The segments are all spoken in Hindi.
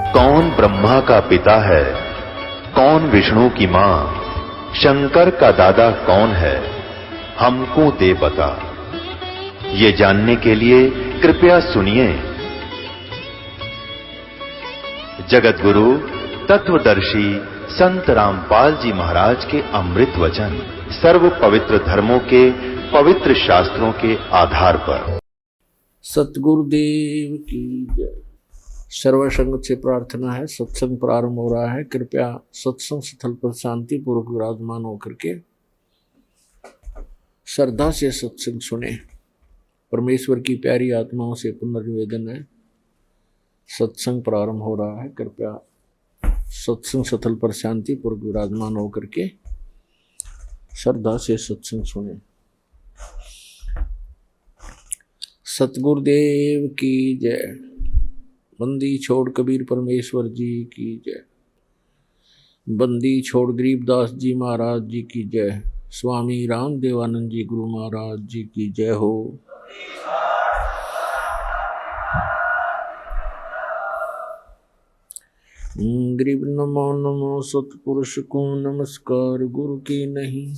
कौन ब्रह्मा का पिता है, कौन विष्णु की मां, शंकर का दादा कौन है, हमको दे बता। ये जानने के लिए कृपया सुनिए। जगत गुरु तत्वदर्शी संत रामपाल जी महाराज के अमृत वचन सर्व पवित्र धर्मों के पवित्र शास्त्रों के आधार पर। सतगुरुदेव की जय। सर्वसंग से प्रार्थना है, सत्संग प्रारंभ हो रहा है। कृपया सत्संग स्थल पर शांति पूर्वक विराजमान होकर के श्रद्धा से सत्संग सुने। परमेश्वर की प्यारी आत्माओं से पुनर्निवेदन है, सत्संग प्रारंभ हो रहा है। कृपया सत्संग स्थल पर शांति पूर्वक विराजमान होकर के श्रद्धा से सत्संग सुने। सतगुरुदेव की जय। बंदी छोड़ कबीर परमेश्वर जी की जय। बंदी छोड़ गरीबदास जी महाराज जी की जय। स्वामी राम देवानंद जी गुरु महाराज जी की जय हो। गरीब नमो नमो सतपुरुष को नमस्कार, गुरु की नहीं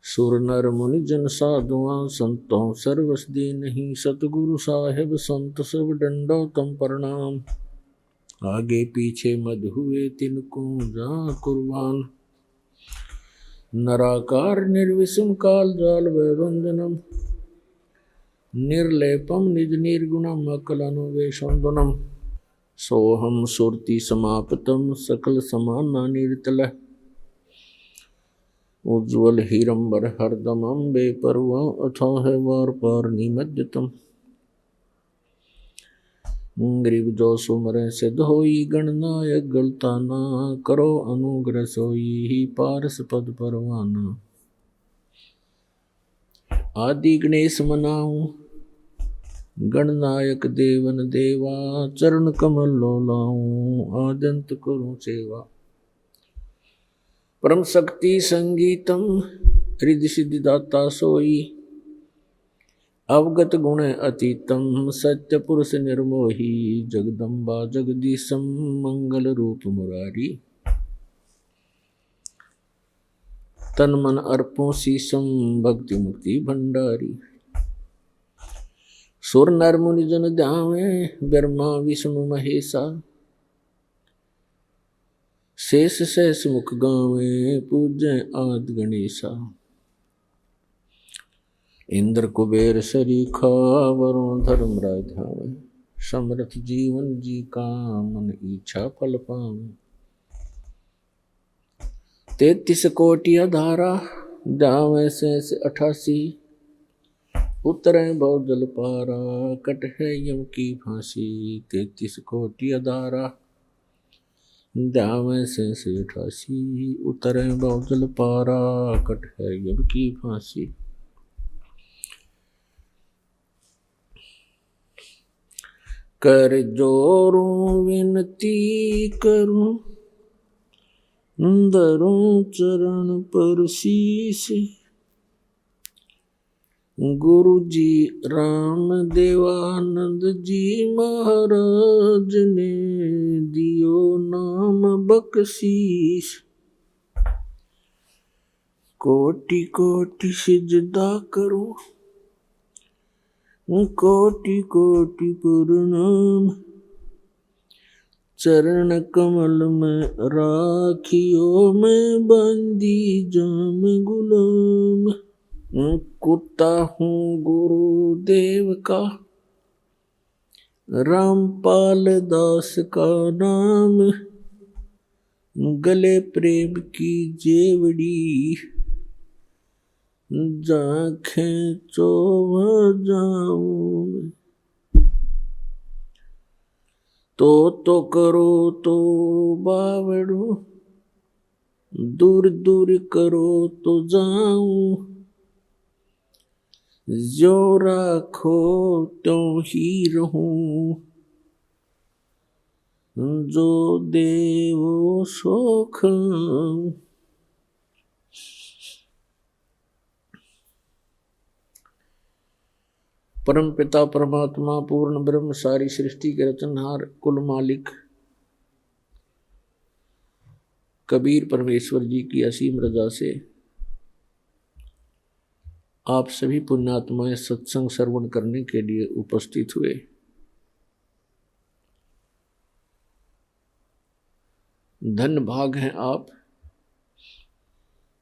सुर नर मुनि जन साधुआं संतों सर्वस दी नहीं। सतगुरु साहेब संत सब दंडोतम प्रणाम, आगे पीछे मद हुए तिनको जा कुर्बान। नराकार निर्विषम काल जाल वैवंदनम, निर्लेपम निज निर्गुणम अकलनुवेशंदनम। सोहम सुरति समापतम सकल समाना निर्तल, उज्ज्वल हीरंबर हरदमं बेपरवा अथाह वार पार निमज्जतम। गरीब जो सुमरे सिद्ध होई गणनायक गलताना, करो अनुग्रह सोई ही पारस पद परवाना। आदि गणेश मनाऊं गणनायक देवन देवा, चरण कमल लो लाऊं आद्यंत करूं सेवा। परम शक्ति संगीतम हृदय सिद्धि दाता सोई, अवगत गुण अतीतम सत्य पुरुष निर्मोही। जगदम्बा जगदीशम मंगल रूप मुरारी, तन मन अर्पों शीशम भक्ति मुक्ति भंडारी। सुर नर मुनि जन ध्यावे ब्रह्मा विष्णु महेशा, शेष शेष मुख गावे पूजय आदि गणेशा। इंद्र कुबेर सरीखा वरुण धर्मराज ध्यावे, समृत जीवन जी का मन इच्छा फल पावे। 33 कोटि अधारा ध्यावे शेष 88, उतरे भव जल पारा कट है यम की फांसी। 33 कोटि अधारा ध्यावे शेष 88, उतरे भव जल पारा कट है यम की फांसी। कर जोरूं विनती करूं, धरूं चरण पर शीश। गुरु जी राम देवानंद जी महाराज ने दियो नाम बख्शीश। कोटि कोटि सिजदा करूं, कोटि कोटि प्रणाम। चरण कमल में राखियो मैं बंदी जाम गुलाम। कुत्ता हूँ गुरुदेव का, रामपाल दास का नाम। गले प्रेम की जेवड़ी, जाखें चोभ जाऊं। तो करो तो बावड़ो, दूर दूर करो तो जाऊं। जो राखो त्यों ही रहूं, जो देवो सो खाऊं। परम पिता परमात्मा पूर्ण ब्रह्म सारी सृष्टि के रचनहार कुल मालिक कबीर परमेश्वर जी की असीम रजा से आप सभी पुण्यात्माएं सत्संग श्रवण करने के लिए उपस्थित हुए। धन भाग हैं आप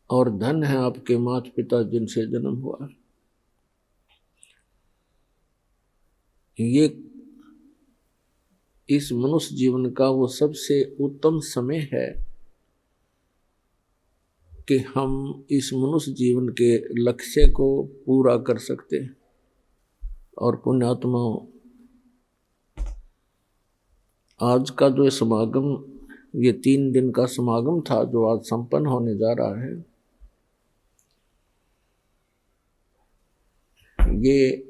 और धन है आपके माता पिता जिनसे जन्म हुआ। ये इस मनुष्य जीवन का वो सबसे उत्तम समय है कि हम इस मनुष्य जीवन के लक्ष्य को पूरा कर सकते हैं। और पुण्यात्माओं, आज का जो समागम, ये 3 दिन का समागम था जो आज संपन्न होने जा रहा है, ये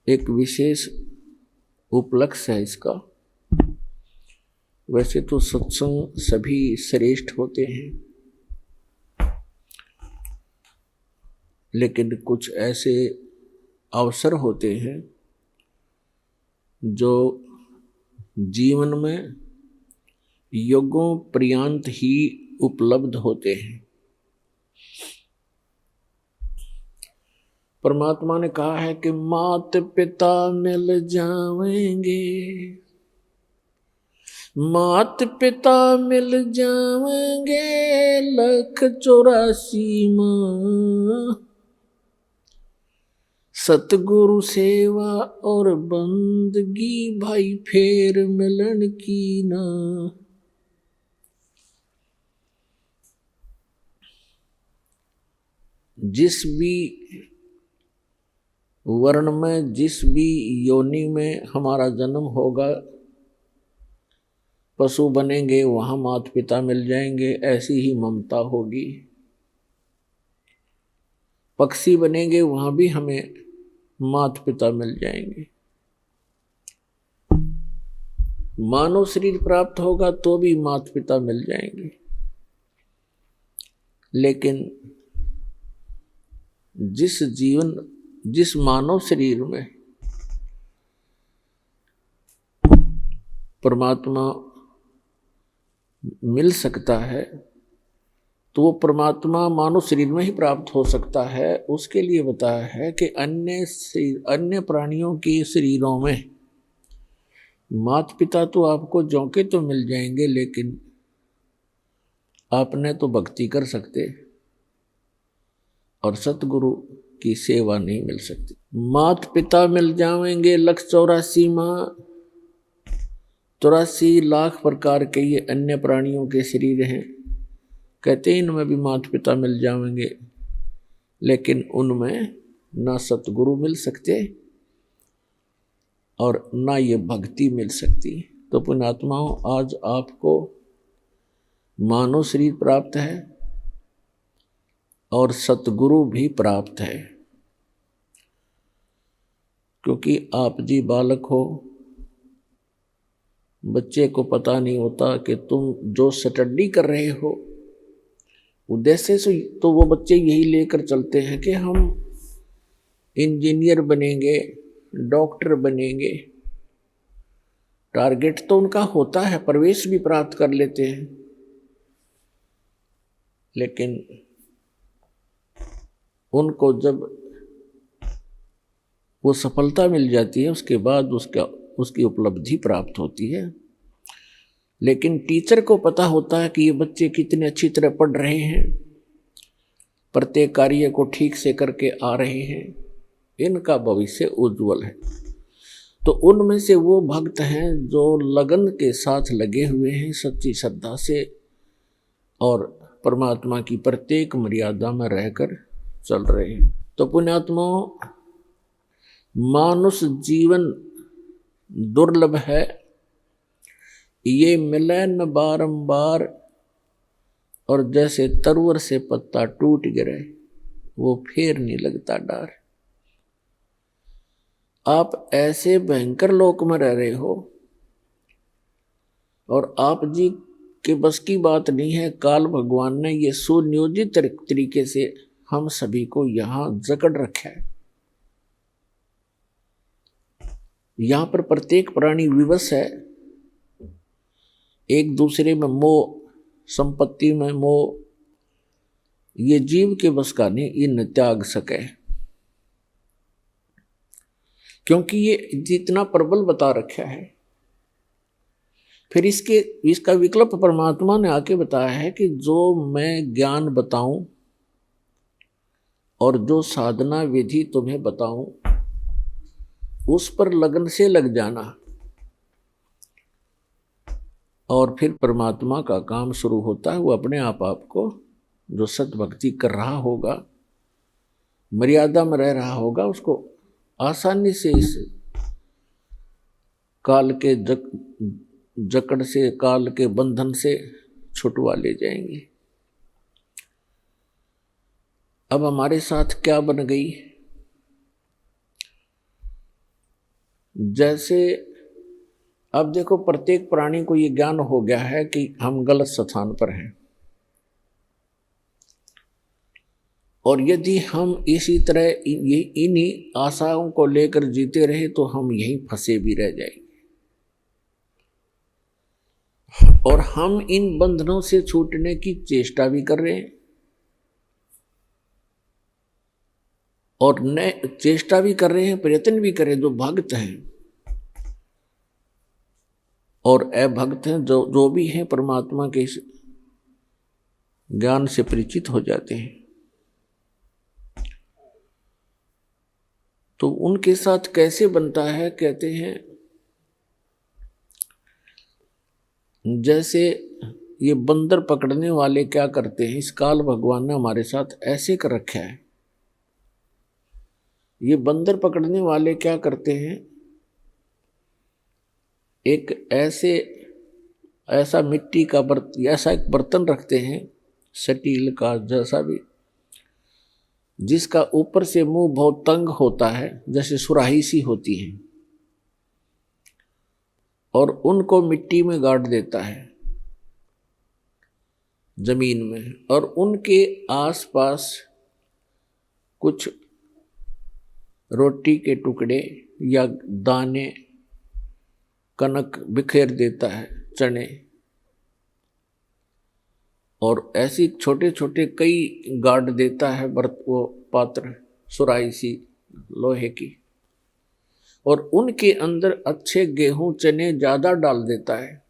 एक विशेष उपलक्ष्य है इसका। वैसे तो सत्संग सभी श्रेष्ठ होते हैं, लेकिन कुछ ऐसे अवसर होते हैं जो जीवन में युगों पर्यंत ही उपलब्ध होते हैं। परमात्मा ने कहा है कि माता पिता मिल जाएंगे, माता पिता मिल जाएंगे, 184 माँ, सतगुरु सेवा और बंदगी भाई फेर मिलन की ना। जिस भी वर्ण में, जिस भी योनि में हमारा जन्म होगा, पशु बनेंगे वहां माता पिता मिल जाएंगे, ऐसी ही ममता होगी। पक्षी बनेंगे वहां भी हमें माता पिता मिल जाएंगे। मानव शरीर प्राप्त होगा तो भी माता पिता मिल जाएंगे। लेकिन जिस मानव शरीर में परमात्मा मिल सकता है तो वो परमात्मा मानव शरीर में ही प्राप्त हो सकता है। उसके लिए बताया है कि अन्य प्राणियों के शरीरों में माता पिता तो आपको जौके तो मिल जाएंगे, लेकिन आपने तो भक्ति कर सकते और सतगुरु की सेवा नहीं मिल सकती। माता पिता मिल जाएंगे 184 माँ, 84 लाख प्रकार के ये अन्य प्राणियों के शरीर हैं। कहते हैं इनमें भी माता पिता मिल जाएंगे, लेकिन उनमें ना सतगुरु मिल सकते और ना ये भक्ति मिल सकती। तो पुण्यात्माओं, आज आपको मानव शरीर प्राप्त है और सतगुरु भी प्राप्त है, क्योंकि आप जी बालक हो। बच्चे को पता नहीं होता कि तुम जो स्टडी कर रहे हो उद्देश्य से, तो वो बच्चे यही लेकर चलते हैं कि हम इंजीनियर बनेंगे, डॉक्टर बनेंगे। टारगेट तो उनका होता है, प्रवेश भी प्राप्त कर लेते हैं, लेकिन उनको जब वो सफलता मिल जाती है उसके बाद उसकी उपलब्धि प्राप्त होती है। लेकिन टीचर को पता होता है कि ये बच्चे कितने अच्छी तरह पढ़ रहे हैं, प्रत्येक कार्य को ठीक से करके आ रहे हैं, इनका भविष्य उज्जवल है। तो उनमें से वो भक्त हैं जो लगन के साथ लगे हुए हैं, सच्ची श्रद्धा से, और परमात्मा की प्रत्येक मर्यादा में रहकर चल रहे हैं। तो पुण्यात्माओं, मानुष जीवन दुर्लभ है, ये मिले न बारंबार, और जैसे तरवर से पत्ता टूट गिरे वो फिर नहीं लगता डार। आप ऐसे भयंकर लोक में रह रहे हो और आप जी के बस की बात नहीं है। काल भगवान ने ये सुनियोजित तरीके से हम सभी को यहाँ जकड़ रखा है। यहां पर प्रत्येक प्राणी विवश है, एक दूसरे में मोह, संपत्ति में मोह, ये जीव के बस का नहीं, ये न त्याग सके, क्योंकि ये जितना प्रबल बता रखा है। फिर इसका विकल्प परमात्मा ने आके बताया है कि जो मैं ज्ञान बताऊं और जो साधना विधि तुम्हें बताऊं, उस पर लगन से लग जाना, और फिर परमात्मा का काम शुरू होता है। वो अपने आप आपको, जो सतभक्ति कर रहा होगा, मर्यादा में रह रहा होगा, उसको आसानी से इस काल के जकड़ से, काल के बंधन से छुटवा ले जाएंगे। अब हमारे साथ क्या बन गई, जैसे अब देखो प्रत्येक प्राणी को ये ज्ञान हो गया है कि हम गलत स्थान पर हैं, और यदि हम इसी तरह इन्हीं आशाओं को लेकर जीते रहे तो हम यहीं फंसे भी रह जाएंगे, और हम इन बंधनों से छूटने की चेष्टा भी कर रहे हैं, और न चेष्टा भी कर रहे हैं, प्रयत्न भी कर रहे हैं, जो भक्त हैं और अभक्त हैं, जो भी हैं, परमात्मा के ज्ञान से परिचित हो जाते हैं। तो उनके साथ कैसे बनता है, कहते हैं जैसे ये बंदर पकड़ने वाले क्या करते हैं, इस काल भगवान ने हमारे साथ ऐसे कर रखा है। ये बंदर पकड़ने वाले क्या करते हैं, एक ऐसा मिट्टी का ऐसा एक बर्तन रखते हैं, स्टील का जैसा भी, जिसका ऊपर से मुंह बहुत तंग होता है, जैसे सुराही सी होती है, और उनको मिट्टी में गाड़ देता है, जमीन में, और उनके आसपास कुछ रोटी के टुकड़े या दाने, कनक बिखेर देता है, चने, और ऐसी छोटे छोटे कई गाड़ देता है वो पात्र, सुराही सी लोहे की, और उनके अंदर अच्छे गेहूं चने ज्यादा डाल देता है।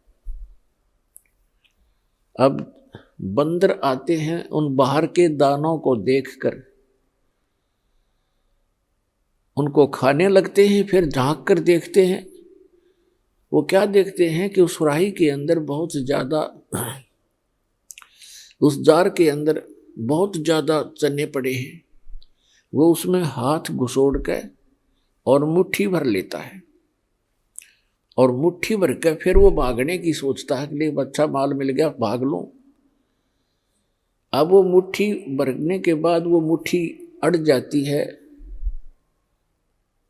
अब बंदर आते हैं, उन बाहर के दानों को देखकर उनको खाने लगते हैं, फिर झांक कर देखते हैं, वो क्या देखते हैं कि उस सुराही के अंदर बहुत ज्यादा, उस जार के अंदर बहुत ज्यादा चने पड़े हैं। वो उसमें हाथ घुसोड़ के और मुट्ठी भर लेता है, और मुट्ठी भर के फिर वो भागने की सोचता है कि अच्छा माल मिल गया, भाग लूं। अब वो मुट्ठी भरने के बाद वो मुट्ठी अड़ जाती है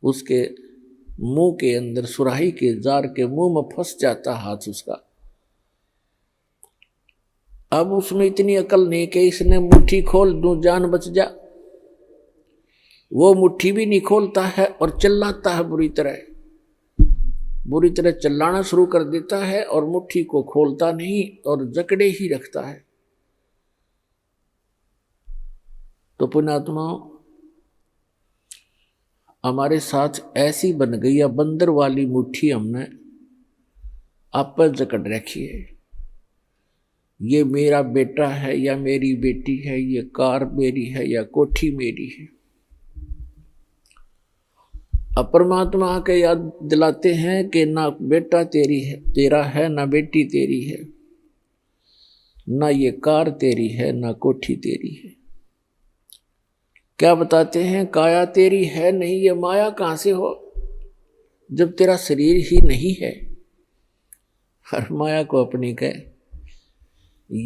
उसके मुंह के अंदर, सुराही के जार के मुंह में फंस जाता हाथ उसका। अब उसमें इतनी अकल नहीं कि इसने मुट्ठी खोल दूं, जान बच जा। वो मुट्ठी भी नहीं खोलता है और चिल्लाता है, बुरी तरह चिल्लाना शुरू कर देता है, और मुट्ठी को खोलता नहीं और जकड़े ही रखता है। तो पुण्यात्मा, हमारे साथ ऐसी बन गई या बंदर वाली मुट्ठी हमने आप पर जकड़ रखी है। ये मेरा बेटा है या मेरी बेटी है, ये कार मेरी है या कोठी मेरी है। अब परमात्मा आके याद दिलाते हैं कि ना बेटा तेरा है, ना बेटी तेरी है, ना ये कार तेरी है, ना कोठी तेरी है। क्या बताते हैं, काया तेरी है नहीं, ये माया कहां से हो जब तेरा शरीर ही नहीं है। हर माया को अपनी कहे,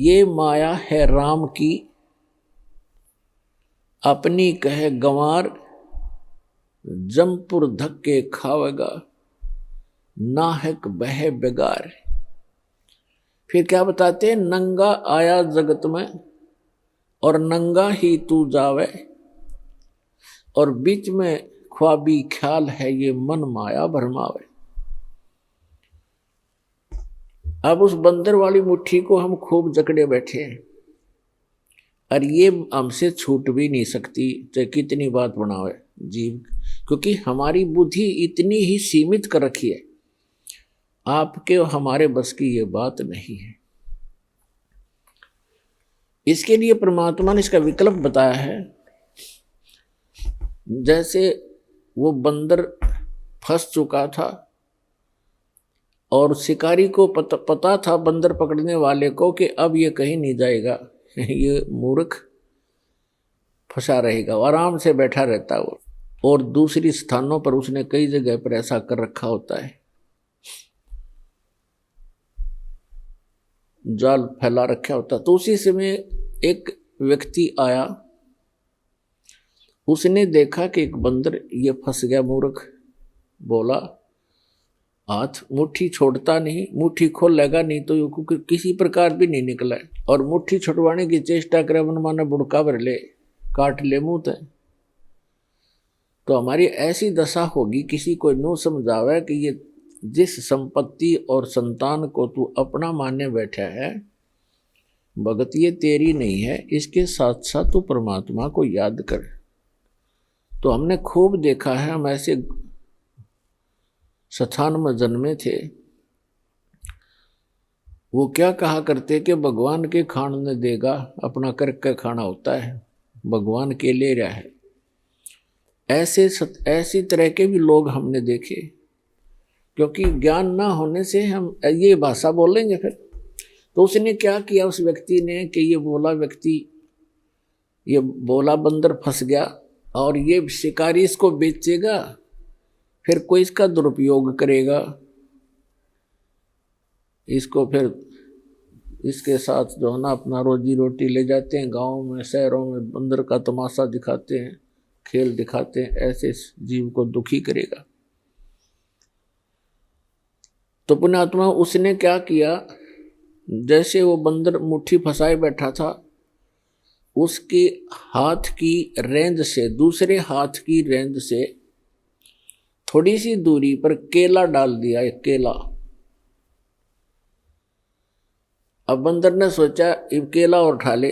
ये माया है राम की, अपनी कहे गंवार, जमपुर धक्के खावेगा, नाहक बहे बेगार। फिर क्या बताते हैं, नंगा आया जगत में और नंगा ही तू जावे, और बीच में ख्वाबी ख्याल है ये मन माया भरमावे। अब उस बंदर वाली मुट्ठी को हम खूब जकड़े बैठे हैं और ये हमसे छूट भी नहीं सकती, चाहे कितनी बात बनावे जीव, क्योंकि हमारी बुद्धि इतनी ही सीमित कर रखी है। आपके और हमारे बस की ये बात नहीं है। इसके लिए परमात्मा ने इसका विकल्प बताया है। जैसे वो बंदर फंस चुका था और शिकारी को पता था बंदर पकड़ने वाले को कि अब ये कहीं नहीं जाएगा, ये मूर्ख फंसा रहेगा, आराम से बैठा रहता वो। और दूसरी स्थानों पर उसने कई जगह पर ऐसा कर रखा होता है, जाल फैला रखा होता। तो उसी समय एक व्यक्ति आया, उसने देखा कि एक बंदर ये फंस गया, मूर्ख। बोला हाथ मुट्ठी छोड़ता नहीं, मुट्ठी खोल लेगा नहीं तो क्योंकि किसी प्रकार भी नहीं निकला है, और मुट्ठी छुड़वाने की चेष्टा करे मन माना बुड़का भर ले, काट ले मुंह तय। तो हमारी ऐसी दशा होगी, किसी को नो समझावे कि ये जिस संपत्ति और संतान को तू अपना मानने बैठा है, भगत ये तेरी नहीं है, इसके साथ साथ तू परमात्मा को याद कर। तो हमने खूब देखा है, हम ऐसे स्थान में जन्मे थे, वो क्या कहा करते कि भगवान के खान ने देगा, अपना करके खाना होता है, भगवान के ले रहा है। ऐसी तरह के भी लोग हमने देखे, क्योंकि ज्ञान ना होने से हम ये भाषा बोलेंगे फिर। तो उसने क्या किया उस व्यक्ति ने कि ये बोला बंदर फंस गया और ये शिकारी इसको बेचेगा, फिर कोई इसका दुरुपयोग करेगा, इसको फिर इसके साथ जो है ना अपना रोजी रोटी ले जाते हैं, गाँव में शहरों में बंदर का तमाशा दिखाते हैं, खेल दिखाते हैं, ऐसे जीव को दुखी करेगा। तो पुण्यात्मा उसने क्या किया, जैसे वो बंदर मुट्ठी फंसाए बैठा था, उसके हाथ की रेंज से दूसरे हाथ की रेंज से थोड़ी सी दूरी पर केला डाल दिया, एक केला। अब बंदर ने सोचा ये केला और उठा ले,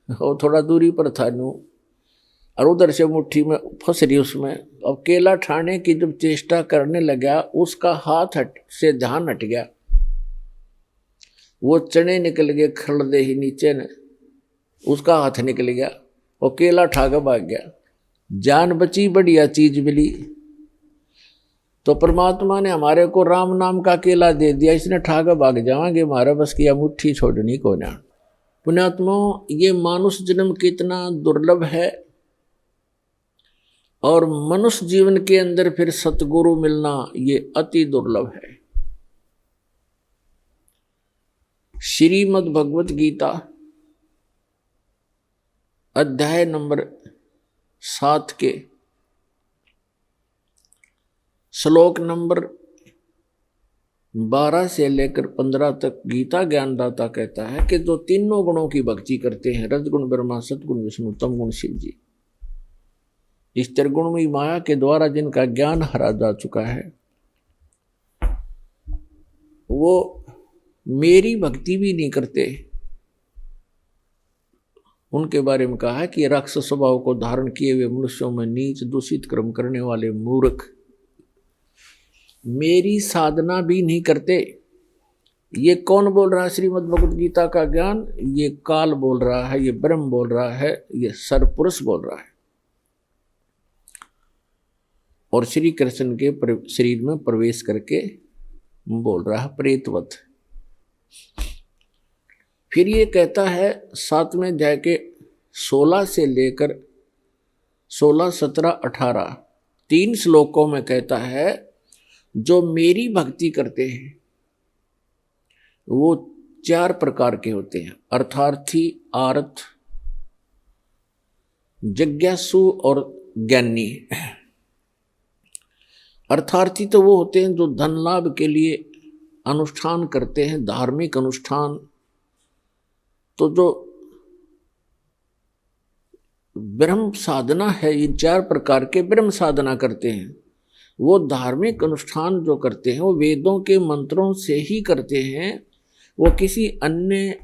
और थोड़ा दूरी पर था नू, और उधर से मुट्ठी में फंस रही उसमें। अब केला ठाने की जब चेष्टा करने लगा, उसका हाथ से ध्यान हट गया, वो चने निकल गए खड़दे ही नीचे ने, उसका हाथ निकल गया और केला ठा के भाग गया। जान बची, बढ़िया चीज मिली। तो परमात्मा ने हमारे को राम नाम का केला दे दिया, इसने ठा के भाग जाएंगे, हमारा बस किया मुट्ठी छोड़नी को ना। पुण्यात्मा, ये मानुष जन्म कितना दुर्लभ है, और मनुष्य जीवन के अंदर फिर सतगुरु मिलना ये अति दुर्लभ है। श्रीमद् भगवत गीता अध्याय नंबर 7 के श्लोक नंबर 12 से लेकर 15 तक गीता ज्ञानदाता कहता है कि जो तीनों गुणों की भक्ति करते हैं, रजगुण ब्रह्मा, सतगुण विष्णु, तम गुण शिव जी, इस त्रिगुणमयी माया के द्वारा जिनका ज्ञान हरा जा चुका है, वो मेरी भक्ति भी नहीं करते। उनके बारे में कहा है कि राक्षस स्वभाव को धारण किए हुए मनुष्यों में नीच दूषित कर्म करने वाले मूर्ख मेरी साधना भी नहीं करते। ये कौन बोल रहा है? श्रीमद् भगवत गीता का ज्ञान ये काल बोल रहा है, ये ब्रह्म बोल रहा है, ये सरपुरुष बोल रहा है, और श्री कृष्ण के शरीर में प्रवेश करके बोल रहा है प्रेतवत। फिर ये कहता है 7वें अध्याय के 16 से लेकर 16, 17, 18 3 श्लोकों में कहता है जो मेरी भक्ति करते हैं वो 4 प्रकार के होते हैं, अर्थार्थी, आर्त, जिज्ञासु और ज्ञानी। अर्थार्थी तो वो होते हैं जो धन लाभ के लिए अनुष्ठान करते हैं, धार्मिक अनुष्ठान। तो जो ब्रह्म साधना है, ये 4 प्रकार के ब्रह्म साधना करते हैं। वो धार्मिक अनुष्ठान जो करते हैं वो वेदों के मंत्रों से ही करते हैं, वो किसी अन्य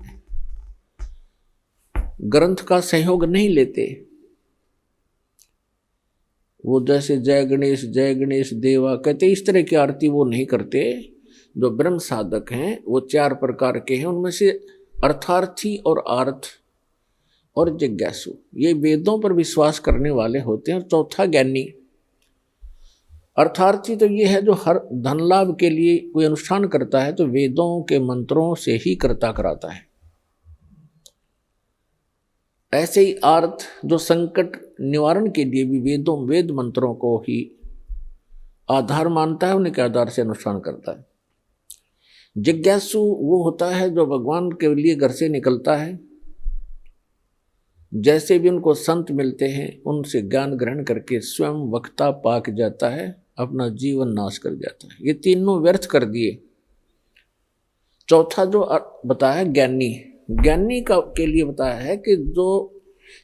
ग्रंथ का सहयोग नहीं लेते। वो जैसे जय गणेश देवा कहते इस तरह की आरती वो नहीं करते। जो ब्रह्म साधक हैं वो 4 प्रकार के हैं, उनमें से अर्थार्थी और आर्थ और जिज्ञासु, ये वेदों पर विश्वास करने वाले होते हैं। और चौथा ज्ञानी। अर्थार्थी तो ये है जो हर धन लाभ के लिए कोई अनुष्ठान करता है तो वेदों के मंत्रों से ही करता कराता है। ऐसे ही आर्थ जो संकट निवारण के लिए भी वेद मंत्रों को ही आधार मानता है, उन्हीं के आधार से अनुष्ठान करता है। जिज्ञासु वो होता है जो भगवान के लिए घर से निकलता है, जैसे भी उनको संत मिलते हैं उनसे ज्ञान ग्रहण करके स्वयं वक्ता पाक जाता है, अपना जीवन नाश कर जाता है। ये तीनों व्यर्थ कर दिए। चौथा जो बताया ज्ञानी, ज्ञानी का के लिए बताया है कि जो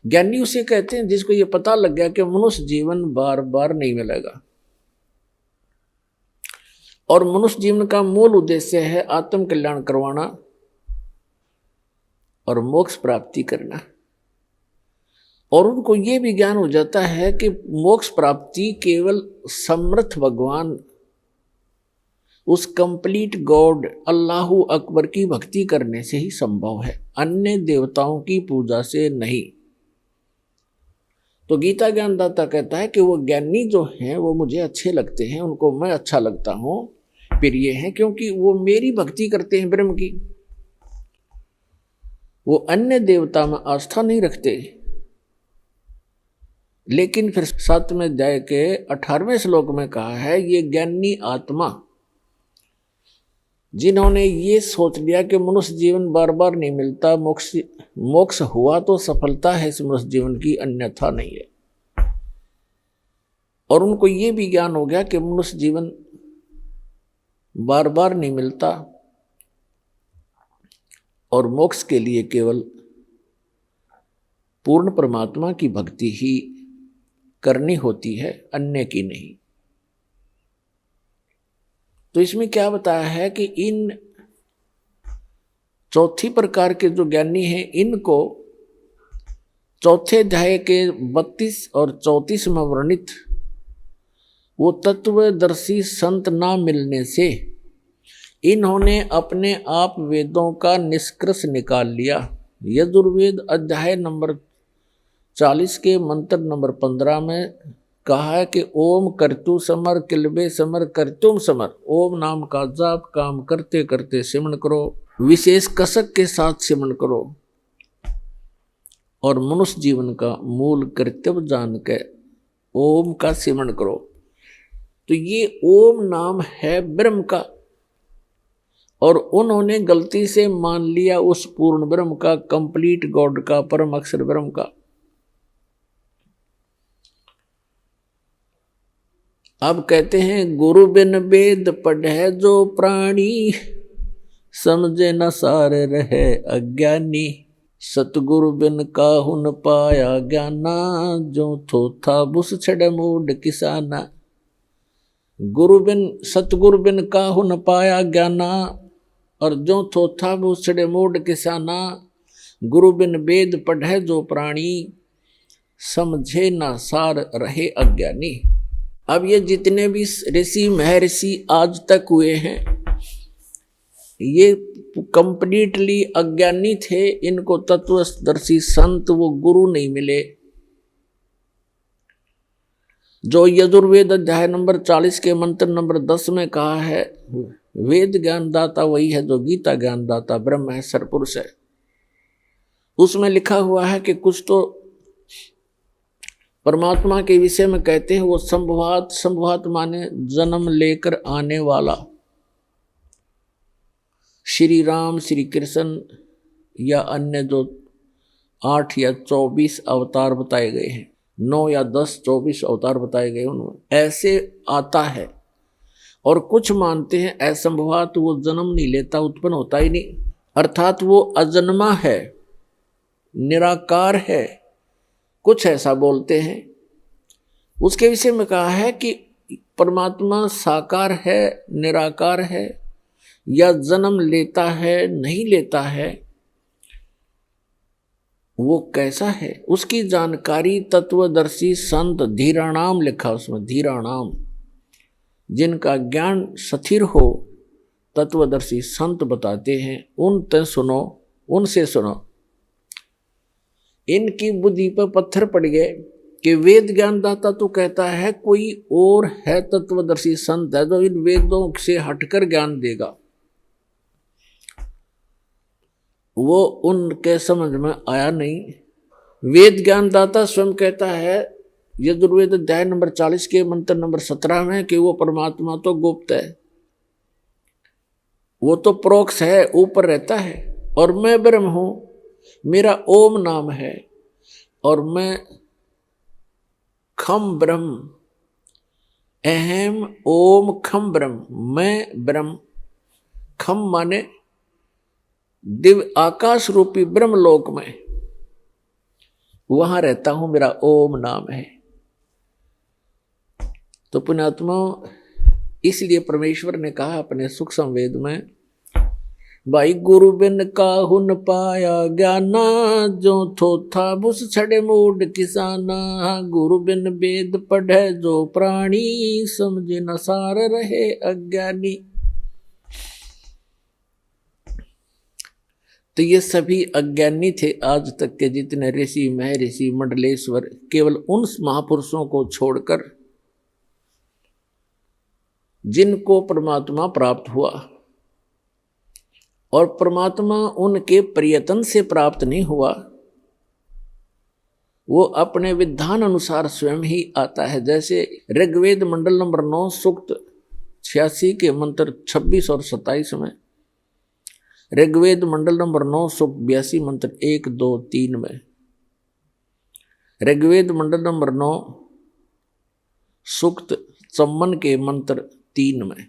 ज्ञानी उसे कहते हैं जिसको ये पता लग गया कि मनुष्य जीवन बार बार नहीं मिलेगा और मनुष्य जीवन का मूल उद्देश्य है आत्म कल्याण करवाना और मोक्ष प्राप्ति करना। और उनको ये भी ज्ञान हो जाता है कि मोक्ष प्राप्ति केवल समर्थ भगवान, उस कंप्लीट गॉड अल्लाहु अकबर की भक्ति करने से ही संभव है, अन्य देवताओं की पूजा से नहीं। तो गीता ज्ञानदाता कहता है कि वो ज्ञानी जो हैं वो मुझे अच्छे लगते हैं, उनको मैं अच्छा लगता हूं, प्रिय हैं, क्योंकि वो मेरी भक्ति करते हैं ब्रह्म की। वो अन्य देवता में आस्था नहीं रखते। लेकिन फिर 7वें अध्याय के 18वें श्लोक में कहा है ये ज्ञानी आत्मा जिन्होंने ये सोच लिया कि मनुष्य जीवन बार बार नहीं मिलता, मोक्ष हुआ तो सफलता है इस मनुष्य जीवन की, अन्यथा नहीं है। और उनको ये भी ज्ञान हो गया कि मनुष्य जीवन बार बार नहीं मिलता और मोक्ष के लिए केवल पूर्ण परमात्मा की भक्ति ही करनी होती है, अन्य की नहीं। तो इसमें क्या बताया है कि इन चौथी प्रकार के जो ज्ञानी हैं इनको चौथे अध्याय के 32 और 34 में वर्णित वो तत्वदर्शी संत ना मिलने से इन्होंने अपने आप वेदों का निष्कर्ष निकाल लिया। यजुर्वेद अध्याय नंबर 40 के मंत्र नंबर 15 में कहा है कि ओम कर्तु समर किलबे समर कर्तुम समर, ओम नाम का जाप काम करते करते सिमरण करो, विशेष कसक के साथ सिमरण करो और मनुष्य जीवन का मूल कर्तव्य जान के ओम का सिमरण करो। तो ये ओम नाम है ब्रह्म का और उन्होंने गलती से मान लिया उस पूर्ण ब्रह्म का, कंप्लीट गॉड का, परम अक्षर ब्रह्म का। अब कहते हैं गुरु बिन वेद पढ़े जो प्राणी, समझे न सार रहे अज्ञानी। सतगुरु बिन काहू न पाया ज्ञाना, जो थोथा बुस छड़ मूड किसाना। सतगुरु बिन काहू न पाया ज्ञाना और जो थोथा बुस छड़ मूड किसाना। गुरु बिन वेद पढ़े जो प्राणी, समझे न सार रहे अज्ञानी। अब ये जितने भी ऋषि महर्षि आज तक हुए हैं ये कंप्लीटली अज्ञानी थे, इनको तत्वदर्शी संत वो गुरु नहीं मिले। जो यजुर्वेद अध्याय नंबर 40 के मंत्र नंबर 10 में कहा है वेद ज्ञानदाता वही है जो गीता ज्ञानदाता ब्रह्म है, सरपुरुष है। उसमें लिखा हुआ है कि कुछ तो परमात्मा के विषय में कहते हैं वो संभवात माने जन्म लेकर आने वाला श्री राम, श्री कृष्ण या अन्य जो 8 या 24 अवतार बताए गए हैं, 9 या 10, 24 अवतार बताए गए उनमें ऐसे आता है। और कुछ मानते हैं असंभवात वो जन्म नहीं लेता, उत्पन्न होता ही नहीं, अर्थात वो अजन्मा है, निराकार है, कुछ ऐसा बोलते हैं। उसके विषय में कहा है कि परमात्मा साकार है, निराकार है, या जन्म लेता है, नहीं लेता है, वो कैसा है, उसकी जानकारी तत्वदर्शी संत धीराणाम लिखा उसमें, धीराणाम, जिनका ज्ञान स्थिर हो, तत्वदर्शी संत बताते हैं, उनसे सुनो, उनसे सुनो। इनकी बुद्धि पर पत्थर पड़ गए कि वेद ज्ञानदाता तो कहता है कोई और है, तत्वदर्शी संत है जो इन वेदों से हटकर ज्ञान देगा। वो उनके समझ में आया नहीं। वेद ज्ञानदाता स्वयं कहता है यजुर्वेद अध्याय नंबर 40 के मंत्र नंबर 17 में कि वो परमात्मा तो गुप्त है, वो तो प्रोक्ष है, ऊपर रहता है, और मैं ब्रह्म हूं, मेरा ओम नाम है, और मैं खम ब्रह्म, अहम ओम खम ब्रह्म, मैं ब्रह्म, खम माने दिव्य आकाश रूपी ब्रह्मलोक में वहां रहता हूं, मेरा ओम नाम है। तो पुण्यात्मा, इसलिए परमेश्वर ने कहा अपने सुख संवेद में, भाई गुरु बिन काहू न पाया ज्ञाना, जो थोथा बुस छड़े मूड किसाना, गुरु बिन वेद पढ़े जो प्राणी, समझे न सार रहे अज्ञानी। तो ये सभी अज्ञानी थे आज तक के जितने ऋषि महर्षि मंडलेश्वर, केवल उन महापुरुषों को छोड़कर जिनको परमात्मा प्राप्त हुआ, और परमात्मा उनके प्रयत्न से प्राप्त नहीं हुआ, वो अपने विधान अनुसार स्वयं ही आता है। जैसे ऋग्वेद मंडल नंबर 9 सूक्त 86 के मंत्र 26 और 27 में, ऋग्वेद मंडल नंबर 9 सूक्त 82 मंत्र 1, 2, 3 में, ऋग्वेद मंडल नंबर 9 सूक्त 54 के मंत्र 3 में,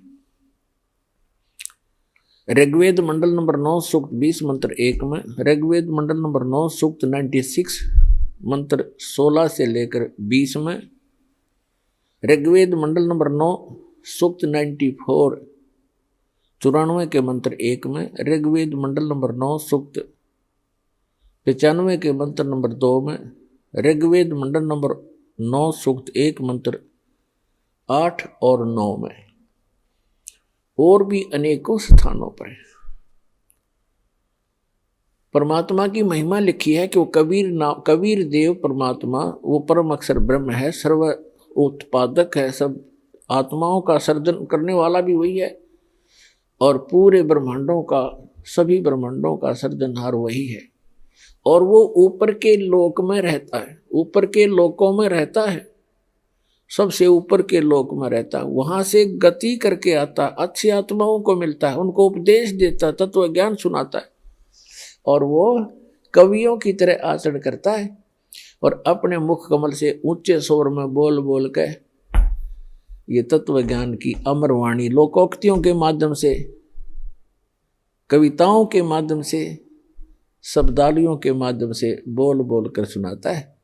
ऋग्वेद मंडल नंबर 9 सूक्त 20 मंत्र 1 में, ऋग्वेद मंडल नंबर 9 सूक्त 96 मंत्र 16 से लेकर 20 में, ऋग्वेद मंडल नंबर 9 सूक्त 94 94 के मंत्र 1 में, ऋग्वेद मंडल नंबर 9 सूक्त 95 के मंत्र नंबर 2 में, ऋग्वेद मंडल नंबर 9 सूक्त 1 मंत्र 8 और 9 में, और भी अनेकों स्थानों पर परमात्मा की महिमा लिखी है कि वो कबीर देव परमात्मा, वो परम अक्षर ब्रह्म है, सर्व उत्पादक है, सब आत्माओं का सर्जन करने वाला भी वही है, और पूरे ब्रह्मांडों का, सभी ब्रह्मांडों का सर्जनहार वही है। और वो ऊपर के लोक में रहता है, ऊपर के लोकों में रहता है, सबसे ऊपर के लोक में रहता है, वहां से गति करके आता, अच्छी आत्माओं को मिलता है, उनको उपदेश देता, तत्व ज्ञान सुनाता है, और वो कवियों की तरह आचरण करता है, और अपने मुख कमल से ऊंचे स्वर में बोल बोल के ये तत्व ज्ञान की अमर वाणी लोकोक्तियों के माध्यम से, कविताओं के माध्यम से, शब्दावलियों के माध्यम से बोल बोल कर सुनाता है।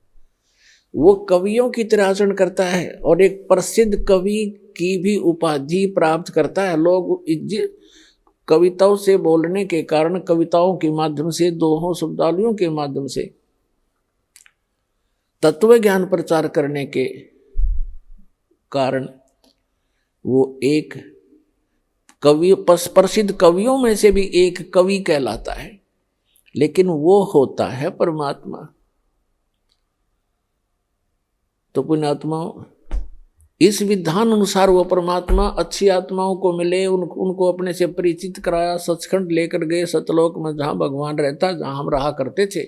वो कवियों की तरह आचरण करता है, और एक प्रसिद्ध कवि की भी उपाधि प्राप्त करता है। लोग कविताओं से बोलने के कारण, कविताओं के माध्यम से, दोहों शब्दावलियों के माध्यम से तत्व ज्ञान प्रचार करने के कारण वो एक कवि, प्रसिद्ध कवियों में से भी एक कवि कहलाता है, लेकिन वो होता है परमात्मा। तो पुण्यात्मा, इस विधान अनुसार वो परमात्मा अच्छी आत्माओं को मिले, उनको अपने से परिचित कराया, सचखंड लेकर गए सतलोक में, जहां भगवान रहता, जहां हम रहा करते थे,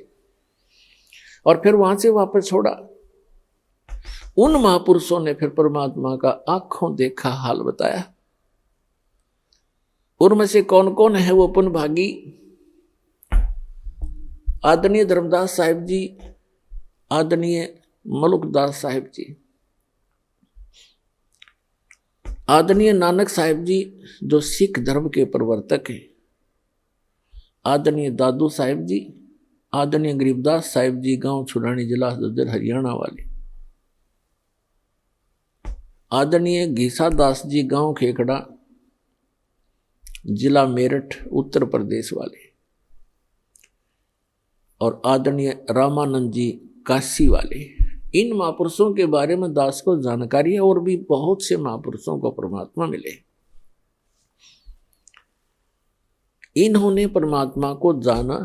और फिर वहां से वापस छोड़ा। उन महापुरुषों ने फिर परमात्मा का आंखों देखा हाल बताया। उनमें से कौन कौन है वो पुण्य भागी? आदरणीय धर्मदास साहिब जी, आदरणीय मलुकदास साहिब जी, आदरणीय नानक साहिब जी जो सिख धर्म के प्रवर्तक हैं, आदरणीय दादू साहिब जी, आदरणीय गरीबदास साहिब जी, गांव छुड़ानी, जिला झज्जर, हरियाणा वाले। आदरणीय घीसा दास जी, गांव खेखड़ा, जिला मेरठ, उत्तर प्रदेश वाले। और आदरणीय रामानंद जी, काशी वाले। इन महापुरुषों के बारे में दास को जानकारी है, और भी बहुत से महापुरुषों को परमात्मा मिले। इन्होंने परमात्मा को जाना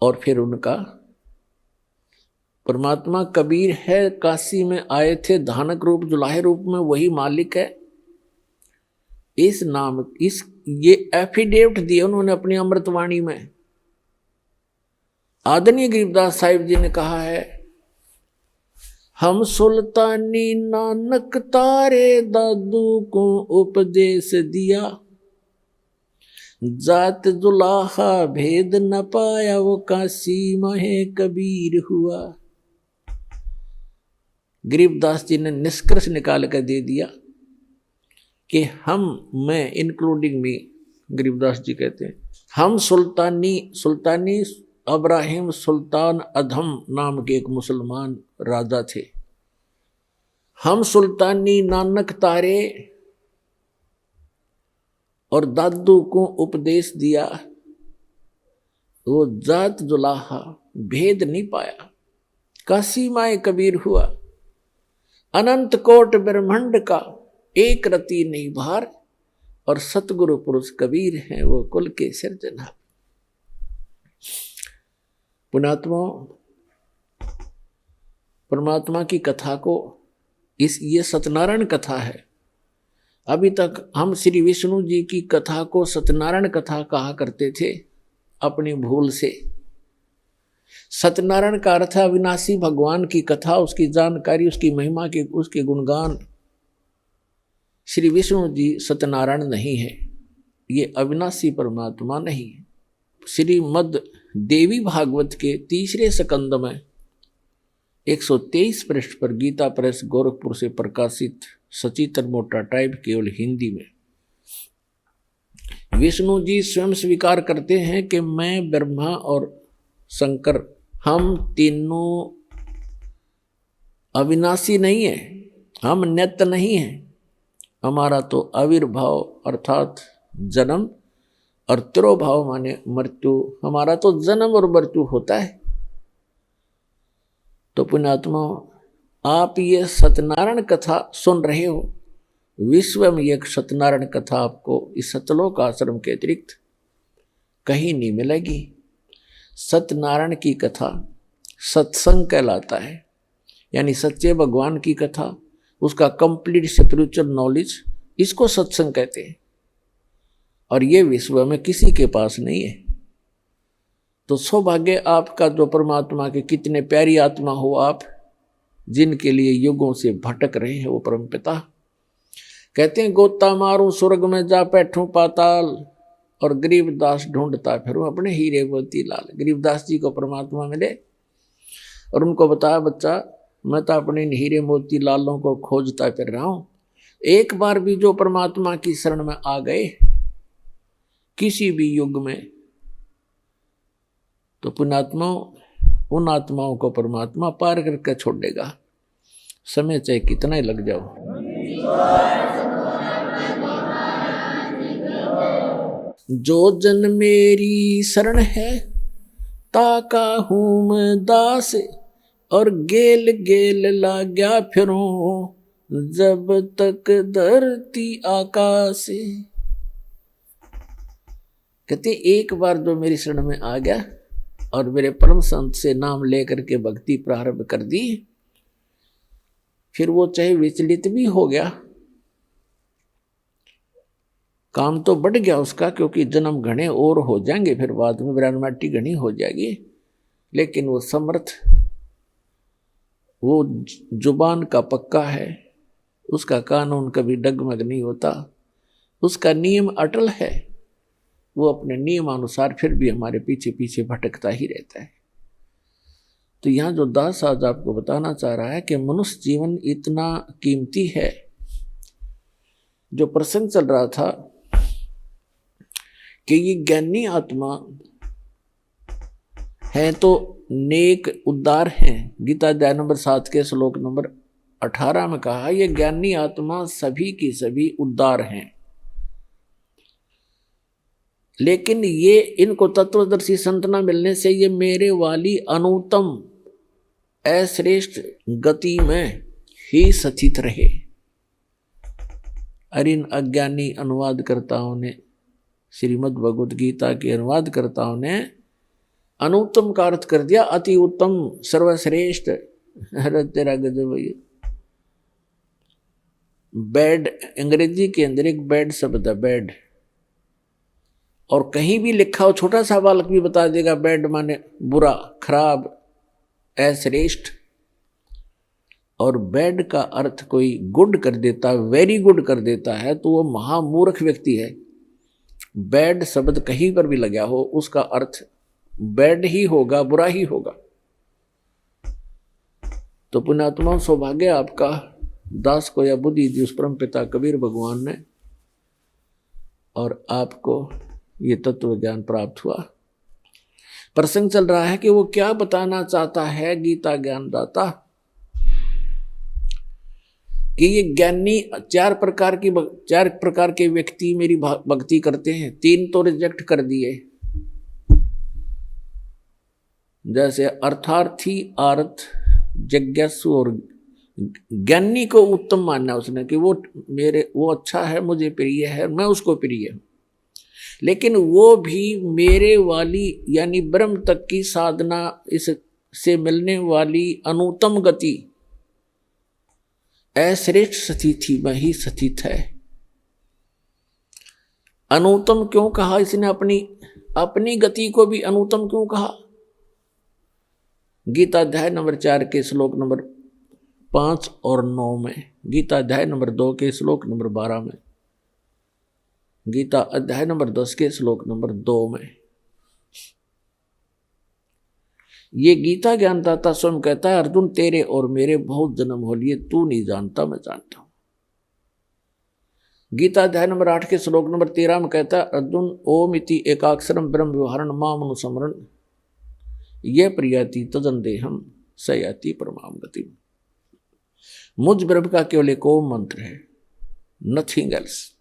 और फिर उनका परमात्मा कबीर है, काशी में आए थे धानक रूप, जुलाहे रूप में, वही मालिक है। इस नाम ये एफिडेविट दिए उन्होंने अपनी अमृतवाणी में। आदरणीय गरीबदास साहिब जी ने कहा है, हम सुल्तानी नानक तारे दादू को उपदेश दिया, जात जुलाहा भेद न पाया, वो काशी में कबीर हुआ। गरीबदास जी ने निष्कर्ष निकाल कर दे दिया कि मैं इंक्लूडिंग मी, गरीबदास जी कहते हैं, हम सुल्तानी अब्राहिम सुल्तान अधम नाम के एक मुसलमान राजा थे। हम सुल्तानी नानक तारे और दादू को उपदेश दिया, वो जात जुलाहा भेद नहीं पाया, काशी माए कबीर हुआ। अनंत कोट ब्रह्मांड का एक रति नहीं भार, और सतगुरु पुरुष कबीर हैं, वो कुल के सिरजनहार। पुण्यात्मा, परमात्मा की कथा को ये सत्यनारायण कथा है। अभी तक हम श्री विष्णु जी की कथा को सत्यनारायण कथा कहा करते थे, अपनी भूल से। सत्यनारायण का अर्थ है अविनाशी भगवान की कथा, उसकी जानकारी, उसकी महिमा के, उसके गुणगान। श्री विष्णु जी सत्यनारायण नहीं है, ये अविनाशी परमात्मा नहीं है। श्रीमद् देवी भागवत के तीसरे स्कंद में 123 पृष्ठ पर गीता प्रेस गोरखपुर से प्रकाशित सचित्र मोटा टाइप केवल हिंदी में विष्णु जी स्वयं स्वीकार करते हैं कि मैं, ब्रह्मा और शंकर, हम तीनों अविनाशी नहीं है, हम नित्य नहीं है। हमारा तो आविर्भाव अर्थात जन्म और तिरोभाव माने मृत्यु, हमारा तो जन्म और मृत्यु होता है। तो पुण्यात्मा, आप ये सत्यनारायण कथा सुन रहे हो, विश्व में एक सत्यनारायण कथा आपको इस सतलोक आश्रम के अतिरिक्त कहीं नहीं मिलेगी। सत्यनारायण की कथा सत्संग कहलाता है, यानी सच्चे भगवान की कथा, उसका कंप्लीट स्पिरिचुअल नॉलेज, इसको सत्संग कहते हैं। और ये विश्व में किसी के पास नहीं है। तो सौभाग्य आपका जो परमात्मा के कितने प्यारी आत्मा हो आप, जिनके लिए युगों से भटक रहे हैं वो परमपिता। कहते हैं, गोता मारूं स्वर्ग में जा बैठूं पाताल, और गरीबदास ढूंढता फिरूं अपने हीरे मोती लाल। गरीबदास जी को परमात्मा मिले और उनको बताया, बच्चा मैं तो अपने हीरे मोती लालों को खोजता फिर रहा हूं। एक बार भी जो परमात्मा की शरण में आ गए किसी भी युग में, तो पुण्यात्मा उन आत्माओं को परमात्मा पार करके छोड़ देगा, समय चाहे कितना ही लग जाओ। जो जन मेरी शरण है ताका हूं मैं दास, और गेल गेल लाग्या फिरूं जब तक धरती आकाश। कहते एक बार जो मेरी शरण में आ गया और मेरे परम संत से नाम लेकर के भक्ति प्रारंभ कर दी, फिर वो चाहे विचलित भी हो गया, काम तो बढ़ गया उसका, क्योंकि जन्म घने और हो जाएंगे, फिर बाद में विरानमाटी घनी हो जाएगी, लेकिन वो समर्थ, वो जुबान का पक्का है, उसका कानून कभी डगमग नहीं होता, उसका नियम अटल है, वो अपने नियमानुसार फिर भी हमारे पीछे पीछे भटकता ही रहता है। तो यहाँ जो दास आज आपको बताना चाह रहा है कि मनुष्य जीवन इतना कीमती है। जो प्रसंग चल रहा था कि ये ज्ञानी आत्मा हैं तो नेक उद्धार हैं। गीता अध्याय नंबर 7 के श्लोक नंबर 18 में कहा, ये ज्ञानी आत्मा सभी की सभी उद्धार हैं, लेकिन ये इनको तत्वदर्शी संत न मिलने से ये मेरे वाली अनुत्तम अश्रेष्ठ गति में ही स्थित रहे। और इन अज्ञानी अनुवादकर्ताओं ने, श्रीमद् भगवद गीता के अनुवादकर्ताओं ने अनुत्तम का अर्थ कर दिया अति उत्तम, सर्वश्रेष्ठ। अरे तेरा गजब है। बैड, अंग्रेजी के अंदर एक बैड शब्द है, बैड, और कहीं भी लिखा हो, छोटा सा बालक भी बता देगा बैड माने बुरा, खराब, अश्रेष्ठ। और बैड का अर्थ कोई गुड कर देता, वेरी गुड कर देता है, तो वो महामूर्ख व्यक्ति है। बैड शब्द कहीं पर भी लगा हो उसका अर्थ बैड ही होगा, बुरा ही होगा। तो पुण्यात्मा, सौभाग्य आपका, दास को यह बुद्धि दी उस परम पिता कबीर भगवान ने, और आपको ये तत्व ज्ञान प्राप्त हुआ। प्रसंग चल रहा है कि वो क्या बताना चाहता है गीता ज्ञानदाता, कि ये ज्ञानी चार प्रकार के व्यक्ति मेरी भक्ति करते हैं। 3 तो रिजेक्ट कर दिए, जैसे अर्थार्थी, आर्थ, जिज्ञासु और ज्ञानी को उत्तम मानना उसने, कि वो अच्छा है, मुझे प्रिय है, मैं उसको प्रिय हूं। लेकिन वो भी मेरे वाली यानी ब्रह्म तक की साधना, इससे मिलने वाली अनुत्तम गति, अश्रेष्ठ स्थिति में ही स्थित है। अनुत्तम क्यों कहा इसने? अपनी गति को भी अनुत्तम क्यों कहा? गीता अध्याय नंबर 4 के श्लोक नंबर 5 और 9 में, गीता अध्याय नंबर 2 के श्लोक नंबर 12 में, गीता अध्याय नंबर 10 के श्लोक नंबर 2 में। ये गीता ज्ञानदाता स्वयं कहता है, अर्जुन तेरे और मेरे बहुत जन्म हो लिए, तू नहीं जानता, मैं जानता हूं। गीता अध्याय नंबर 8 के श्लोक नंबर 13 में कहता है, अर्जुन ओम इति एकाक्षरम ब्रह्म व्यवहारण माम अनुस्मरण ये प्रियति तजन देहम सयाति परमाम गति। मुझ ब्रह्म का केवल एक ओम मंत्र है, नथिंग एल्स।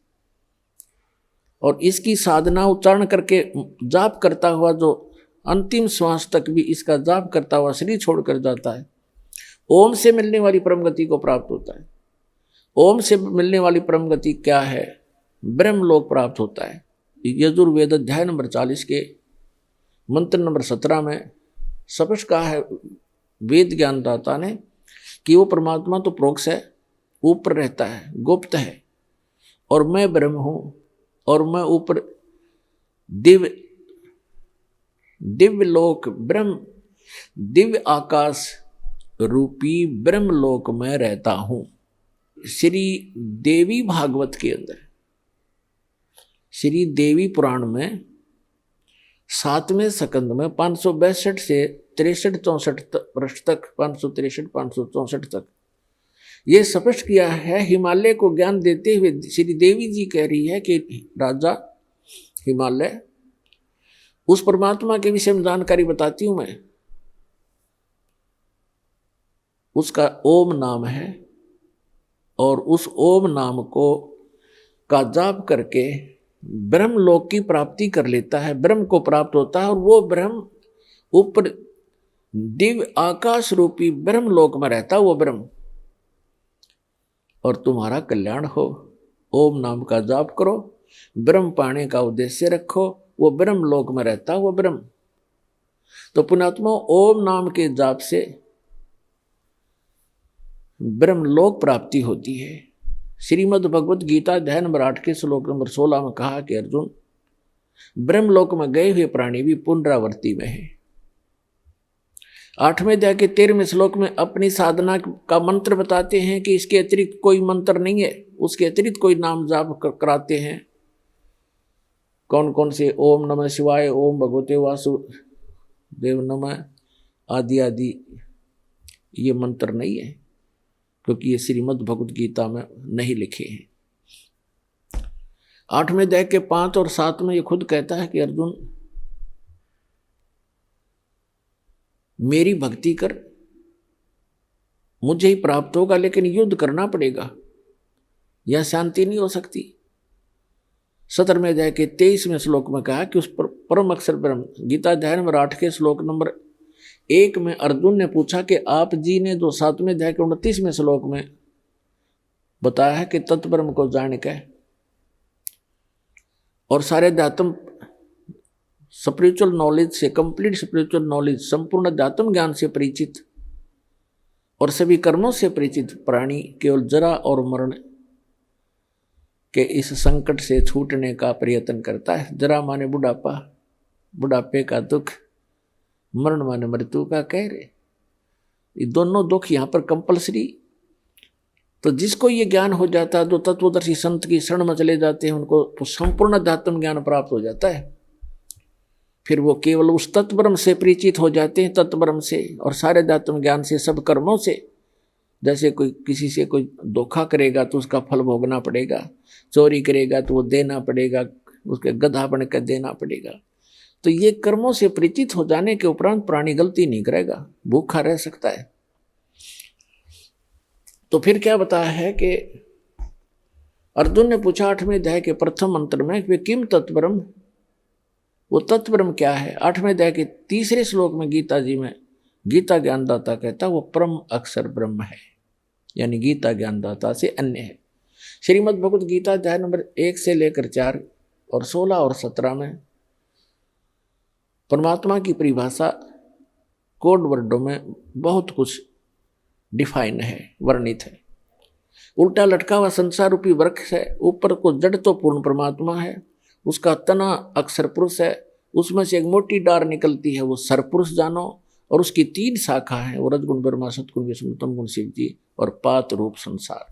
और इसकी साधना उच्चारण करके जाप करता हुआ जो अंतिम श्वास तक भी इसका जाप करता हुआ शरीर छोड़कर जाता है, ओम से मिलने वाली परम गति को प्राप्त होता है। ओम से मिलने वाली परम गति क्या है? ब्रह्म लोक प्राप्त होता है। यजुर्वेद अध्याय नंबर 40 के मंत्र नंबर 17 में स्पष्ट कहा है वेद ज्ञानदाता ने कि वो परमात्मा तो प्रोक्ष है, ऊपर रहता है, गुप्त है, और मैं ब्रह्म हूं, और मैं ऊपर दिव्य लोक ब्रह्म, दिव्य आकाश रूपी ब्रह्म लोक में रहता हूं। श्री देवी भागवत के अंदर, श्री देवी पुराण में 7वें स्कंद में 562 से 63-64 पृष्ठ तक, 563-564 तक ये स्पष्ट किया है। हिमालय को ज्ञान देते हुए श्री देवी जी कह रही है कि राजा हिमालय, उस परमात्मा के विषय में जानकारी बताती हूं मैं, उसका ओम नाम है, और उस ओम नाम का जाप करके ब्रह्म लोक की प्राप्ति कर लेता है, ब्रह्म को प्राप्त होता है, और वो ब्रह्म ऊपर दिव्य आकाश रूपी ब्रह्म लोक में रहता है वो ब्रह्म। और तुम्हारा कल्याण हो, ओम नाम का जाप करो, ब्रह्म पाने का उद्देश्य रखो, वो ब्रह्म लोक में रहता वो ब्रह्म। तो पुण्यात्मा, ओम नाम के जाप से ब्रह्म लोक प्राप्ति होती है। श्रीमद् भगवद गीता अध्याय नंबर 8 के श्लोक नंबर 16 में कहा कि अर्जुन, ब्रह्म लोक में गए हुए प्राणी भी पुनरावृत्ति में है। 8वें अध्याय के 13वें श्लोक में अपनी साधना का मंत्र बताते हैं कि इसके अतिरिक्त कोई मंत्र नहीं है, उसके अतिरिक्त कोई नाम जाप कराते हैं। कौन कौन से? ओम नमः शिवाय, ओम भगवते वासुदेव नमः आदि आदि ये मंत्र नहीं है, क्योंकि ये श्रीमद् भगवद गीता में नहीं लिखे हैं। 8वें अध्याय के 5 और 7 में ये खुद कहता है कि अर्जुन, मेरी भक्ति कर, मुझे ही प्राप्त होगा, लेकिन युद्ध करना पड़ेगा, यह शांति नहीं हो सकती। 17वें अध्याय के 23वें श्लोक में कहा कि उस परम अक्षर ब्रह्म, गीता अध्याय नंबर 8 के श्लोक नंबर 1 में अर्जुन ने पूछा कि आप जी ने जो 7वें अध्याय के 29वें श्लोक में बताया है कि तत्ब्रह्म को जान के और सारे अध्यात्म स्पिरिचुअल नॉलेज से, कंप्लीट स्पिरिचुअल नॉलेज, संपूर्ण अध्यात्म ज्ञान से परिचित और सभी कर्मों से परिचित प्राणी केवल जरा और मरण के इस संकट से छूटने का प्रयत्न करता है। जरा माने बुढ़ापा, बुढ़ापे का दुख, मरण माने मृत्यु का कहर। ये दोनों दुख यहाँ पर कंपलसरी। तो जिसको ये ज्ञान हो जाता है, जो तत्वदर्शी संत की शरण में चले जाते हैं, उनको तो संपूर्ण अध्यात्म ज्ञान प्राप्त हो जाता है। फिर वो केवल उस तत्ब्रह्म से परिचित हो जाते हैं, तत्ब्रह्म से और सारे अध्यात्म ज्ञान से, सब कर्मों से। जैसे कोई किसी से कोई धोखा करेगा तो उसका फल भोगना पड़ेगा, चोरी करेगा तो वो देना पड़ेगा, उसके गधा बन कर देना पड़ेगा। तो ये कर्मों से परिचित हो जाने के उपरांत प्राणी गलती नहीं करेगा, भूखा रह सकता है। तो फिर क्या बताया है कि अर्जुन ने पूछा 8वें अध्याय के प्रथम मंत्र में, वे किम तत्ब्रह्म, वो तत्ब्रह्म क्या है। 8वें अध्याय के 3रे श्लोक में गीता जी में गीता ज्ञानदाता कहता वो परम अक्षर ब्रह्म है, यानी गीता ज्ञानदाता से अन्य है। श्रीमद् भगवत गीता अध्याय नंबर 1 से लेकर 4 और 16 और 17 में परमात्मा की परिभाषा कोड वर्डों में बहुत कुछ डिफाइन है, वर्णित है। उल्टा लटका हुआ संसार रूपी वृक्ष है, ऊपर को जड़ तो पूर्ण परमात्मा है, उसका तना अक्षर पुरुष है, उसमें से एक मोटी डार निकलती है, वो सरपुरुष जानो, और उसकी 3 शाखा है, वो रजगुण ब्रह्मा, सतगुण विष्णु, तमगुण शिव जी और पात रूप संसार।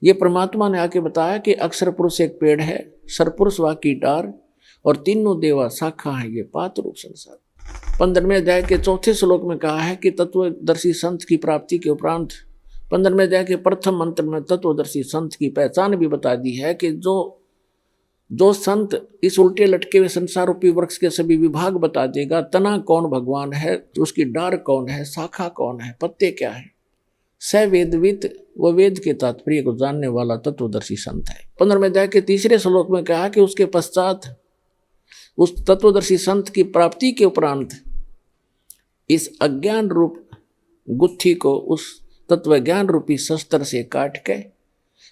ये परमात्मा ने आके बताया कि अक्षर पुरुष एक पेड़ है, सरपुरुष वा की डार और तीनों देवा शाखा है, ये पात रूप संसार। 15वें अध्याय के 4थे श्लोक में कहा है कि तत्वदर्शी संत की प्राप्ति के उपरांत 15वें अध्याय के प्रथम मंत्र में तत्वदर्शी संत की पहचान भी बता दी है कि जो संत इस उल्टे लटके हुए संसार रूपी वृक्ष के सभी विभाग बता देगा, तना कौन भगवान है, उसकी डार कौन है, शाखा कौन है, पत्ते क्या है, स वेदविद, वो वेद के तात्पर्य को जानने वाला तत्वदर्शी संत है। 15वें अध्याय के 3रे श्लोक में कहा कि उसके पश्चात उस तत्वदर्शी संत की प्राप्ति के उपरांत इस अज्ञान रूप गुत्थी को उस तत्व ज्ञान रूपी शस्त्र से काट के,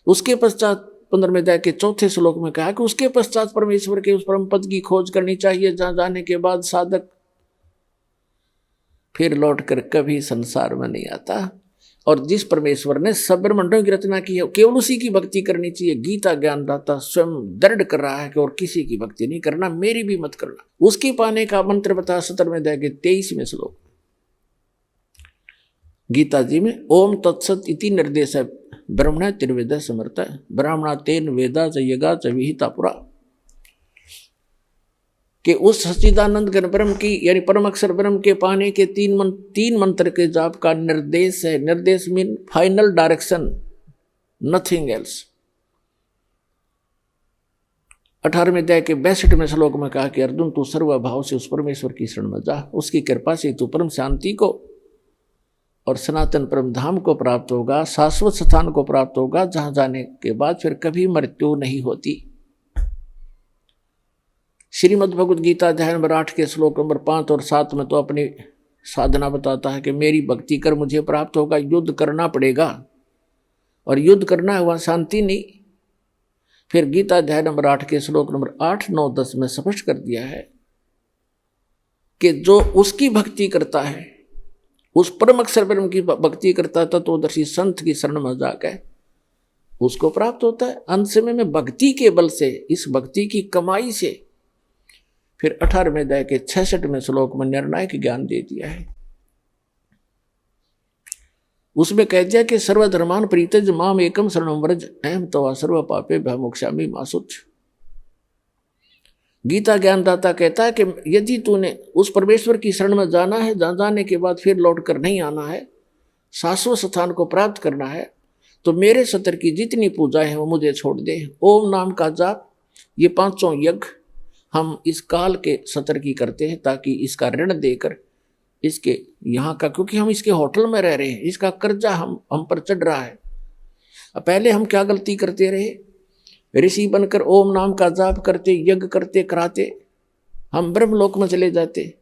उसके पश्चात 15वें अध्याय के 4थे श्लोक में कहा कि उसके पश्चात परमेश्वर के उस परम पद की खोज करनी चाहिए, जहां जाने के बाद साधक फिर लौटकर कभी संसार में नहीं आता। और जिस परमेश्वर ने सब ब्रह्मांडों की रचना की है, केवल उसी की भक्ति करनी चाहिए। गीता ज्ञानदाता स्वयं दृढ़ कर रहा है कि और किसी की भक्ति नहीं करना, मेरी भी मत करना। उसकी पाने का मंत्र बता 17वें अध्याय के 23वें श्लोक गीता जी में, ओम तत्सत इति निर्देश है ब्रह्मण त्रिवेद समर्थ, ब्राह्मणा तेन वेदा च यगा च विहिता पुरा, कि उस सच्चिदानंद घन ब्रह्म की यानी परम अक्षर ब्रह्म के पाने के 3 मंत्र के जाप का निर्देश है। निर्देश mean final direction, nothing else. 18वें अध्याय के 62वें श्लोक में कहा कि अर्जुन तू सर्वभाव से उस परमेश्वर की शरण में जा, उसकी कृपा से तू परम शांति को और सनातन परम धाम को प्राप्त होगा, शाश्वत स्थान को प्राप्त होगा, जहां जाने के बाद फिर कभी मृत्यु नहीं होती। श्रीमद् भगवद गीता अध्याय नंबर 8 के श्लोक नंबर 5 और 7 में तो अपनी साधना बताता है कि मेरी भक्ति कर मुझे प्राप्त होगा, युद्ध करना पड़ेगा, और युद्ध करना है वहां शांति नहीं। फिर गीता अध्याय नंबर 8 के श्लोक नंबर 8, 9, 10 में स्पष्ट कर दिया है कि जो उसकी भक्ति करता है, उस परम अक्षर ब्रह्म की भक्ति करता था, तो दर्शी संत की शरण में जाकर उसको प्राप्त होता है। अंत समय में भक्ति के बल से, इस भक्ति की कमाई से फिर 18वें अध्याय के 66वें श्लोक में निर्णायक ज्ञान दे दिया है। उसमें कह दिया कि सर्वधर्मान प्रीतज माम एकम शरणम व्रज अहम तवा सर्व पापे भयमुक्षामि मासुच। गीता ज्ञानदाता कहता है कि यदि तूने उस परमेश्वर की शरण में जाना है, जहां जाने के बाद फिर लौट कर नहीं आना है, शाश्वत स्थान को प्राप्त करना है, तो मेरे सत्र की जितनी पूजा है वो मुझे छोड़ दे। ओम नाम का जाप, ये 5 यज्ञ हम इस काल के सत्र की करते हैं, ताकि इसका ऋण देकर इसके यहाँ का, क्योंकि हम इसके होटल में रह रहे हैं, इसका कर्जा हम पर चढ़ रहा है। अब पहले हम क्या गलती करते रहे, ऋषि बनकर ओम नाम का जाप करते, यज्ञ करते कराते, हम ब्रह्मलोक में चले जाते।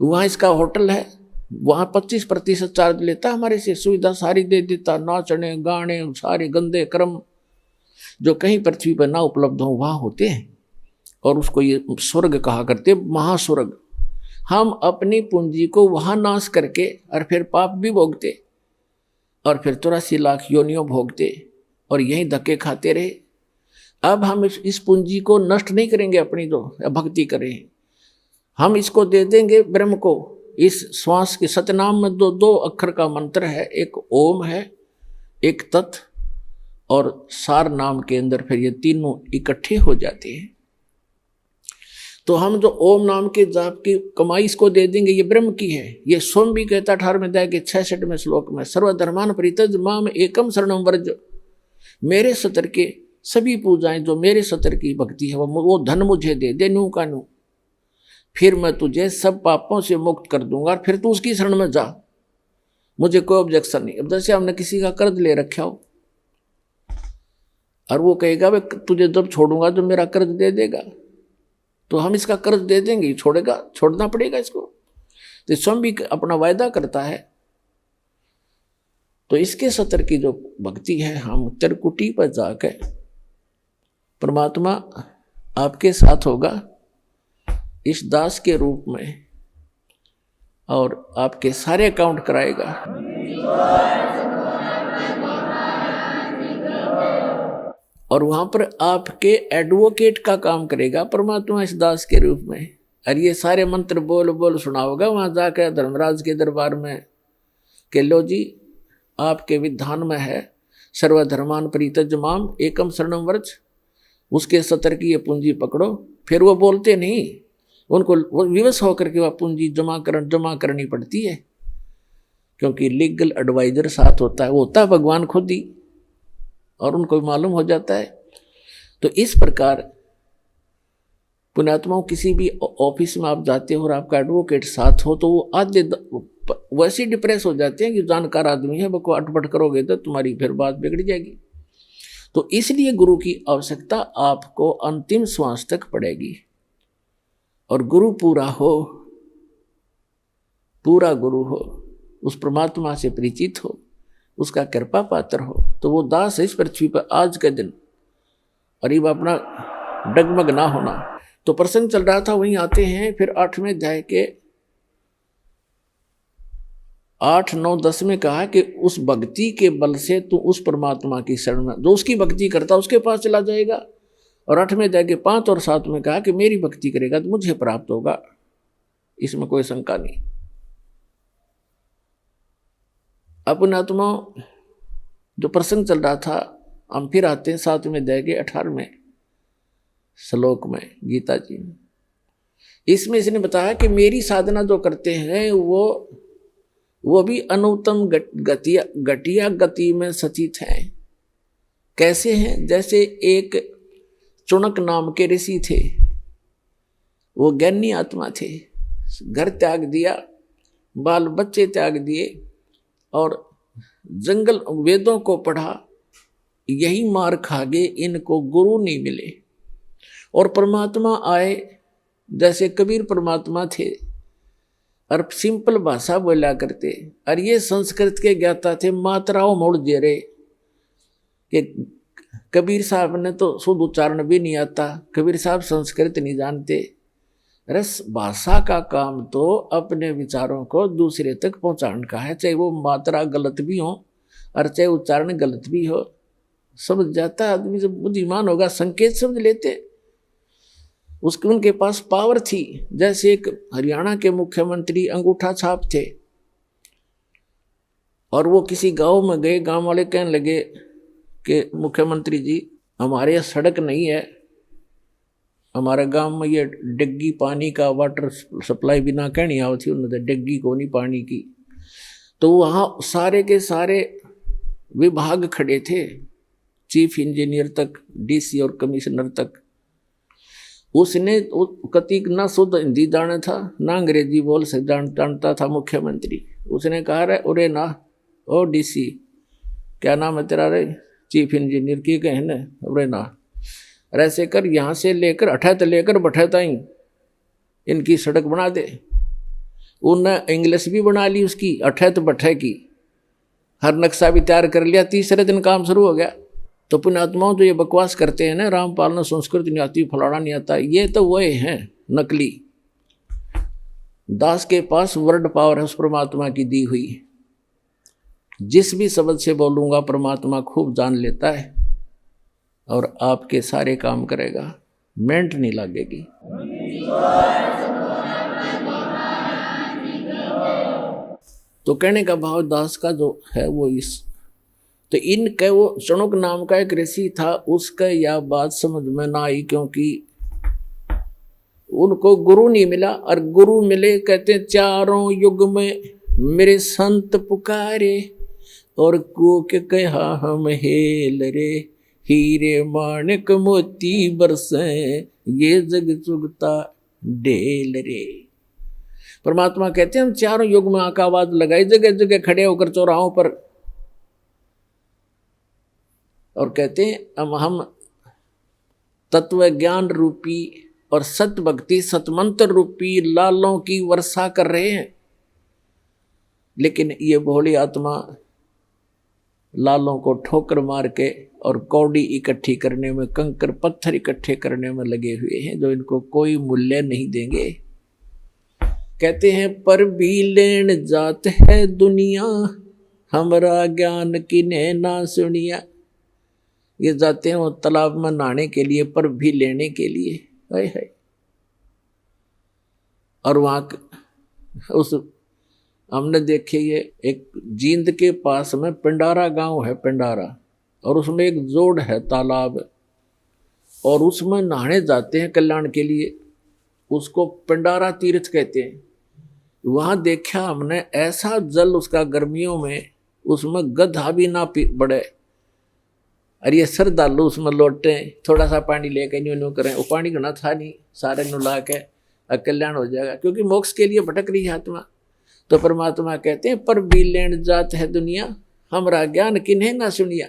वहाँ इसका होटल है, वहाँ 25% चार्ज लेता, हमारे से सुविधा सारी दे देता, नाचने गाने सारे गंदे कर्म जो कहीं पृथ्वी पर ना उपलब्ध हो वहाँ होते हैं, और उसको ये स्वर्ग कहा करते, महास्वर्ग। हम अपनी पूंजी को वहाँ नाश करके और फिर पाप भी भोगते और फिर 83 लाख योनियों भोगते और यहीं धक्के खाते रहे। अब हम इस पूंजी को नष्ट नहीं करेंगे, अपनी जो भक्ति करें, हम इसको दे देंगे ब्रह्म को। इस श्वास के सतनाम में दो अक्षर का मंत्र है, एक ओम है, एक तत्, और सार नाम के अंदर फिर ये तीनों इकट्ठे हो जाते हैं। तो हम जो ओम नाम के जाप की कमाई इसको दे देंगे, ये ब्रह्म की है। ये स्वयं भी कहता 18वें अध्याय के 66वें श्लोक में, सर्वधर्मान परित्यज माम एकम शरणम व्रज। मेरे सतर के सभी पूजाएं, जो मेरे सतर की भक्ति है, वो धन मुझे दे दे, नू का नू, फिर मैं तुझे सब पापों से मुक्त कर दूंगा, और फिर तू उसकी शरण में जा, मुझे कोई ऑब्जेक्शन नहीं। अब जैसे हमने किसी का कर्ज ले रखा हो और वो कहेगा भाई तुझे जब छोड़ूंगा तो मेरा कर्ज दे देगा, तो हम इसका कर्ज दे देंगे, छोड़ेगा, छोड़ना पड़ेगा इसको। तो स्वयं भी अपना वायदा करता है। तो इसके सतर की जो भक्ति है, हम त्रिकुटी पर जाकर परमात्मा आपके साथ होगा इस दास के रूप में, और आपके सारे अकाउंट कराएगा। और वहां पर आपके एडवोकेट का काम करेगा परमात्मा इस दास के रूप में। और ये सारे मंत्र बोल बोल सुनाओगा वहां जाकर धर्मराज के दरबार में कि लो जी, आपके विधान में है सर्वधर्मान परित्यज माम एकम शरणम व्रज, उसके सतर की ये पूंजी पकड़ो। फिर वो बोलते नहीं, उनको विवश होकर के वह पूंजी जमा करनी पड़ती है, क्योंकि लीगल एडवाइजर साथ होता है, वो होता है भगवान खुद ही, और उनको मालूम हो जाता है। तो इस प्रकार पुण्यात्माओं, किसी भी ऑफिस में आप जाते हो और आपका एडवोकेट साथ हो, तो वो आधे वैसे डिप्रेस हो जाते हैं कि जानकार आदमी है, वो को अटपट करोगे तो तुम्हारी फिर बात बिगड़ जाएगी। तो इसलिए गुरु की आवश्यकता आपको अंतिम श्वास तक पड़ेगी। और गुरु पूरा हो, पूरा गुरु हो, उस परमात्मा से परिचित हो, उसका कृपा पात्र हो, तो वो दास है इस पृथ्वी पर आज के दिन। और ये अपना डगमग ना होना। तो प्रसंग चल रहा था, वहीं आते हैं फिर 8वें अध्याय के 8, 9, 10 में कहा कि उस भक्ति के बल से तू उस परमात्मा की शरण में, जो उसकी भक्ति करता उसके पास चला जाएगा। और 8वें अध्याय के 5 और 7 में कहा कि मेरी भक्ति करेगा तो मुझे प्राप्त होगा, इसमें कोई शंका नहीं। अपन आत्मा जो प्रसंग चल रहा था, हम फिर आते हैं 7वें अध्याय के 18वें श्लोक में गीता जी में। इसमें इसने बताया कि मेरी साधना जो करते हैं वो भी अनुत्तम घटिया गति में सचित हैं। कैसे हैं? जैसे एक चुनक नाम के ऋषि थे, वो ज्ञानी आत्मा थे, घर त्याग दिया, बाल बच्चे त्याग दिए और जंगल वेदों को पढ़ा, यही मार खा गए, इनको गुरु नहीं मिले। और परमात्मा आए, जैसे कबीर परमात्मा थे और सिंपल भाषा बोला करते, और ये संस्कृत के ज्ञाता थे, मात्राओं मोड़ दे रहे कि कबीर साहब ने तो शुद्ध उच्चारण भी नहीं आता, कबीर साहब संस्कृत नहीं जानते। रस भाषा का काम तो अपने विचारों को दूसरे तक पहुंचाने का है, चाहे वो मात्रा गलत भी हो और चाहे उच्चारण गलत भी हो। समझ जाता आदमी, जब बुद्धिमान होगा संकेत समझ लेते। उसके उनके पास पावर थी। जैसे एक हरियाणा के मुख्यमंत्री अंगूठा छाप थे, और वो किसी गांव में गए, गांव वाले कहने लगे कि मुख्यमंत्री जी, हमारे यहाँ सड़क नहीं है, हमारे गांव में ये डिग्गी पानी का वाटर सप्लाई बिना कहनी आवती थी, उन्होंने डिग्गी को नहीं पानी की। तो वहाँ सारे के सारे विभाग खड़े थे, चीफ इंजीनियर तक, डीसी और कमिश्नर तक। उसने कति ना शुद्ध हिंदी जाना था ना अंग्रेजी बोल से जानता था मुख्यमंत्री। उसने कहा रे उरे ना ओ डीसी, क्या नाम है तेरा रे, चीफ इंजीनियर की कहने, उरे ना ऐसे कर, यहाँ से लेकर अठैत लेकर बठैत आई इनकी सड़क बना दे। उन्हें इंग्लिश भी बना ली उसकी, अठैत बठै की, हर नक्शा भी तैयार कर लिया। तीसरे दिन काम शुरू हो गया। तो पुण्यात्माओं जो ये बकवास करते हैं ना, रामपाल ने संस्कृत नहीं आती, फलाना नहीं आता, ये तो वही हैं नकली। दास के पास वर्ड पावर है उस परमात्मा की दी हुई। जिस भी शब्द से बोलूंगा परमात्मा खूब जान लेता है और आपके सारे काम करेगा, मेंट नहीं लगेगी। तो कहने का भाव दास का जो है वो इस, तो इनके वो चणुक नाम का एक ऋषि था, उसका यह बात समझ में ना आई, क्योंकि उनको गुरु नहीं मिला। और गुरु मिले कहते चारों युग में मेरे संत पुकारे और को के कहा हम हेल रे, हीरे माणिक मोती बरसे ये जग चुगता ढेल रे। परमात्मा कहते हैं हम चारों युग में आका आवाज लगाई, जगह जगह खड़े होकर चौराहों पर, और कहते हैं हम तत्व ज्ञान रूपी और सत भक्ति सतमंत्र रूपी लालों की वर्षा कर रहे हैं। लेकिन ये भोली आत्मा लालों को ठोकर मार के और कौड़ी इकट्ठी करने में, कंकर पत्थर इकट्ठे करने में लगे हुए हैं, जो इनको कोई मूल्य नहीं देंगे। कहते हैं पर भी लेन जात है दुनिया, हमरा ज्ञान किने ना सुनिया। ये जाते हैं वो तालाब में नहाने के लिए, पर भी लेने के लिए, हाय हाय। और वहां उस हमने देखे, ये एक जींद के पास में पिंडारा गांव है, पिंडारा, और उसमें एक जोड़ है तालाब, और उसमें नहाने जाते हैं कल्याण के लिए, उसको पिंडारा तीर्थ कहते हैं। वहां देखा हमने ऐसा जल उसका गर्मियों में, उसमें गधा भी ना बढ़े। अरे ये श्रद्धालु उसमें लौटे, थोड़ा सा पानी लेके न्यू करें, वो पानी घना था नहीं, सारे नु ला के कल्याण हो जाएगा, क्योंकि मोक्ष के लिए भटक रही है आत्मा। तो परमात्मा कहते हैं पर भी लेन जात है दुनिया, हमरा ज्ञान किन्हें ना सुनिया।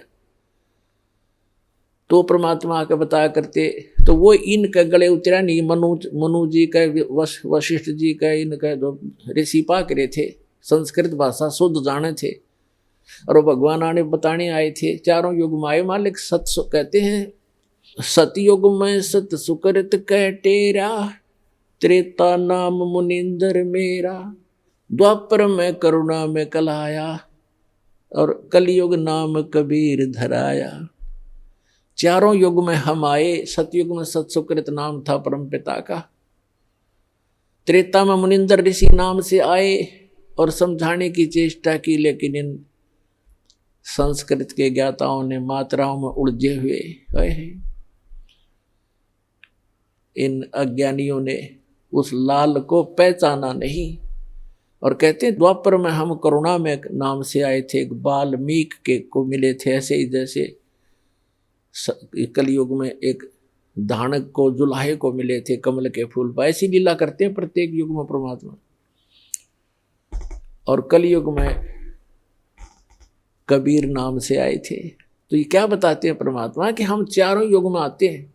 तो परमात्मा के बताया करते, तो वो इनके गले उतरा नहीं। मनु जी का, वशिष्ठ जी का, इनका जो ऋषि पाक रहे थे, संस्कृत भाषा शुद्ध जाने थे, और वो भगवान आने बताने आए थे। चारों युग में आए मालिक। कहते हैं सतयुग में सत सुकृत कह टेरा, त्रेता नाम मुनिंदर मेरा, द्वापर में करुणा में कलाया, और कलयुग नाम कबीर धराया। चारों युग में हम आए। सतयुग में सत सुकृत नाम था परम पिता का, त्रेता में मुनिंदर ऋषि नाम से आए और समझाने की चेष्टा की, लेकिन इन संस्कृत के ज्ञाताओं ने मात्राओं में उलझे हुए इन अज्ञानियों ने उस लाल को पहचाना नहीं। और कहते हैं द्वापर में हम करुणा में नाम से आए थे, एक बाल्मीक के को मिले थे, ऐसे ही जैसे कलयुग में एक धानक को, जुलाहे को मिले थे कमल के फूल पर। ऐसी लीला करते हैं प्रत्येक युग में परमात्मा। और कलयुग में कबीर नाम से आए थे। तो ये क्या बताते हैं परमात्मा कि हम चारों युग में आते हैं,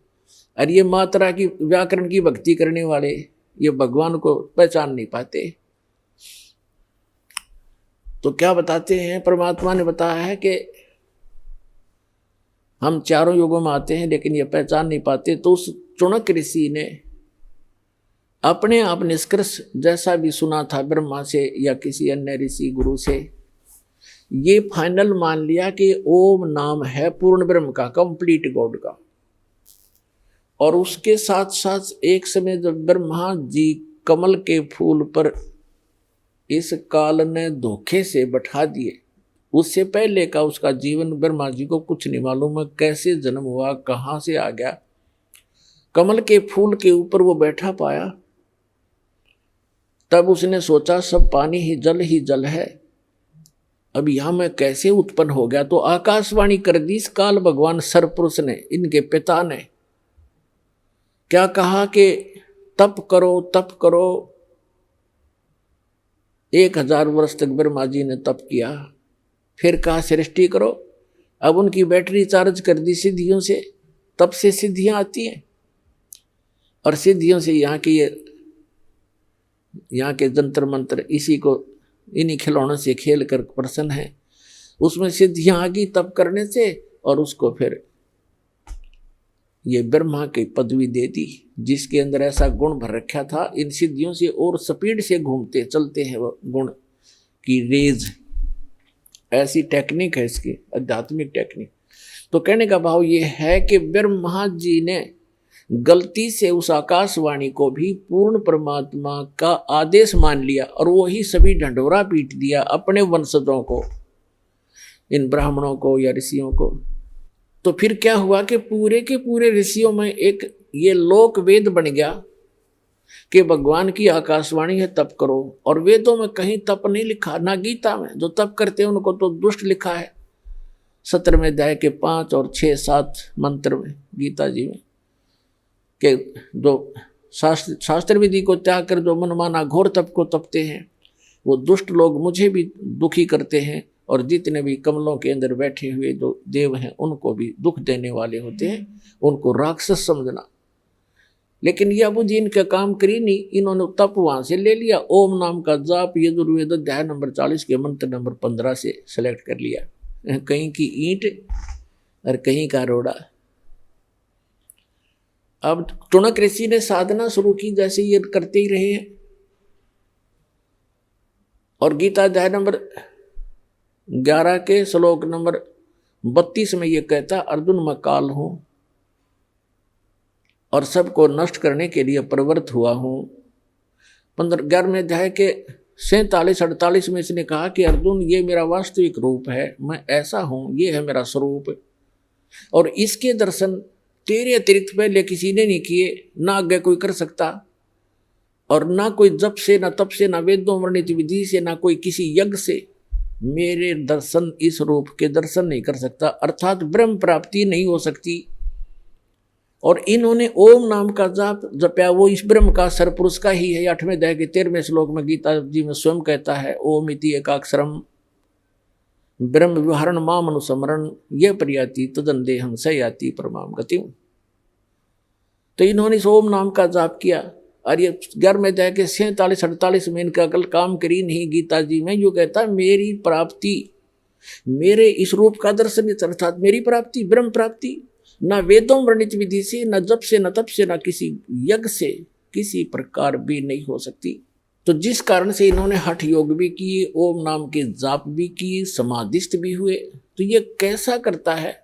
और ये मात्रा की व्याकरण की भक्ति करने वाले ये भगवान को पहचान नहीं पाते। तो क्या बताते हैं परमात्मा ने बताया है कि हम चारों युगों में आते हैं, लेकिन ये पहचान नहीं पाते। तो उस चुनक ऋषि ने अपने आप निष्कर्ष जैसा भी सुना था ब्रह्मा से या किसी अन्य ऋषि गुरु से, ये फाइनल मान लिया कि ओम नाम है पूर्ण ब्रह्म का, कंप्लीट गॉड का। और उसके साथ साथ एक समय जब ब्रह्मा जी कमल के फूल पर इस काल ने धोखे से बैठा दिए, उससे पहले का उसका जीवन ब्रह्मा जी को कुछ नहीं मालूम है, कैसे जन्म हुआ, कहाँ से आ गया। कमल के फूल के ऊपर वो बैठा पाया, तब उसने सोचा सब पानी ही जल है, अब यहां मैं कैसे उत्पन्न हो गया। तो आकाशवाणी कर दी इस काल भगवान सरपुरुष ने, इनके पिता ने, क्या कहा कि तप करो तप करो। 1000 वर्ष तक ब्रह्मा जी ने तप किया, फिर कहा सृष्टि करो। अब उनकी बैटरी चार्ज कर दी सिद्धियों से, तब से सिद्धियां आती हैं, और सिद्धियों से यहाँ के जंतर मंत्र इसी को इन्हीं खिलौनों से खेल कर प्रसन्न है। उसमें सिद्धियां आ गई तप करने से, और उसको फिर ये ब्रह्मा की पदवी दे दी, जिसके अंदर ऐसा गुण भर रखा था। इन सिद्धियों से और स्पीड से घूमते चलते हैं वो गुण की रेज। ऐसी टेक्निक है इसकी, आध्यात्मिक टेक्निक। तो कहने का भाव ये है कि ब्रह्मा जी ने गलती से उस आकाशवाणी को भी पूर्ण परमात्मा का आदेश मान लिया, और वही सभी ढंढोरा पीट दिया अपने वंशजों को, इन ब्राह्मणों को या ऋषियों को। तो फिर क्या हुआ कि पूरे के पूरे ऋषियों में एक ये लोक वेद बन गया कि भगवान की आकाशवाणी है तप करो। और वेदों में कहीं तप नहीं लिखा, ना गीता में। जो तप करते हैं उनको तो दुष्ट लिखा है 17वें अध्याय के 5 और 6, 7 मंत्र में गीता जी में, कि जो शास्त्र विधि को त्याग कर जो मनमाना घोर तप को तपते हैं, वो दुष्ट लोग मुझे भी दुखी करते हैं, और जितने भी कमलों के अंदर बैठे हुए जो देव हैं उनको भी दुख देने वाले होते हैं, उनको राक्षस समझना। लेकिन यह जी इनका काम करी नहीं, इन्होंने तप वहां से ले लिया। ओम नाम का जाप यजुर्वेद अध्याय नंबर 40 के मंत्र नंबर 15 से सेलेक्ट कर लिया। कहीं की ईंट और कहीं का रोड़ा। अब टुणक ऋषि ने साधना शुरू की, जैसे ये करते ही रहे हैं। और गीता अध्याय नंबर 11 के श्लोक नंबर 32 में ये कहता, अर्जुन मैं काल हूं और सबको नष्ट करने के लिए प्रवृत्त हुआ हूं। 11वें अध्याय के 47-48 में इसने कहा कि अर्जुन ये मेरा वास्तविक रूप है, मैं ऐसा हूं, ये है मेरा स्वरूप, और इसके दर्शन तेरे अतिरिक्त पहले किसी ने नहीं किए, ना आगे कोई कर सकता, और ना कोई जप से, ना तप से, ना वेदों वर्णित विधि से, ना कोई किसी यज्ञ से मेरे दर्शन, इस रूप के दर्शन नहीं कर सकता, अर्थात ब्रह्म प्राप्ति नहीं हो सकती। और इन्होंने ओम नाम का जाप जपया, वो इस ब्रह्म का सरपुरुष का ही है। 8वें अध्याय के 13वें श्लोक में गीता जी में स्वयं कहता है, ओम इति एकाक्षरम ब्रह्म विहरण माम अनुस्मरण ये प्रयाति तदंदेहं स याति परमाम गतिम। तो इन्होंने इस ओम नाम का जाप किया, और ये 11वें अध्याय के 47-48 में इनका कल काम करी नहीं। गीता जी में यो कहता है, मेरी प्राप्ति, मेरे इस रूप का दर्शन, अर्थात मेरी प्राप्ति, ब्रह्म प्राप्ति, न वेदों वर्णित विधि से, न जप से, न तप से, न किसी यज्ञ से किसी प्रकार भी नहीं हो सकती। तो जिस कारण से इन्होंने हठ योग भी किए, ओम नाम के जाप भी किए, समाधिस्थ भी हुए। तो ये कैसा करता है,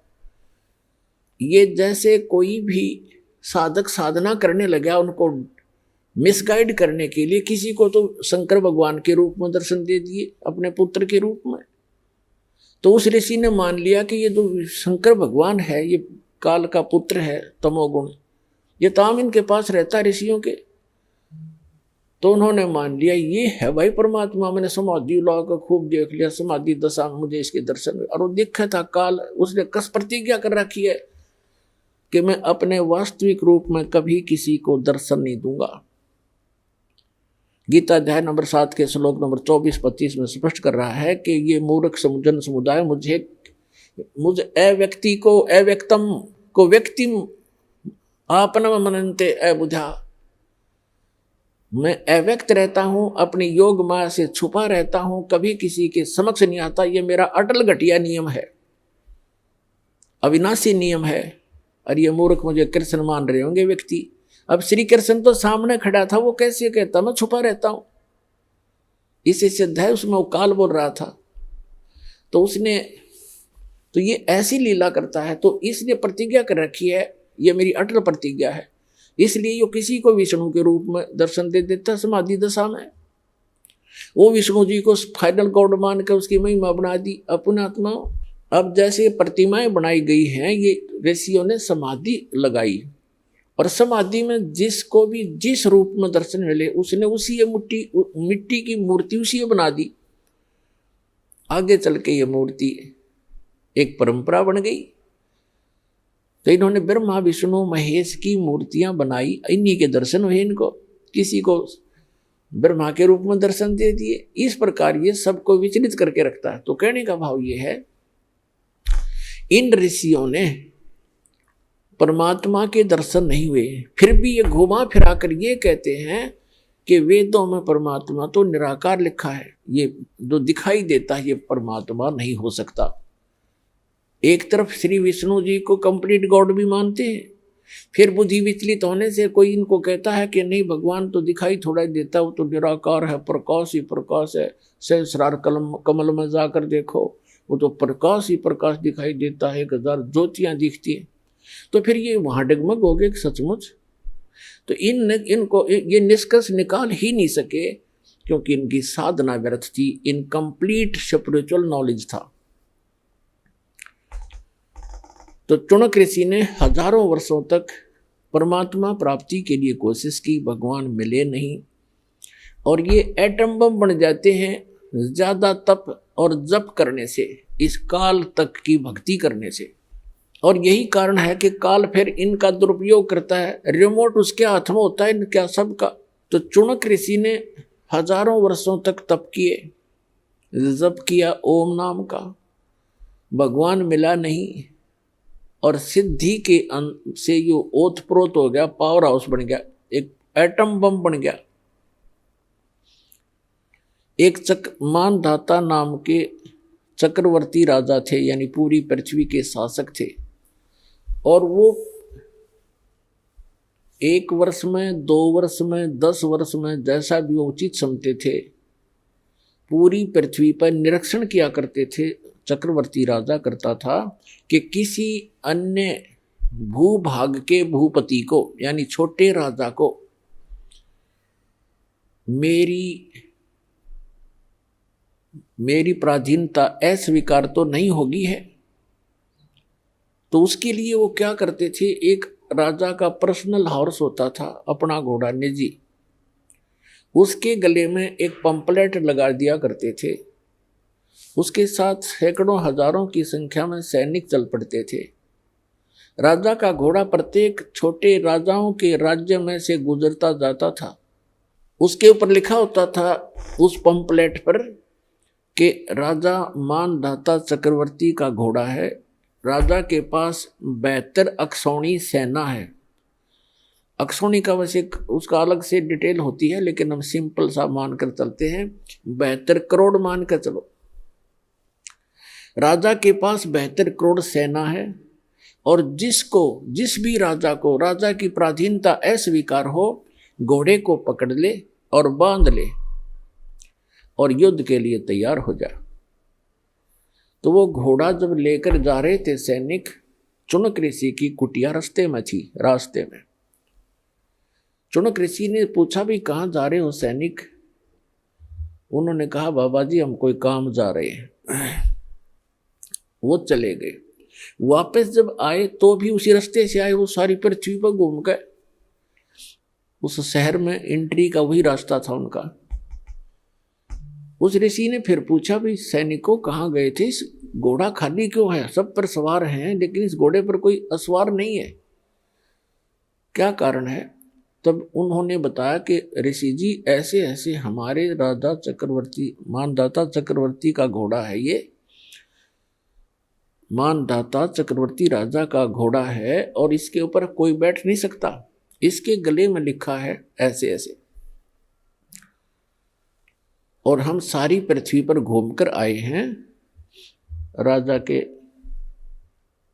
ये जैसे कोई भी साधक साधना करने लगा, उनको मिसगाइड करने के लिए किसी को तो शंकर भगवान के रूप में दर्शन दे दिए, अपने पुत्र के रूप में। तो उस ऋषि ने मान लिया कि ये जो शंकर भगवान है ये काल का पुत्र है, तमोगुण, ये ताम इनके पास रहता है ऋषियों के। तो उन्होंने मान लिया ये है भाई परमात्मा। मैंने समाधि लगा खूब देख लिया, समाधि दशा में मुझे इसके दर्शन हुए। और वो देखा था काल, उसने कस प्रतिज्ञा कर रखी है कि मैं अपने वास्तविक रूप में कभी किसी को दर्शन नहीं दूंगा। गीता अध्याय नंबर 7 के श्लोक नंबर 24-25 में स्पष्ट कर रहा है कि ये मूर्ख जन समुदाय मुझे अव्यक्ति को अव्यक्तम को व्यक्तिम आपनम मनन्ते अबुधा। मैं अव्यक्त रहता हूं, अपनी योग माया से छुपा रहता हूं, कभी किसी के समक्ष नहीं आता। ये मेरा अटल घटिया नियम है, अविनाशी नियम है। और ये मूर्ख मुझे कृष्ण मान रहे होंगे व्यक्ति। अब श्री कृष्ण तो सामने खड़ा था, वो कैसे कहता मैं छुपा रहता हूं। इसी सिद्ध है, उसमें वो काल बोल रहा था। तो उसने तो ये ऐसी लीला करता है। तो इसने प्रतिज्ञा कर रखी है, ये मेरी अटल प्रतिज्ञा है, इसलिए ये किसी को विष्णु के रूप में दर्शन दे देता समाधि दशा में। वो विष्णु जी को फाइनल गॉड मान कर उसकी महिमा बना दी अपने आत्मा। अब जैसे प्रतिमाएं बनाई गई हैं, ये ऋषियों ने समाधि लगाई, और समाधि में जिसको भी जिस रूप में दर्शन मिले उसने उसी मिट्टी की मूर्ति उसी बना दी। आगे चल के ये मूर्ति एक परंपरा बन गई। तो इन्होंने ब्रह्मा विष्णु महेश की मूर्तियां बनाई, इन्हीं के दर्शन हुए इनको, किसी को ब्रह्मा के रूप में दर्शन दे दिए। इस प्रकार ये सबको विचलित करके रखता है। तो कहने का भाव ये है, इन ऋषियों ने परमात्मा के दर्शन नहीं हुए, फिर भी ये घुमा फिरा कर ये कहते हैं कि वेदों में परमात्मा तो निराकार लिखा है, ये जो दिखाई देता है ये परमात्मा नहीं हो सकता। एक तरफ श्री विष्णु जी को कंप्लीट गॉड भी मानते हैं, फिर बुद्धि विचलित होने से कोई इनको कहता है कि नहीं भगवान तो दिखाई थोड़ा देता, वो तो निराकार है, प्रकाश ही प्रकाश है, सहस्रार कमल में जाकर देखो वो तो प्रकाश ही प्रकाश दिखाई देता है, 1000 ज्योतियां दिखती हैं। तो फिर ये वहां डगमग हो गए सचमुच। तो इनको ये निष्कर्ष निकाल ही नहीं सके, क्योंकि इनकी साधना व्यर्थ थी, इनकम्प्लीट स्पिरिचुअल नॉलेज था। तो चुनक ऋषि ने हजारों वर्षों तक परमात्मा प्राप्ति के लिए कोशिश की, भगवान मिले नहीं, और ये एटम बम बन जाते हैं ज्यादा तप और जप करने से, इस काल तक की भक्ति करने से। और यही कारण है कि काल फिर इनका दुरुपयोग करता है, रिमोट उसके हाथ में होता है इनका सबका। तो चुनक ऋषि ने हजारों वर्षों तक तप किए, जप किया ओम नाम का, भगवान मिला नहीं, और सिद्धि के से यो ओतप्रोत हो गया, पावर हाउस बन गया, एक एटम बम बन गया। एक मानधाता नाम के चक्रवर्ती राजा थे, यानी पूरी पृथ्वी के शासक थे, और वो 1 वर्ष में, 2 वर्ष में, 10 वर्ष में, जैसा भी वो उचित समझते थे, पूरी पृथ्वी पर निरीक्षण किया करते थे। चक्रवर्ती राजा करता था कि किसी अन्य भूभाग के भूपति को, यानी छोटे राजा को, मेरी पराधीनता अस्वीकार तो नहीं होगी है। तो उसके लिए वो क्या करते थे, एक राजा का पर्सनल हॉर्स होता था, अपना घोड़ा निजी, उसके गले में एक पंपलेट लगा दिया करते थे। उसके साथ सैकड़ों हजारों की संख्या में सैनिक चल पड़ते थे। राजा का घोड़ा प्रत्येक छोटे राजाओं के राज्य में से गुजरता जाता था। उसके ऊपर लिखा होता था उस पंपलेट पर कि राजा मानधाता चक्रवर्ती का घोड़ा है, राजा के पास 72 अक्षौणी सेना है। अक्षौणी का वैसे उसका अलग से डिटेल होती है, लेकिन हम सिंपल सा मानकर चलते हैं, 72 करोड़ मानकर चलो। राजा के पास 72 करोड़ सेना है, और जिस भी राजा को राजा की पराधीनता अस्वीकार हो, घोड़े को पकड़ ले और बांध ले और युद्ध के लिए तैयार हो जा। तो वो घोड़ा जब लेकर जा रहे थे सैनिक, चुनक ऋषि की कुटिया रास्ते में थी। रास्ते में चुनक ऋषि ने पूछा भी कहाँ जा रहे हो सैनिक? उन्होंने कहा बाबा जी हम कोई काम जा रहे हैं। वो चले गए। वापस जब आए तो भी उसी रास्ते से आए, वो सारी पृथ्वी पर घूम गए। उस शहर में एंट्री का वही रास्ता था उनका। उस ऋषि ने फिर पूछा भी सैनिकों कहाँ गए थे, इस घोड़ा खाली क्यों है? सब पर सवार हैं लेकिन इस घोड़े पर कोई असवार नहीं है, क्या कारण है? तब उन्होंने बताया कि ऋषि जी ऐसे ऐसे हमारे राजा चक्रवर्ती मानधाता चक्रवर्ती का घोड़ा है, ये मानधाता चक्रवर्ती राजा का घोड़ा है और इसके ऊपर कोई बैठ नहीं सकता, इसके गले में लिखा है ऐसे ऐसे। और हम सारी पृथ्वी पर घूमकर आए हैं राजा के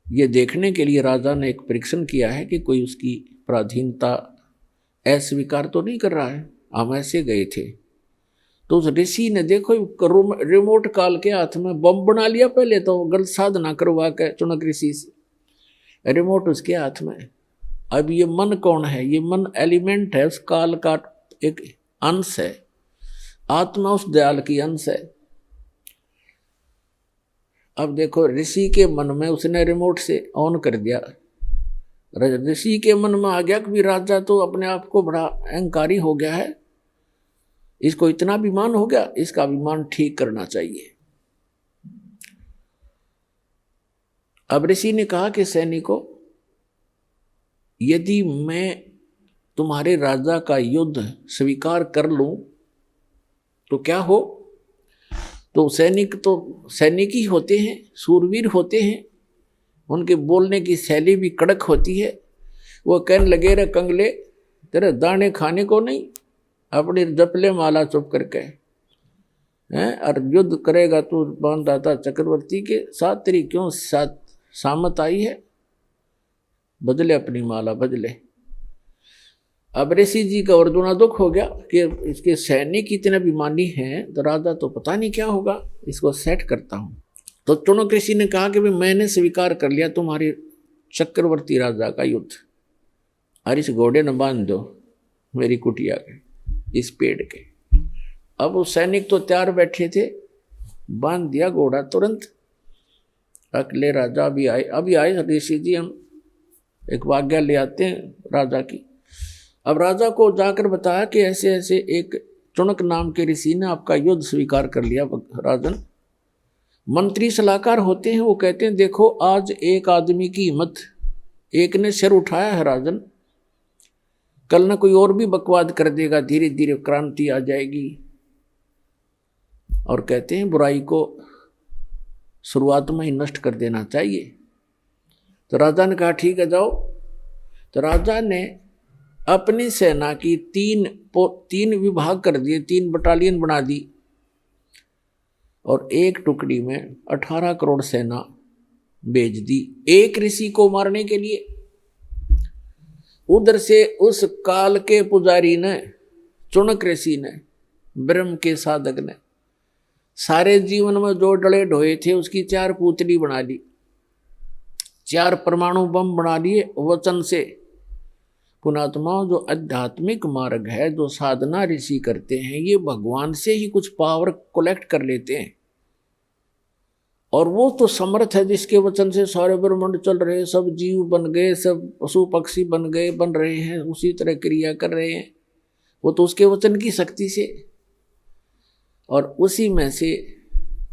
ये देखने के लिए। राजा ने एक परीक्षण किया है कि कोई उसकी पराधीनता अस्वीकार तो नहीं कर रहा है। हम ऐसे गए थे तो उस ऋषि ने देखो रिमोट काल के हाथ में बम बना लिया। पहले तो गलत साधना करवा के चुनक ऋषि से, रिमोट उसके हाथ में। अब ये मन कौन है? ये मन एलिमेंट है, उस काल का एक अंश है, आत्मा उस दयाल की अंश है। अब देखो ऋषि के मन में उसने रिमोट से ऑन कर दिया। ऋषि के मन में आ गया कि राजा तो अपने आप को बड़ा अहंकारी हो गया है, इसको इतना अभिमान हो गया, इसका अभिमान ठीक करना चाहिए। अब ऋषि ने कहा कि सैनिकों यदि मैं तुम्हारे राजा का युद्ध स्वीकार कर लूं तो क्या हो? तो सैनिक ही होते हैं, सूरवीर होते हैं, उनके बोलने की शैली भी कड़क होती है। वो कहने लगे, रे कंगले, तेरे दाने खाने को नहीं, अपनी जपले माला चुप करके हैं, और युद्ध करेगा तू बाणदाता चक्रवर्ती के साथ, तेरी क्यों साथ सामत आई है? बदले अपनी माला, बदले। अब ऋषि जी का अर्जुना दुख हो गया कि इसके सैनिक इतने अभिमानी हैं, तो राजा तो पता नहीं क्या होगा, इसको सेट करता हूं। तो चुनक ऋषि ने कहा कि भाई मैंने स्वीकार कर लिया तुम्हारे चक्रवर्ती राजा का युद्ध, और इस घोड़े ने बांध दो मेरी कुटिया के, इस पेड़ के। अब वो सैनिक तो तैयार बैठे थे, बांध दिया घोड़ा तुरंत। अगले राजा अभी आए ऋषि जी, हम एक आज्ञा ले आते हैं राजा की। अब राजा को जाकर बताया कि ऐसे ऐसे एक चुनक नाम के ऋषि ने आपका युद्ध स्वीकार कर लिया। राजन, मंत्री सलाहकार होते हैं, वो कहते हैं देखो आज एक आदमी की हिम्मत, एक ने सिर उठाया है राजन, कल ना कोई और भी बकवाद कर देगा, धीरे धीरे क्रांति आ जाएगी। और कहते हैं बुराई को शुरुआत में ही नष्ट कर देना चाहिए। तो राजा ने कहा ठीक है जाओ। तो राजा ने अपनी सेना की तीन विभाग कर दिए, 3 बटालियन बना दी, और एक टुकड़ी में 18 करोड़ सेना भेज दी एक ऋषि को मारने के लिए। उधर से उस काल के पुजारी ने, चुनक ऋषि ने, ब्रह्म के साधक ने, सारे जीवन में जो डले ढोए थे उसकी 4 पुतली बना ली, 4 परमाणु बम बना लिए वचन से। पुणात्माओं, जो आध्यात्मिक मार्ग है, जो साधना ऋषि करते हैं, ये भगवान से ही कुछ पावर कलेक्ट कर लेते हैं। और वो तो समर्थ है जिसके वचन से सारे ब्रह्मांड चल रहे हैं, सब जीव बन गए, सब पशु पक्षी बन रहे हैं, उसी तरह क्रिया कर रहे हैं, वो तो उसके वचन की शक्ति से। और उसी में से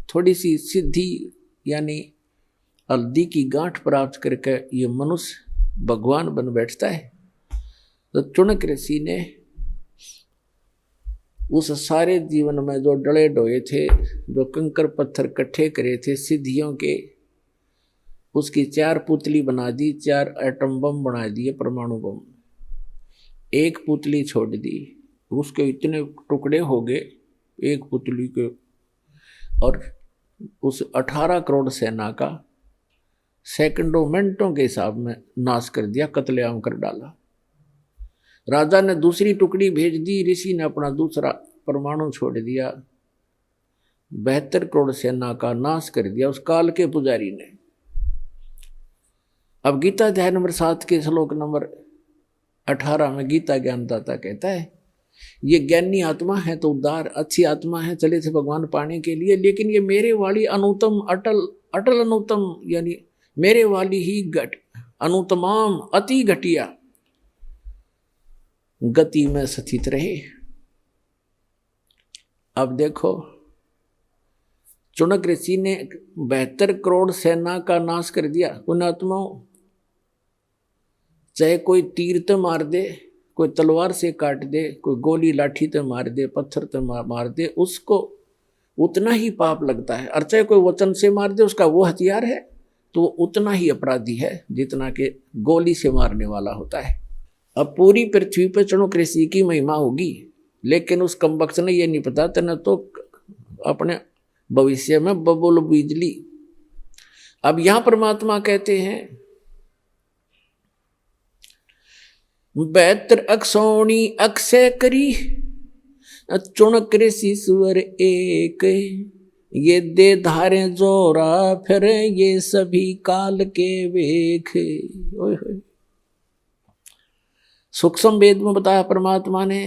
थोड़ी सी सिद्धि यानी हल्दी की गांठ प्राप्त करके ये मनुष्य भगवान बन बैठता है। तो चुनक ऋषि ने उस सारे जीवन में जो डले ढोए थे, जो कंकर पत्थर इकट्ठे करे थे सिद्धियों के, उसकी 4 पुतली बना दी, 4 एटम बम बना दिए, परमाणु बम। एक पुतली छोड़ दी, उसके इतने टुकड़े हो गए एक पुतली के, और उस 18 करोड़ सेना का सेकंडों मिनटों के हिसाब में नाश कर दिया, कत्लेआम कर डाला। राजा ने दूसरी टुकड़ी भेज दी, ऋषि ने अपना दूसरा परमाणु छोड़ दिया, 72 करोड़ सेना का नाश कर दिया उस काल के पुजारी ने। अब गीता अध्याय नंबर 7 के श्लोक नंबर 18 में गीता ज्ञानदाता कहता है, ये ज्ञानी आत्मा है तो उदार अच्छी आत्मा है, चले थे भगवान पाने के लिए, लेकिन ये मेरे वाली अनुतम अटल अनुतम, यानी मेरे वाली ही अनुतमाम अति घटिया गति में स्थित रहे। अब देखो, चुनक ऋषि ने 72 करोड़ सेना का नाश कर दिया। पुण्यात्माओं, चाहे कोई तीर तो मार दे, कोई तलवार से काट दे, कोई गोली लाठी तो मार दे, पत्थर तो मार दे, उसको उतना ही पाप लगता है। और चाहे कोई वचन से मार दे, उसका वो हथियार है तो वो उतना ही अपराधी है जितना कि गोली से मारने वाला होता है। अब पूरी पृथ्वी पर चुनक ऋषि की महिमा होगी, लेकिन उस कमबख्त ने ये नहीं पता, तेने तो अपने भविष्य में बबुल बिजली। अब यहां परमात्मा कहते हैं 72 अक्षौणी अक्षय करी, चुनक ऋषि स्वर एक, ये दे धारे जोरा फिर ये सभी काल के वेख। सूक्ष्म वेद में बताया परमात्मा ने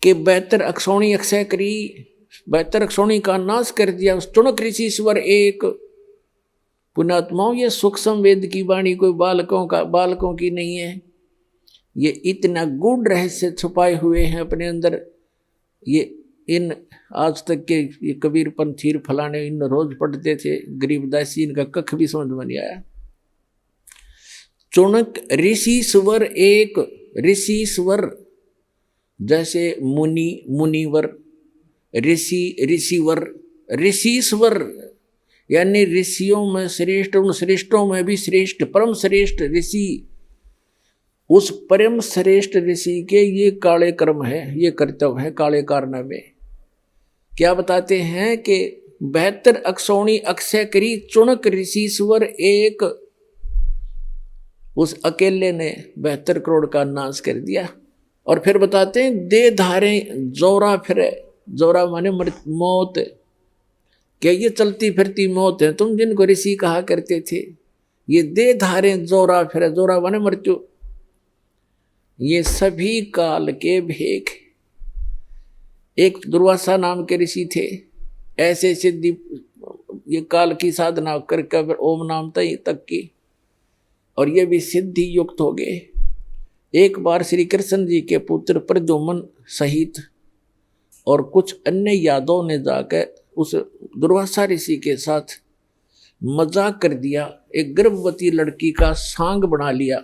कि 72 अक्षौणी अक्षय करी, 72 अक्षौणी का नाश कर दिया उस चुनक ऋषि स्वर एक। पुण्यात्माओं, ये सूक्ष्म वेद की वाणी कोई बालकों की नहीं है, ये इतना गूढ़ रहस्य छुपाए हुए हैं अपने अंदर। ये इन आज तक के ये कबीर पंथीर फलाने इन रोज पढ़ते थे, गरीबदासी इनका कख भी समझ में नहीं आया। चुणक ऋषि स्वर एक, ऋषि स्वर जैसे मुनि मुनिवर, ऋषि ऋषिवर, ऋषिश्वर यानी ऋषियों में श्रेष्ठ, उन श्रेष्ठों में भी श्रेष्ठ, परम श्रेष्ठ ऋषि। उस परम श्रेष्ठ ऋषि के ये काले कर्म है, ये कर्तव्य है काले कारनामे। क्या बताते हैं कि 72 अक्षौणी अक्षय करी चुणक ऋषिश्वर एक, उस अकेले ने 72 करोड़ का नाश कर दिया। और फिर बताते हैं दे धारे जोरा फिरे, जोरा माने मौत, क्या ये चलती फिरती मौत है तुम जिनको ऋषि कहा करते थे, ये दे धारे जोरा फिरे, जोरा माने मृत्यु, ये सभी काल के भेग। एक दुर्वासा नाम के ऋषि थे, ऐसे सिद्धि ये काल की साधना करके ओम नाम तक की, और ये भी सिद्धि युक्त हो गए। एक बार श्री कृष्ण जी के पुत्र प्रद्युम्न सहित और कुछ अन्य यादवों ने जाकर उस दुर्वासा ऋषि के साथ मजाक कर दिया, एक गर्भवती लड़की का सांग बना लिया,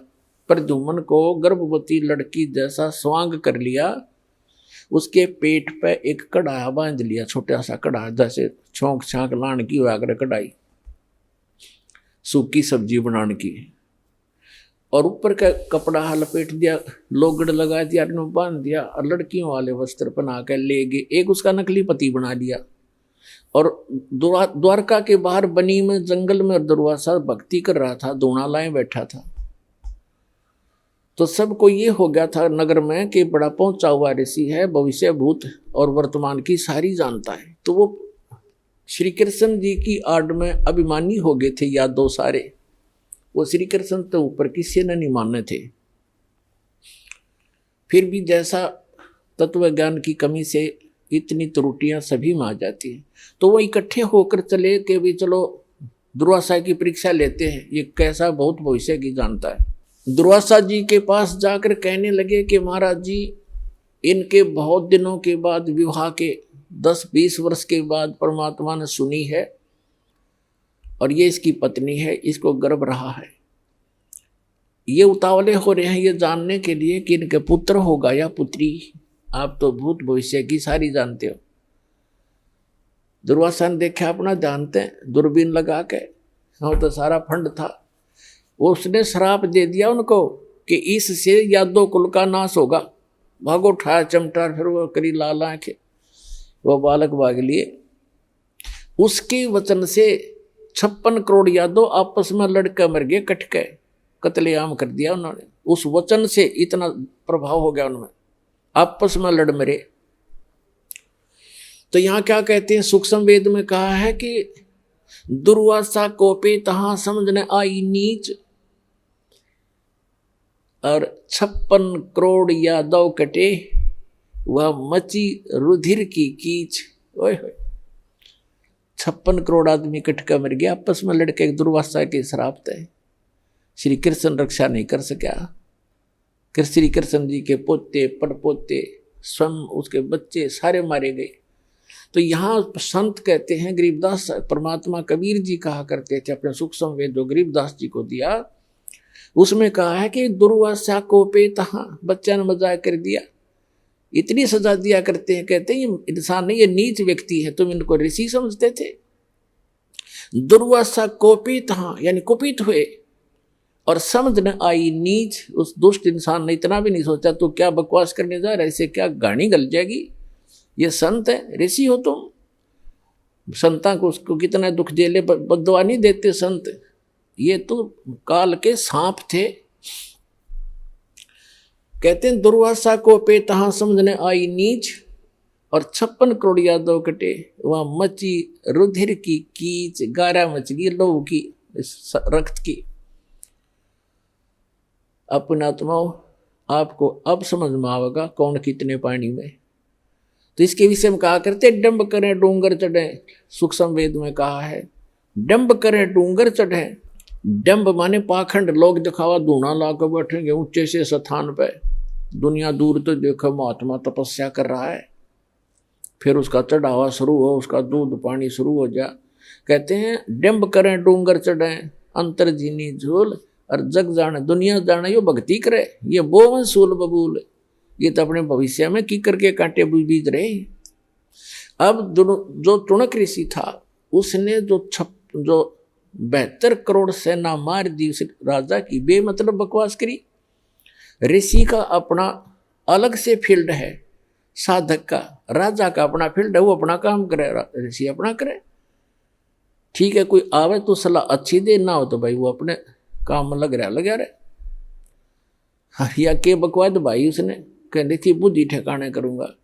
प्रद्युम्न को गर्भवती लड़की जैसा स्वांग कर लिया, उसके पेट पे एक कढ़ा बांध लिया, छोटा सा कढ़ा जैसे छोंक छांक लान की वागर कढ़ाई सूखी सब्जी बनाने की, और ऊपर का कपड़ा लपेट दिया, लोगड़ लगा दिया, बांध दिया, और लड़कियों वाले वस्त्र पहना कर ले गए। एक उसका नकली पति बना लिया, और द्वारका के बाहर बनी में जंगल में दुर्वासा भक्ति कर रहा था, दोना लाए बैठा था। तो सबको ये हो गया था नगर में कि बड़ा पहुंचा हुआ ऋषि है, भविष्य भूत और वर्तमान की सारी जानता है। तो वो श्री कृष्ण जी की आड़ में अभिमानी हो गए थे यादव सारे, वो श्री कृष्ण तो ऊपर किसी ने नहीं माने थे। फिर भी जैसा तत्व ज्ञान की कमी से इतनी त्रुटियां सभी में आ जाती हैं, तो वो इकट्ठे होकर चले कि भी चलो दुर्वासा की परीक्षा लेते हैं, ये कैसा बहुत भविष्य की जानता है। दुर्वासा जी के पास जाकर कहने लगे कि महाराज जी, इनके बहुत दिनों के बाद विवाह के 10-20 वर्ष के बाद परमात्मा ने सुनी है, और ये इसकी पत्नी है, इसको गर्भ रहा है। ये उतावले हो रहे हैं ये जानने के लिए कि इनके पुत्र होगा या पुत्री। आप तो भूत भविष्य की सारी जानते हो। दुर्वासा ने देखा अपना जानते हैं, दूरबीन लगा के, हाँ तो सारा फंड था। उसने श्राप दे दिया उनको कि इससे यादव कुल का नाश होगा। भागो उठाया चमटा, फिर वो करी लाल आंखें, वो बालक भाग लिए। उसके वचन से 56 करोड़ यादव आपस में लड़के मर गए, कट गए, कत्लेआम कर दिया उन्होंने। उस वचन से इतना प्रभाव हो गया उनमें, आपस में लड़ मरे। तो यहां क्या कहते हैं, सूक्ष्म वेद में कहा है कि दुर्वासा कोपे तहां समझने आई नीच, और 56 करोड़ यादव कटे, वह मची रुधिर की कीच। ओए होए, 56 करोड़ आदमी कट कर मर गया आपस में लड़के, एक दुर्वासा के श्राप थे। श्री कृष्ण रक्षा नहीं कर सका। श्री कृष्ण जी के पोते पड़पोते स्वयं उसके बच्चे सारे मारे गए। तो यहाँ संत कहते हैं, गरीबदास परमात्मा कबीर जी कहा करते थे अपने सूक्ष्म वेद जो गरीबदास जी को दिया, उसमें कहा है कि दुर्वासा को पे तहां, बच्चा ने मजाक कर दिया, इतनी सजा दिया करते हैं। कहते हैं ये इंसान नहीं, ये नीच व्यक्ति है, तुम इनको ऋषि समझते थे। दुर्वासा कोपित तहां यानी कुपित हुए, और समझ न आई नीच, उस दुष्ट इंसान ने इतना भी नहीं सोचा तो क्या बकवास करने जा रहा है, इससे क्या गाड़ी गल जाएगी, ये संत है, ऋषि हो तुम। संता को उसको कितना दुख झेले, बददुआ नहीं देते संत, ये तो काल के सांप थे। कहते हैं दुर्वासा को पे तहां समझने आई नीच, और 56 करोड़ यादव कटे, वह मची रुधिर की कीच, गारा मच गई लोह की, रक्त की। अपने आत्माओं, आपको अब समझ में आवेगा कौन कितने पानी में। तो इसके विषय में कहा करते, डंब करें डूंगर चढ़े, सूक्ष्म वेद में कहा है डंब करें डूंगर चढ़े। डंब माने पाखंड, लोग दिखावा धूना ला कर बैठेंगे ऊंचे से स्थान पे, दुनिया दूर तो देखो महात्मा तपस्या कर रहा है, फिर उसका चढ़ावा शुरू हो, उसका दूध पानी शुरू हो जा। कहते हैं डंब करें डूंगर चढ़े, अंतर जीनी झोल, और जग जाने दुनिया जाने यो भक्ति करे, ये बोवन सूल बबूल, ये तो अपने भविष्य में की करके कांटे बीज रहे। अब जो टुणक ऋषि था उसने जो 72 करोड़ सेना मार दी उस राजा की, बेमतलब बकवास करी। ऋषि का अपना अलग से फील्ड है, साधक का, राजा का अपना फील्ड है, वो अपना काम करे, ऋषि अपना करे। ठीक है, कोई आवे तो सलाह अच्छी दे, ना हो तो भाई वो अपने काम में लगा रहे। या के बकवाद भाई उसने कहती थी बुद्धि ठिकाने करूंगा,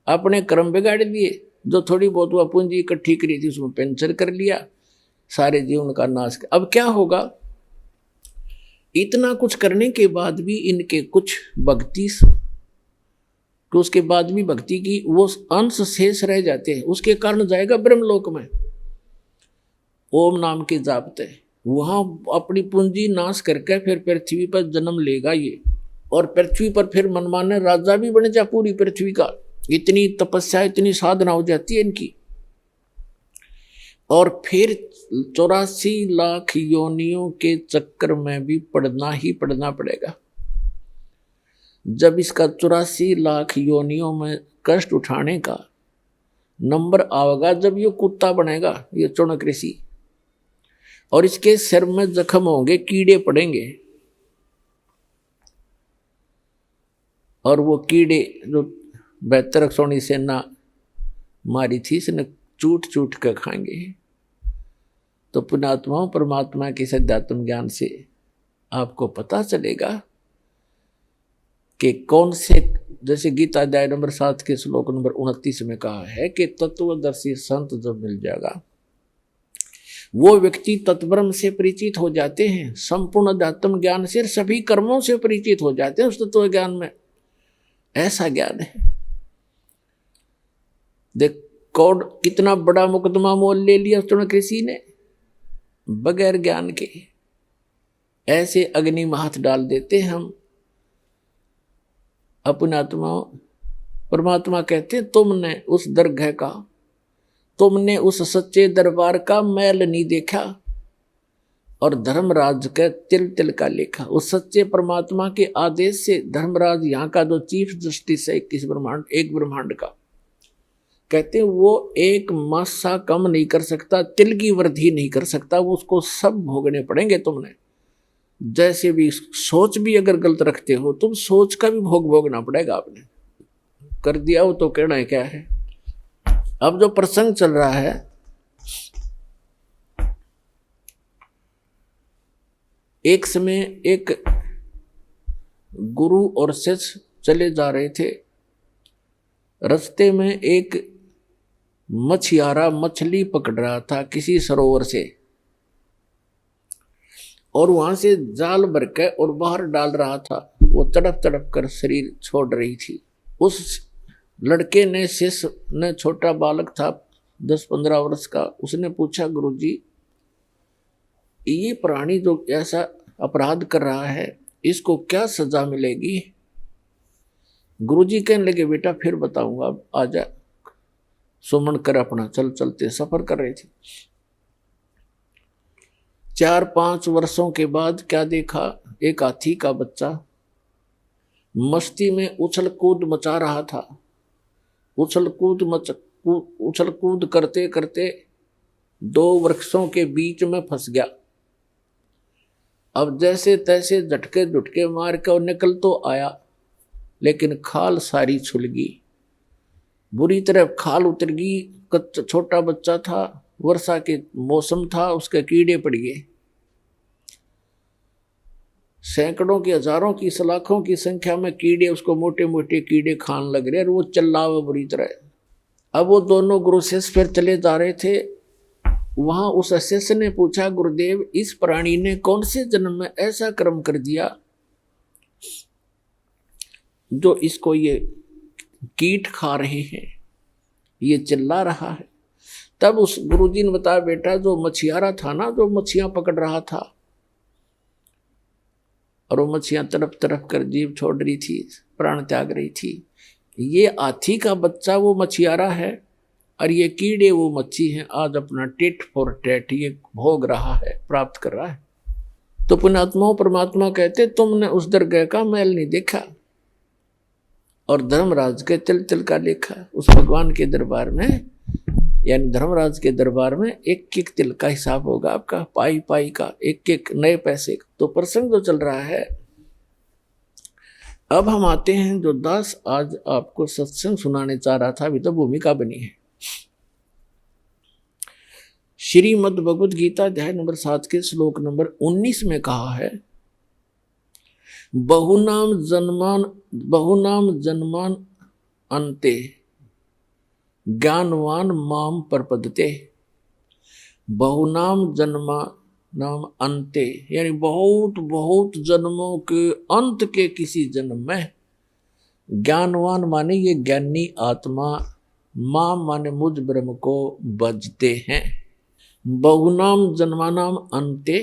अपने कर्म बिगाड़ दिए, जो थोड़ी बहुत वह पूंजी इकट्ठी करी थी उसमें पेंचर कर लिया, सारे जीवन का नाश कर। अब क्या होगा, इतना कुछ करने के बाद भी इनके कुछ भक्ति, तो उसके बाद भी भक्ति की वो अंश शेष रह जाते हैं, उसके कारण जाएगा ब्रह्मलोक में, ओम नाम के जापते, वहां अपनी पूंजी नाश करके फिर पृथ्वी पर जन्म लेगा ये, और पृथ्वी पर फिर मनमाने राजा भी बन जा पूरी पृथ्वी का। इतनी तपस्या, इतनी साधना हो जाती है इनकी, और फिर 84 लाख योनियों के चक्कर में भी पड़ना ही पड़ना पड़ेगा। जब इसका 84 लाख योनियों में कष्ट उठाने का नंबर आएगा, जब ये कुत्ता बनेगा ये चुणक ऋषि, और इसके सिर में जख्म होंगे, कीड़े पड़ेंगे, और वो कीड़े जो 72 सोनी सेना मारी थी इसने चूट चूट कर खाएंगे। तो पुण्यात्माओं, परमात्मा के सद्धात्म ज्ञान से आपको पता चलेगा कि कौन से, जैसे गीता अध्याय नंबर 7 के श्लोक नंबर 29 में कहा है कि तत्वदर्शी संत जब मिल जाएगा, वो व्यक्ति तत्ब्रह्म से परिचित हो जाते हैं, संपूर्ण अध्यात्म ज्ञान से, सभी कर्मों से परिचित हो जाते हैं उस तत्व ज्ञान में। ऐसा ज्ञान है। देख कौन कितना बड़ा मुकदमा मोल ले लिया चुणक ऋषि ने बगैर ज्ञान के। ऐसे अग्नि में हाथ डाल देते हम अपने आत्मा। परमात्मा कहते तुमने उस दरगाह का, तुमने उस सच्चे दरबार का मैल नहीं देखा, और धर्मराज के तिल तिल का लेखा। उस सच्चे परमात्मा के आदेश से धर्मराज यहाँ का जो चीफ जस्टिस है एक ब्रह्मांड का, कहते हैं वो एक मासा कम नहीं कर सकता, तिल की वृद्धि नहीं कर सकता, वो उसको सब भोगने पड़ेंगे तुमने। जैसे भी सोच भी अगर गलत रखते हो तुम, सोच का भी भोग भोगना पड़ेगा। आपने कर दिया हो तो कहना है क्या है। अब जो प्रसंग चल रहा है, एक समय एक गुरु और शिष्य चले जा रहे थे। रास्ते में एक मछियारा मछली पकड़ रहा था किसी सरोवर से, और वहां से जाल भर के और बाहर डाल रहा था। वो तड़प तड़प कर शरीर छोड़ रही थी। उस लड़के ने, शिष्य ने, छोटा बालक था 10-15 वर्ष का, उसने पूछा गुरुजी ये प्राणी जो ऐसा अपराध कर रहा है इसको क्या सजा मिलेगी। गुरुजी कहने लगे बेटा फिर बताऊंगा, अब आजा। सुमन कर अपना चलते सफर कर रहे थे। 4-5 वर्षों के बाद क्या देखा, एक हाथी का बच्चा मस्ती में उछल कूद मचा रहा था। उछल कूद करते करते 2 वृक्षों के बीच में फंस गया। अब जैसे तैसे झटके झुटके मार के और निकल तो आया, लेकिन खाल सारी छुल गई, बुरी तरह खाल उतर गई। छोटा बच्चा था, वर्षा के मौसम था, उसके कीड़े पड़ गए। सैकड़ों की, हजारों की, लाखों की संख्या में कीड़े उसको मोटे मोटे कीड़े खान लग रहे, और वो चिल्लावा बुरी तरह। अब वो दोनों गुरु शिष्य फिर चले जा रहे थे। वहां उस शिष्य ने पूछा गुरुदेव इस प्राणी ने कौन से जन्म में ऐसा कर्म कर दिया जो इसको ये कीट खा रहे हैं, ये चिल्ला रहा है। तब उस गुरुजी ने बताया बेटा जो मछियारा था ना, जो मछियां पकड़ रहा था, और वो मछियां तड़प तड़प कर जीव छोड़ रही थी, प्राण त्याग रही थी। ये हाथी का बच्चा वो मछियारा है, और ये कीड़े वो मच्छी हैं। आज अपना टेट फॉर टेट ये भोग रहा है, प्राप्त कर रहा है। तो पुण्यात्माओं परमात्मा कहते तुमने उस दरगाह का मैल नहीं देखा और धर्मराज के तिल तिल का लेखा। उस भगवान के दरबार में यानी धर्मराज के दरबार में एक एक तिल का हिसाब होगा आपका, पाई पाई का, एक एक नए पैसे का। तो प्रसंग जो चल रहा है, अब हम आते हैं जो दास आज आपको सत्संग सुनाने चाह रहा था, अभी तो भूमिका बनी है। श्रीमद् भगवद गीता अध्याय नंबर 7 के श्लोक नंबर 19 में कहा है, बहुनाम जन्मान अन्ते ज्ञानवान माम परपदते। बहुनाम जन्मानाम अन्ते यानी बहुत बहुत जन्मों के अंत के किसी जन्म में, ज्ञानवान माने ये ज्ञानी आत्मा, माम माने मुझ ब्रह्म को बजते हैं। बहुनाम जन्मानाम अन्ते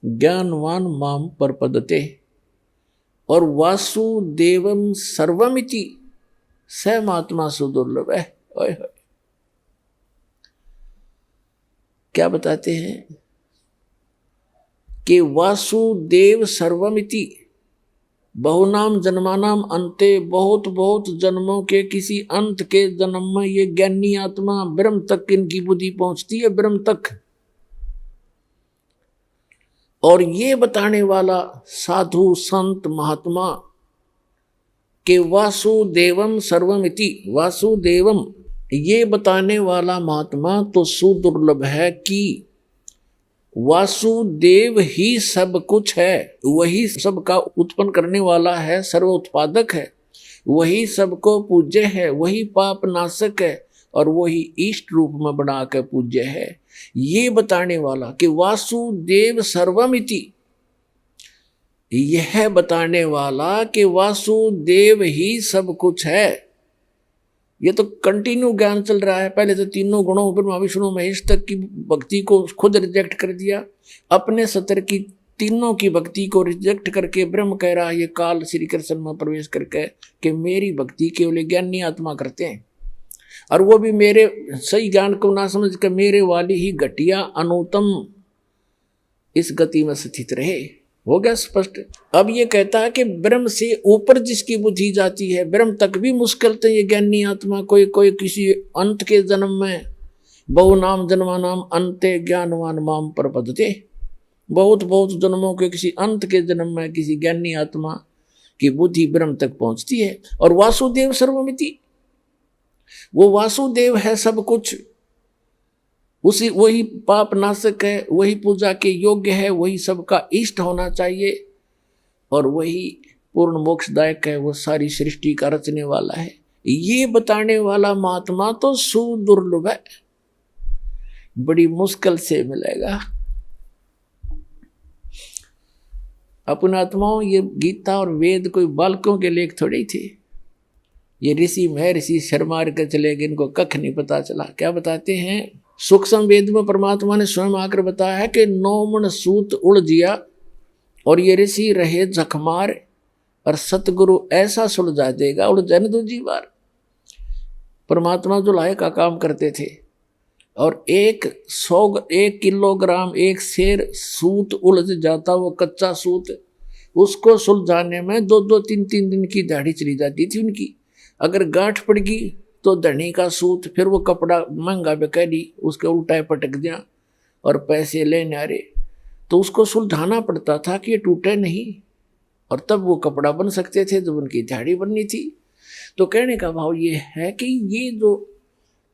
ज्ञानवान माम परपदते। और वासुदेवम सर्वमिति स महात्मा सुदुर्लभ है। ओए होए, क्या बताते हैं कि वासुदेव सर्वमिति, बहुनाम जन्मानाम अंते, बहुत बहुत जन्मों के किसी अंत के जन्म में ये ज्ञानी आत्मा ब्रह्म तक इनकी बुद्धि पहुंचती है, ब्रह्म तक। और ये बताने वाला साधु संत महात्मा के वासुदेवम सर्वमिति, वासुदेवम ये बताने वाला महात्मा तो सुदुर्लभ है कि वासुदेव ही सब कुछ है, वही सबका उत्पन्न करने वाला है, सर्व उत्पादक है, वही सबको पूज्य है, वही पाप नाशक है और वही इष्ट रूप में बना कर पूज्य है। ये बताने वाला कि वासुदेव सर्वमिति, यह बताने वाला कि वासुदेव ही सब कुछ है। ये तो कंटिन्यू ज्ञान चल रहा है। पहले तो तीनों गुणों ब्रह्मा विष्णु महेश तक की भक्ति को खुद रिजेक्ट कर दिया, अपने सतर की तीनों की भक्ति को रिजेक्ट करके ब्रह्म कह रहा है ये काल श्री कृष्ण में प्रवेश करके कि मेरी भक्ति केवल ज्ञानी आत्मा करते हैं, और वो भी मेरे सही ज्ञान को ना समझ कर मेरे वाली ही घटिया अनुत्तम इस गति में स्थित रहे। हो गया स्पष्ट। अब ये कहता है कि ब्रह्म से ऊपर जिसकी बुद्धि जाती है, ब्रह्म तक भी मुश्किल तो ये ज्ञानी आत्मा कोई कोई किसी अंत के जन्म में, बहुनाम जन्मानाम अंते ज्ञानवान माम परपदते, बहुत बहुत जन्मों के किसी अंत के जन्म में किसी ज्ञानी आत्मा की बुद्धि ब्रह्म तक पहुंचती है। और वासुदेव सर्वमिति, वो वासुदेव है सब कुछ, उसी वही पाप नाशक है, वही पूजा के योग्य है, वही सबका इष्ट होना चाहिए और वही पूर्ण मोक्षदायक है, वो सारी सृष्टि का रचने वाला है। ये बताने वाला महात्मा तो सुदुर्लभ है, बड़ी मुश्किल से मिलेगा। अपने आत्माओं, ये गीता और वेद कोई बालकों के लेख थोड़े थे। ये ऋषि महर्षि शर्मा के चले गए, इनको कख नहीं पता चला। क्या बताते हैं? सूक्ष्म वेद में परमात्मा ने स्वयं आकर बताया है कि 9 मन सूत उड़ जिया और ये ऋषि रहे जखमार और सतगुरु ऐसा सुलझा देगा उलझन दूजी बार। परमात्मा जो लाए का काम करते थे और 1 किलोग्राम एक शेर सूत उलझ जाता, वो कच्चा सूत, उसको सुलझाने में 2-2, 3-3 दिन की दाढ़ी चली जाती थी उनकी। अगर गांठ पड़ गई तो धनी का सूत, फिर वो कपड़ा महंगा बेकारी, उसके उल्टा पटक दिया और पैसे लेने आ रहे, तो उसको सुलझाना पड़ता था कि ये टूटे नहीं, और तब वो कपड़ा बन सकते थे जब उनकी दाढ़ी बननी थी। तो कहने का भाव ये है कि ये जो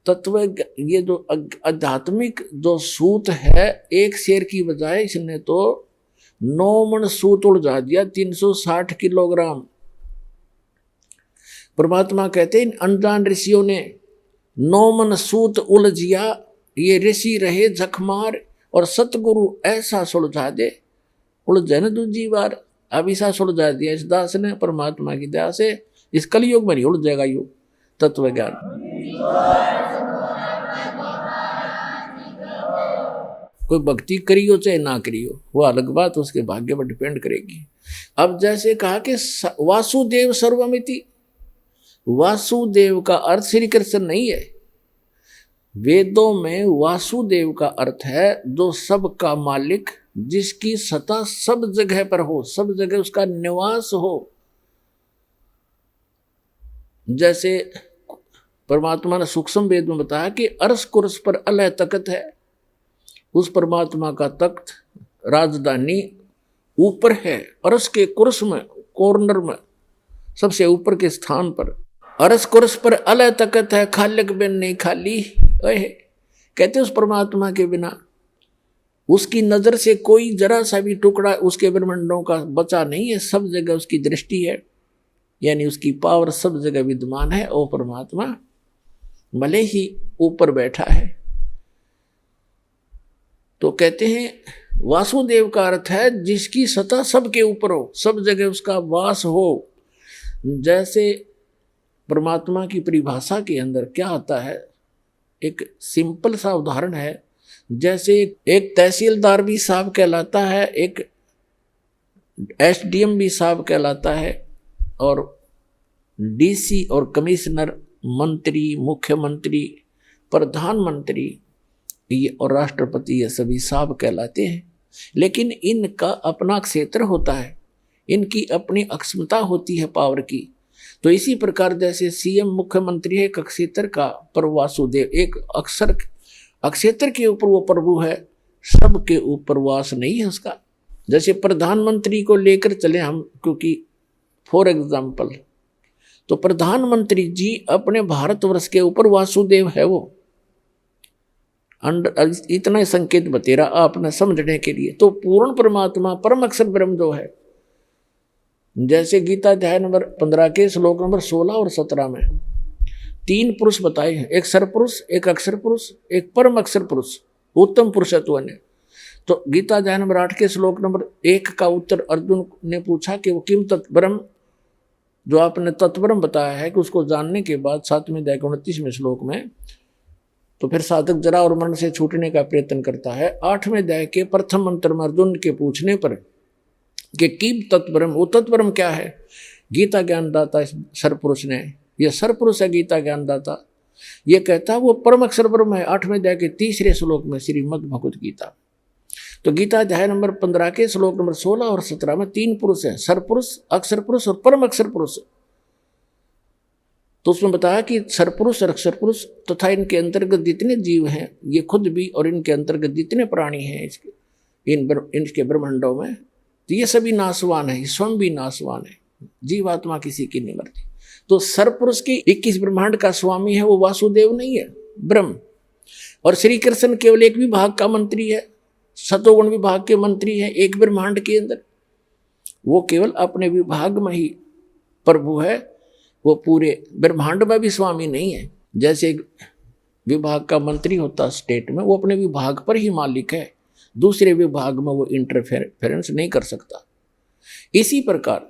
तत्व, ये जो आध्यात्मिक जो सूत है, एक शेर की बजाय इसने तो 9 मन सूत उलझा दिया, 360 किलोग्राम। परमात्मा कहते हैं अनजान ऋषियों ने 9 मन सूत उलझिया, ये ऋषि रहे जखमार और सतगुरु ऐसा सुलझा दे उलझन दूजी बार। अब ऐसा सुलझा दिया इस दास ने परमात्मा की दया से। इस कलयुग में नहीं उलझेगा युग तत्व ज्ञान। कोई भक्ति करियो चाहे ना करियो, वो अलग बात, उसके भाग्य पर डिपेंड करेगी। अब जैसे कहा कि वासुदेव सर्वमिति, वासुदेव का अर्थ श्री कृष्ण नहीं है। वेदों में वासुदेव का अर्थ है जो सबका मालिक, जिसकी सत्ता सब जगह पर हो, सब जगह उसका निवास हो। जैसे परमात्मा ने सूक्ष्म वेद में बताया कि अर्श कुर्स पर अलह तख्त है, उस परमात्मा का तख्त राजधानी ऊपर है, अर्श के कुर्स में, कॉर्नर में, सबसे ऊपर के स्थान पर। अर्श कुर्स पर अलह तख्त है, खालिक बिन नहीं खाली। कहते उस परमात्मा के बिना उसकी नजर से कोई जरा सा भी टुकड़ा उसके ब्रह्मांडों का बचा नहीं है, सब जगह उसकी दृष्टि है, यानी उसकी पावर सब जगह विद्यमान है। और परमात्मा भले ही ऊपर बैठा है। तो कहते हैं वासुदेव का अर्थ है जिसकी सत्ता सबके ऊपर हो, सब जगह उसका वास हो। जैसे परमात्मा की परिभाषा के अंदर क्या आता है, एक सिंपल सा उदाहरण है। जैसे एक तहसीलदार भी साहब कहलाता है, एक एसडीएम भी साहब कहलाता है, और डीसी और कमिश्नर, मंत्री, मुख्यमंत्री, प्रधानमंत्री ये और राष्ट्रपति ये सभी साहब कहलाते हैं। लेकिन इनका अपना क्षेत्र होता है, इनकी अपनी अक्षमता होती है पावर की। तो इसी प्रकार जैसे सीएम मुख्यमंत्री है एक क्षेत्र का, पर वासुदेव एक अक्षेत्र के ऊपर वो प्रभु है, सबके ऊपर वास नहीं है उसका। जैसे प्रधानमंत्री को लेकर चले हम, क्योंकि फॉर एग्जाम्पल, तो प्रधानमंत्री जी अपने भारतवर्ष के ऊपर वासुदेव है। वो इतना ही संकेत बते रहा आपने समझने के लिए। तो पूर्ण परमात्मा परम अक्षर ब्रह्म जो है, जैसे गीता अध्याय नंबर 15 के श्लोक नंबर 16 और 17 में 3 पुरुष बताए हैं, एक सरपुरुष, एक अक्षर पुरुष, एक परम अक्षर पुरुष, उत्तम पुरुषत्व ने। तो गीता अध्याय नंबर 8 के श्लोक नंबर 1 का उत्तर अर्जुन ने पूछा कि वो किम तत्ब्रह्म, जो आपने तत्ब्रह्म बताया है कि उसको जानने के बाद 7वें अध्याय के 29वें श्लोक में, तो फिर साधक जरा और मरण से छूटने का प्रयत्न करता है। 8वें अध्याय के प्रथम मंत्र में अर्जुन के पूछने पर कि किम तत्ब्रह्म, वो तत्ब्रह्म क्या है, गीता ज्ञानदाता सरपुरुष ने, यह सरपुरुष है गीता ज्ञानदाता, ये कहता वो परम अक्षर ब्रह्म है। 8वें अध्याय के 3रे श्लोक में श्रीमद् भगवत गीता। तो गीता अध्याय नंबर 15 के श्लोक नंबर 16 और 17 में 3 पुरुष हैं, सरपुरुष, अक्षर पुरुष और परम अक्षर पुरुष। तो उसमें बताया कि सरपुरुष और अक्षर पुरुष तथा इनके अंतर्गत जितने जीव हैं, ये खुद भी और इनके अंतर्गत जितने प्राणी हैं इनके ब्रह्मांडों में, तो ये सभी नाशवान है, स्वयं भी नाशवान है, जीवात्मा किसी की नहीं मरती। तो सरपुरुष की 21 ब्रह्मांड का स्वामी है वो वासुदेव नहीं है, ब्रह्म। और श्री कृष्ण केवल एक विभाग का मंत्री है, सतोगुण विभाग के मंत्री है एक ब्रह्मांड के अंदर, वो केवल अपने विभाग में ही प्रभु है, वो पूरे ब्रह्मांड में भी स्वामी नहीं है। जैसे एक विभाग का मंत्री होता स्टेट में, वो अपने विभाग पर ही मालिक है, दूसरे विभाग में वो इंटरफेरेंस नहीं कर सकता। इसी प्रकार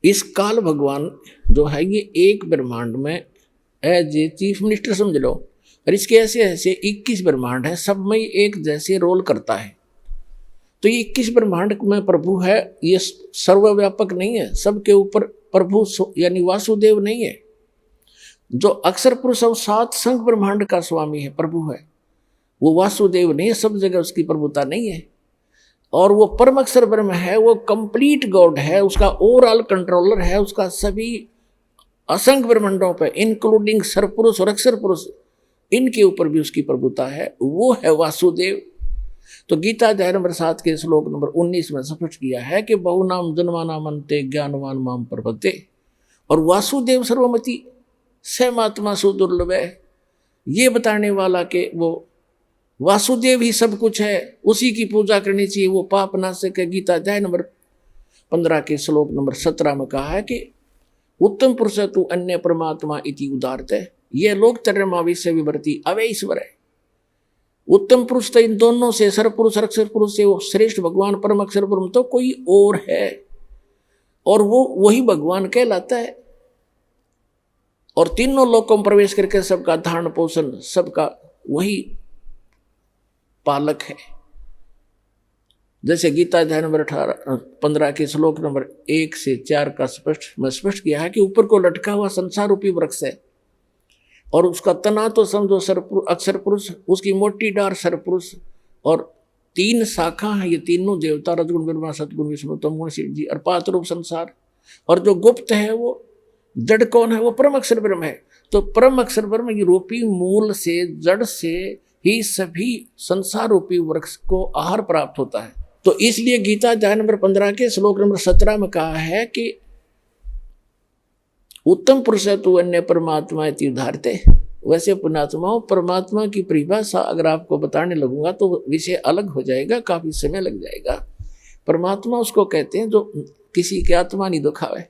इस काल भगवान जो है ये एक ब्रह्मांड में एज ए चीफ मिनिस्टर समझ लो, और इसके ऐसे ऐसे 21 ब्रह्मांड है, सब में एक जैसे रोल करता है। तो ये 21 ब्रह्मांड में प्रभु है, ये सर्वव्यापक नहीं है, सबके ऊपर प्रभु यानी वासुदेव नहीं है। जो अक्षर पुरुष 7 संघ ब्रह्मांड का स्वामी है, प्रभु है, वो वासुदेव नहीं है, सब जगह उसकी प्रभुता नहीं है। और वो परम अक्षर ब्रह्म है, वो कंप्लीट गॉड है, उसका ओवरऑल कंट्रोलर है, उसका सभी असंख्य ब्रह्मांडों पे इंक्लूडिंग सरपुरुष और अक्षर पुरुष, इनके ऊपर भी उसकी प्रभुता है, वो है वासुदेव। तो गीता अध्याय नंबर 7 के श्लोक नंबर 19 में स्पष्ट किया है कि बहुनाम जन्मानाम अन्ते ज्ञानवान माम प्रपद्ये, और वासुदेव सर्वमति सहमात्मा सुदुर्लभ है, ये बताने वाला के वो वासुदेव ही सब कुछ है, उसी की पूजा करनी चाहिए, वो पाप नाशक है। गीता अध्याय नंबर 15 के श्लोक नंबर 17 में कहा है कि उत्तम पुरुष तु अन्य परमात्मा इति उदारते, ये लोग चरमावि से विवर्ती अवे ईश्वर है। उत्तम पुरुष तो इन दोनों से, सरपुरुष अक्षर पुरुष से वो श्रेष्ठ भगवान परम अक्षर ब्रह्म तो कोई और है, और वो वही भगवान कहलाता है। और तीनों लोकों में प्रवेश करके सबका धारण पोषण, सबका वही पालक है। जैसे गीता अध्याय नंबर 15 के श्लोक नंबर 1 से 4 का स्पष्ट किया है कि ऊपर को लटका हुआ संसार रूपी वृक्ष है, और उसका तना तो समझो अक्षर पुरुष, उसकी मोटी डार सरपुरुष, और तीन शाखा है, ये तीनों देवता रजगुण ब्रह्मा सतगुण विष्णु तमगुण शिव जी और पांच रूप संसार। और जो गुप्त है वो जड़ कौन है? वो परम अक्षर ब्रह्म है। तो परम अक्षर ब्रह्म रूपी मूल से जड़ से ही सभी संसार रूपी वृक्ष को आहार प्राप्त होता है। तो इसलिए गीता अध्याय नंबर 15 के श्लोक नंबर 17 में कहा है कि उत्तम पुरुष है तू अन्य परमात्मा उदारते। वैसे पुण्यात्माओं, परमात्मा की परिभाषा अगर आपको बताने लगूंगा तो विषय अलग हो जाएगा, काफी समय लग जाएगा। परमात्मा उसको कहते हैं जो किसी की आत्मा नहीं दुखावे,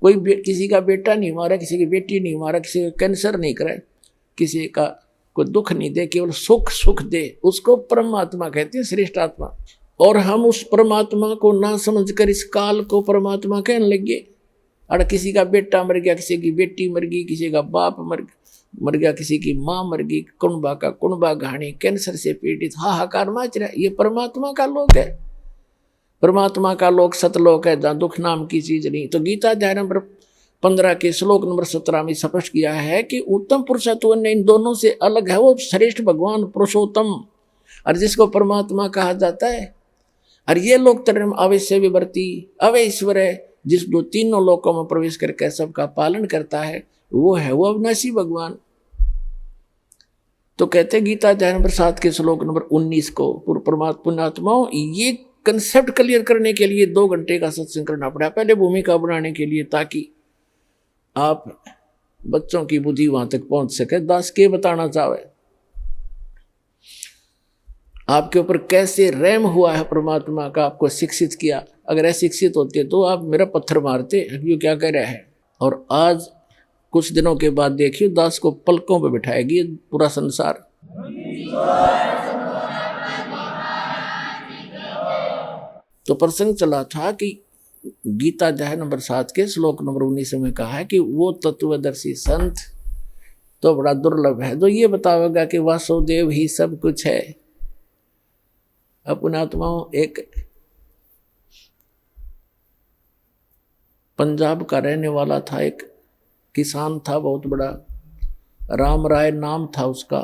कोई किसी का बेटा नहीं मारा, किसी की बेटी नहीं मारा, किसी का कैंसर नहीं करे, किसी का कोई दुख नहीं दे, केवल सुख सुख दे, उसको परमात्मा कहते हैं, श्रेष्ठ आत्मा। और हम उस परमात्मा को ना समझकर इस काल को परमात्मा कहने लगे। और किसी का बेटा मर गया, किसी की बेटी मर गई, किसी का बाप मर गया, किसी की माँ मर गई, कुणबा का कुणबा घाणी, कैंसर से पीड़ित हाहाकार मच रहा है। ये परमात्मा का लोक है, परमात्मा का लोक सतलोक है जहाँ दुख नाम की चीज नहीं। तो गीता अध्याय नंबर 15 के श्लोक नंबर 17 में स्पष्ट किया है कि उत्तम पुरुषत्व ने इन दोनों से अलग है, वो श्रेष्ठ भगवान पुरुषोत्तम और जिसको परमात्मा कहा जाता है। और ये लोक तरम अवश्य विवर्ती अवैश्वर है, जिस दो तीनों लोकों में प्रवेश करके सबका पालन करता है, वो है वो अविनाशी भगवान। तो कहते गीता अध्याय नंबर 7 के श्लोक नंबर 19 को पुण्यात्माओं, ये कंसेप्ट क्लियर करने के लिए 2 घंटे का सत्संग करना पड़ा, पहले भूमिका बनाने के लिए, ताकि आप बच्चों की बुद्धि वहां तक पहुंच सके। दास के बताना चाहे आपके ऊपर कैसे रहम हुआ है परमात्मा का, आपको शिक्षित किया। अगर अशिक्षित होते तो आप मेरा पत्थर मारते, ये क्या कह रहा है। और आज कुछ दिनों के बाद देखिए दास को पलकों पे बिठाएगी पूरा संसार। तो प्रसंग चला था कि गीता अध्याय नंबर 7 के श्लोक नंबर 19 में कहा है कि वो तत्वदर्शी संत तो बड़ा दुर्लभ है जो ये बतावेगा कि वासुदेव ही सब कुछ है। अपने आत्माओं, एक पंजाब का रहने वाला था, एक किसान था बहुत बड़ा, राम राय नाम था उसका।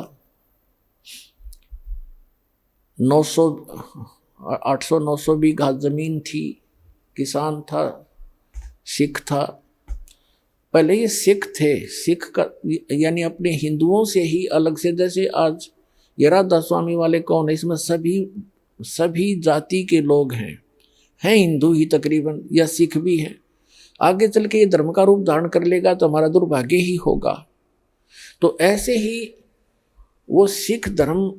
800-900 बीघा जमीन थी, किसान था, सिख था। पहले ये सिख थे, सिख का यानी अपने हिंदुओं से ही अलग से, जैसे आज ये राधा स्वामी वाले कौन है, इसमें सभी जाति के लोग हैं हिंदू ही तकरीबन, या सिख भी हैं। आगे चल के ये धर्म का रूप धारण कर लेगा तो हमारा दुर्भाग्य ही होगा। तो ऐसे ही वो सिख धर्म,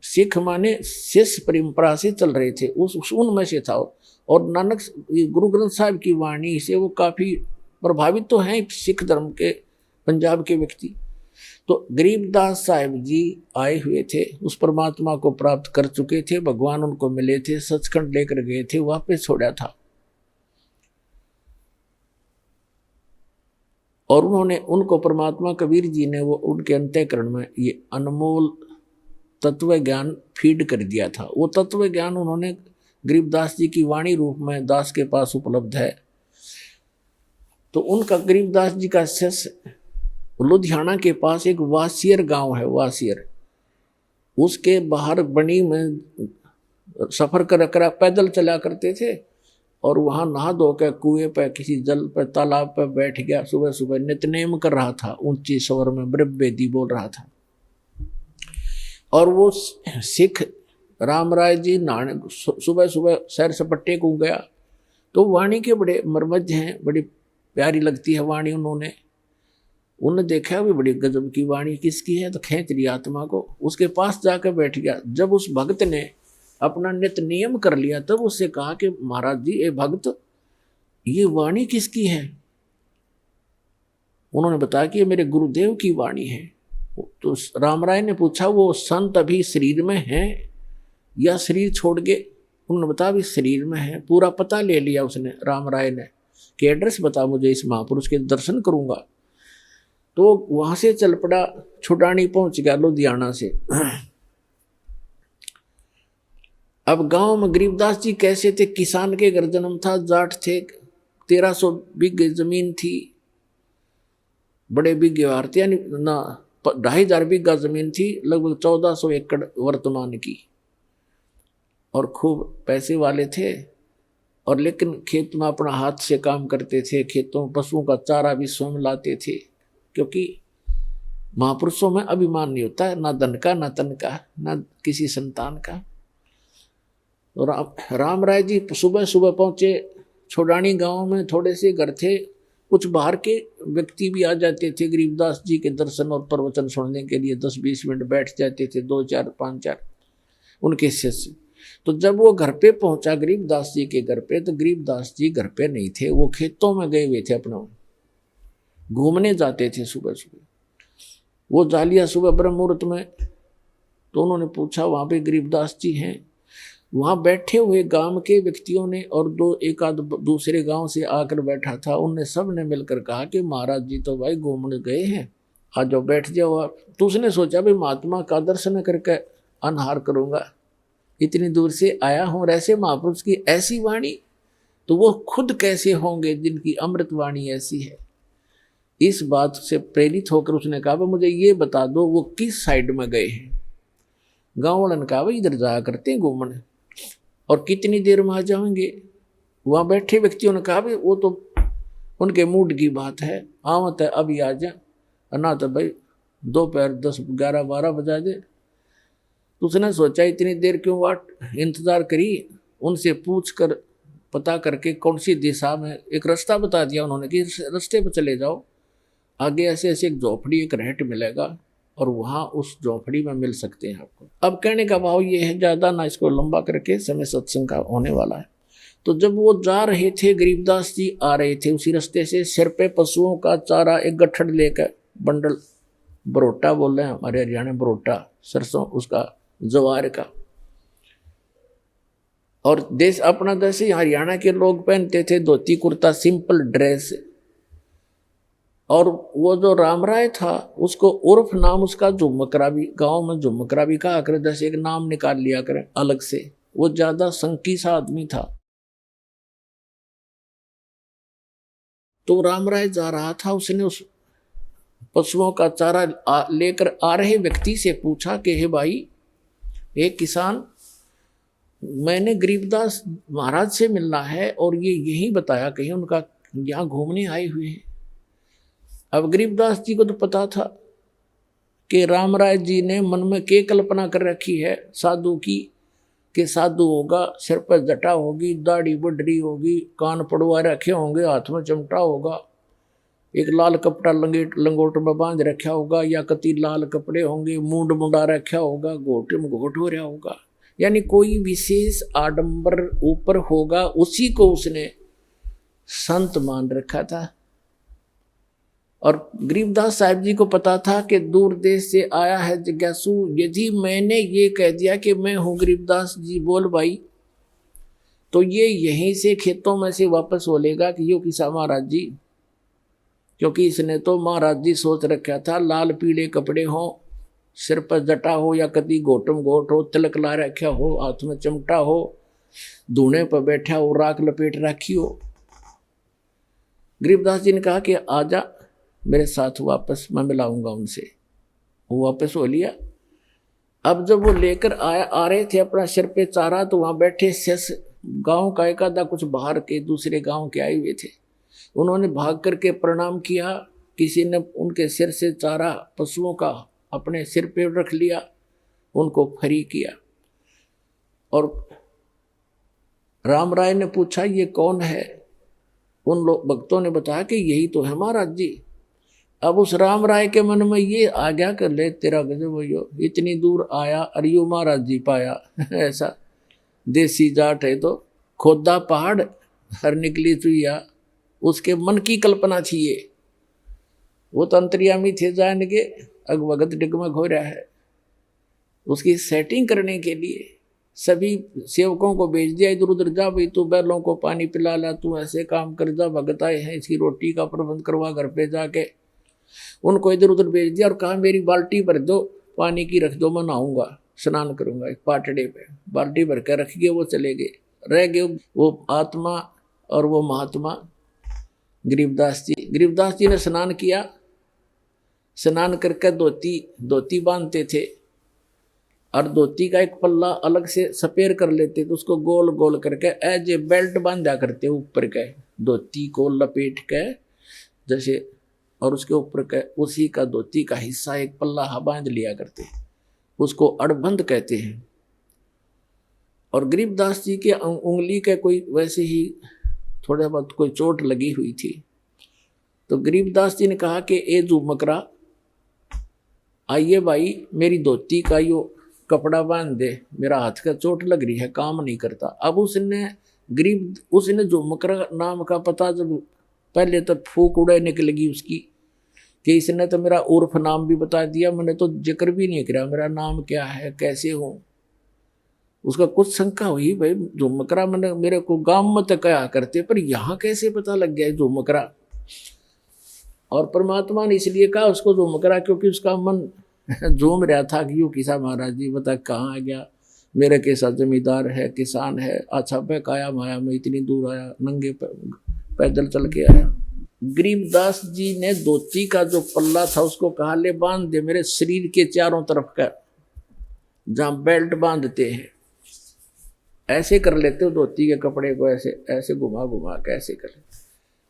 सिख माने शिष्य परंपरा से चल रहे थे, उनमें से था। और नानक गुरु ग्रंथ साहिब की वाणी से वो काफी प्रभावित तो हैं सिख धर्म के पंजाब के व्यक्ति। तो गरीबदास साहिब जी आए हुए थे, उस परमात्मा को प्राप्त कर चुके थे, भगवान उनको मिले थे, सचखंड लेकर गए थे, वापस छोड़ा था। और उनको परमात्मा कबीर जी ने वो उनके अंतःकरण में ये अनमोल तत्व ज्ञान फीड कर दिया था। वो तत्व ज्ञान उन्होंने गरीबदास जी की वाणी रूप में दास के पास उपलब्ध है। तो उनका गरीबदास जी का शिष्य लुधियाना के पास एक वासियर गांव है, वासियर, उसके बाहर बनी में सफर कर पैदल चला करते थे। और वहां नहा धो के कुएं पे किसी जल पे तालाब पे बैठ गया, सुबह सुबह नित्यनेम कर रहा था, ऊंची स्वर में ब्रह्मवेदी बोल रहा था। और वो सिख राम राय जी नहाने सुबह सुबह सैर सपट्टे को गया। तो वाणी के बड़े मर्मज्ञ हैं, बड़ी प्यारी लगती है वाणी। उन्होंने देखा भी बड़ी गजब की वाणी किसकी है, तो खींच लिया आत्मा को, उसके पास जाकर बैठ गया। जब उस भक्त ने अपना नित्य नियम कर लिया तब उससे कहा कि महाराज जी, ये भक्त, ये वाणी किसकी है। उन्होंने बताया कि ये मेरे गुरुदेव की वाणी है। तो राम राय ने पूछा, वो संत अभी शरीर में है या शरीर छोड़ गए। उन्होंने बताया अभी शरीर में है। पूरा पता ले लिया उसने, राम राय ने, कि एड्रेस बता मुझे, इस महापुरुष के दर्शन करूंगा। तो वहां से चल पड़ा, छुटानी पहुंच गया लुधियाना से। अब गांव में गरीबदास जी कैसे थे, किसान के घर जन्म था, जाट थे, 1300 बीघे जमीन थी, बड़े बीघे वार थे, यानी ना 2500 बीघा जमीन थी, लगभग 1400 एकड़ वर्तमान की। और खूब पैसे वाले थे, और लेकिन खेत में अपना हाथ से काम करते थे, खेतों पशुओं का चारा भी स्वयं लाते थे, क्योंकि महापुरुषों में अभिमान नहीं होता है, ना धन का, ना तन का, ना किसी संतान का। और राम राय जी सुबह सुबह पहुंचे। छोड़ानी गांव में थोड़े से घर थे, कुछ बाहर के व्यक्ति भी आ जाते थे गरीबदास जी के दर्शन और प्रवचन सुनने के लिए, 10-20 मिनट बैठ जाते थे, 2-4 5-4 उनके शिष्य। तो जब वो घर पे पहुंचा गरीबदास जी के घर पे, तो गरीबदास जी घर पे नहीं थे, वो खेतों में गए हुए थे, अपना घूमने जाते थे सुबह सुबह। वो जा लिया सुबह ब्रह्म मुहूर्त में। तो उन्होंने पूछा वहां पे गरीबदास जी हैं? वहां बैठे हुए गांव के व्यक्तियों ने और एक आध दूसरे गांव से आकर बैठा था, उनने सब ने मिलकर कहा कि महाराज जी तो भाई घूमने गए हैं, आ जाओ बैठ जाओ आप। तो उसने सोचा भाई महात्मा का दर्शन करके अनहार करूंगा, इतनी दूर से आया हूं, और ऐसे महापुरुष की ऐसी वाणी, तो वो खुद कैसे होंगे जिनकी अमृत वाणी ऐसी है। इस बात से प्रेरित होकर उसने कहा मुझे ये बता दो वो किस साइड में गए हैं। गाँव वालों ने कहा भाई इधर जाया करते हैं घूमने, और कितनी देर में आ जाएंगे। वहां बैठे व्यक्तियों ने कहा भाई वो तो उनके मूड की बात है, आवत है अभी आ जा, ना तो भाई दोपहर 10-11-12 बजा दे। तो उसने सोचा इतनी देर क्यों वाट इंतजार करी, उनसे पूछ कर पता करके कौन सी दिशा में, एक रास्ता बता दिया उन्होंने कि रास्ते पर चले जाओ, आगे ऐसे ऐसे एक झोपड़ी एक रहट मिलेगा, और वहाँ उस झोपड़ी में मिल सकते हैं आपको। अब कहने का भाव ये है, ज़्यादा ना इसको लंबा करके, समय सत्संग का होने वाला है। तो जब वो जा रहे थे, गरीबदास जी आ रहे थे उसी रास्ते से, सिर पे पशुओं का चारा एक गट्ठड़ लेकर, बंडल, बरोटा बोल रहे हैं हमारे हरियाणा, बरोटा सरसों उसका, जवार का। और देश अपना जैसे हरियाणा के लोग पहनते थे धोती कुर्ता, सिंपल ड्रेस। और वो जो राम राय था उसको उर्फ नाम उसका झुमकरा भी, गांव में झुमकरा भी कहा करे, जैसे एक नाम निकाल लिया करे अलग से। वो ज्यादा संकी सा आदमी था। तो राम राय जा रहा था, उसने उस पशुओं का चारा लेकर आ रहे व्यक्ति से पूछा कि हे भाई, एक किसान, मैंने गरीबदास महाराज से मिलना है और ये यही बताया कहीं उनका यहाँ घूमने आए हुए हैं। अब गरीबदास जी को तो पता था कि राम राय जी ने मन में क्या कल्पना कर रखी है साधु की, कि साधु होगा, सिर पर जटा होगी, दाढ़ी बढ़ी होगी, कान पड़वा रखे होंगे, हाथ में चिमटा होगा, एक लाल कपड़ा लंगोट में बांध रखा होगा, या कति लाल कपड़े होंगे, मूंड मुंडा रखा होगा, घोटे में घोट हो रहा होगा, यानी कोई विशेष आडंबर ऊपर होगा, उसी को उसने संत मान रखा था। और गरीबदास साहब जी को पता था कि दूर देश से आया है जिज्ञासु, यदि मैंने ये कह दिया कि मैं हूँ गरीबदास जी बोल भाई, तो ये यहीं से खेतों में से वापस बोलेगा कि यो किसा महाराज जी, क्योंकि इसने तो महाराज जी सोच रखा था लाल पीले कपड़े हो, सिर पर जटा हो, या कभी घोटम घोट हो, तिलक ला रखा हो, हाथ में चिमटा हो, धूने पर बैठा हो, राख लपेट रखी हो। गरीबदास जी ने कहा कि आजा मेरे साथ वापस, मैं मिलाऊंगा उनसे। वो वापस हो लिया। अब जब वो लेकर आ रहे थे अपना सिर पे चारा, तो वहां बैठे शेष गांव का एक आधा कुछ बाहर के दूसरे गांव के आए हुए थे। उन्होंने भाग करके प्रणाम किया, किसी ने उनके सिर से चारा पशुओं का अपने सिर पे रख लिया, उनको फ्री किया। और राम राय ने पूछा ये कौन है? उन लोग भक्तों ने बताया कि यही तो है महाराज जी। अब उस राम राय के मन में ये आ गया कर ले तेरा गजब भैया, इतनी दूर आया और यू महाराज जी पाया ऐसा देसी जाट है, तो खोदा पहाड़ हर निकली चुईया, उसके मन की कल्पना थी ये। वो तो अंतर्यामी थे जान के अगवगत डिगमग हो रहा है। उसकी सेटिंग करने के लिए सभी सेवकों को भेज दिया, इधर उधर जा भाई, तू बैलों को पानी पिला ला, तू ऐसे काम कर जा, भगत आए हैं, इसकी रोटी का प्रबंध करवा घर पे जाके। उनको इधर उधर भेज दिया और कहा मेरी बाल्टी भर दो, पानी की रख दो, मैं नहाऊंगा, स्नान करूंगा। एक पाटड़े पे बाल्टी भर कर रख गए, वो चले गए। रह गए वो आत्मा और वो महात्मा गरीबदास जी। गरीबदास जी ने स्नान किया, स्नान करके धोती बांधते थे। और धोती का एक पल्ला अलग से सपेर कर लेते तो उसको गोल गोल करके एज ए बेल्ट बांधा करते ऊपर के धोती को लपेट के जैसे, और उसके ऊपर के उसी का धोती का हिस्सा एक पल्ला बांध लिया करते, उसको अड़बंद कहते हैं। और गरीबदास जी के उंगली के कोई वैसे ही थोड़ा बहुत कोई चोट लगी हुई थी, तो गरीबदास जी ने कहा कि ए झुमकरा आइए भाई, मेरी धोती का यो कपड़ा बांध दे, मेरा हाथ का चोट लग रही है, काम नहीं करता। अब उसने झुमकरा नाम का पता जब पहले तो फूक उड़े निकलेगी उसकी कि इसने तो मेरा उर्फ नाम भी बता दिया, मैंने तो जिक्र भी नहीं किया मेरा नाम क्या है, कैसे हूँ। उसका कुछ शंका हुई, भाई झुमकरा मैंने मेरे को गांव में तो कहा करते, पर यहाँ कैसे पता लग गया झुमकरा। और परमात्मा ने इसलिए कहा उसको झुमकरा क्योंकि उसका मन झूम रहा था कि यूँ किसा महाराज जी बता कहाँ आ गया, मेरे के साथ जमींदार है, किसान है, अच्छा बहकाया माया में इतनी दूर आया, नंगे पैदल चल के आया। गरीबदास जी ने धोती का जो पल्ला था उसको कहा ले बांध दे मेरे शरीर के चारों तरफ का, जहाँ बेल्ट बांधते हैं ऐसे कर लेते हो धोती के कपड़े को, ऐसे ऐसे घुमा घुमा के ऐसे कर लेते।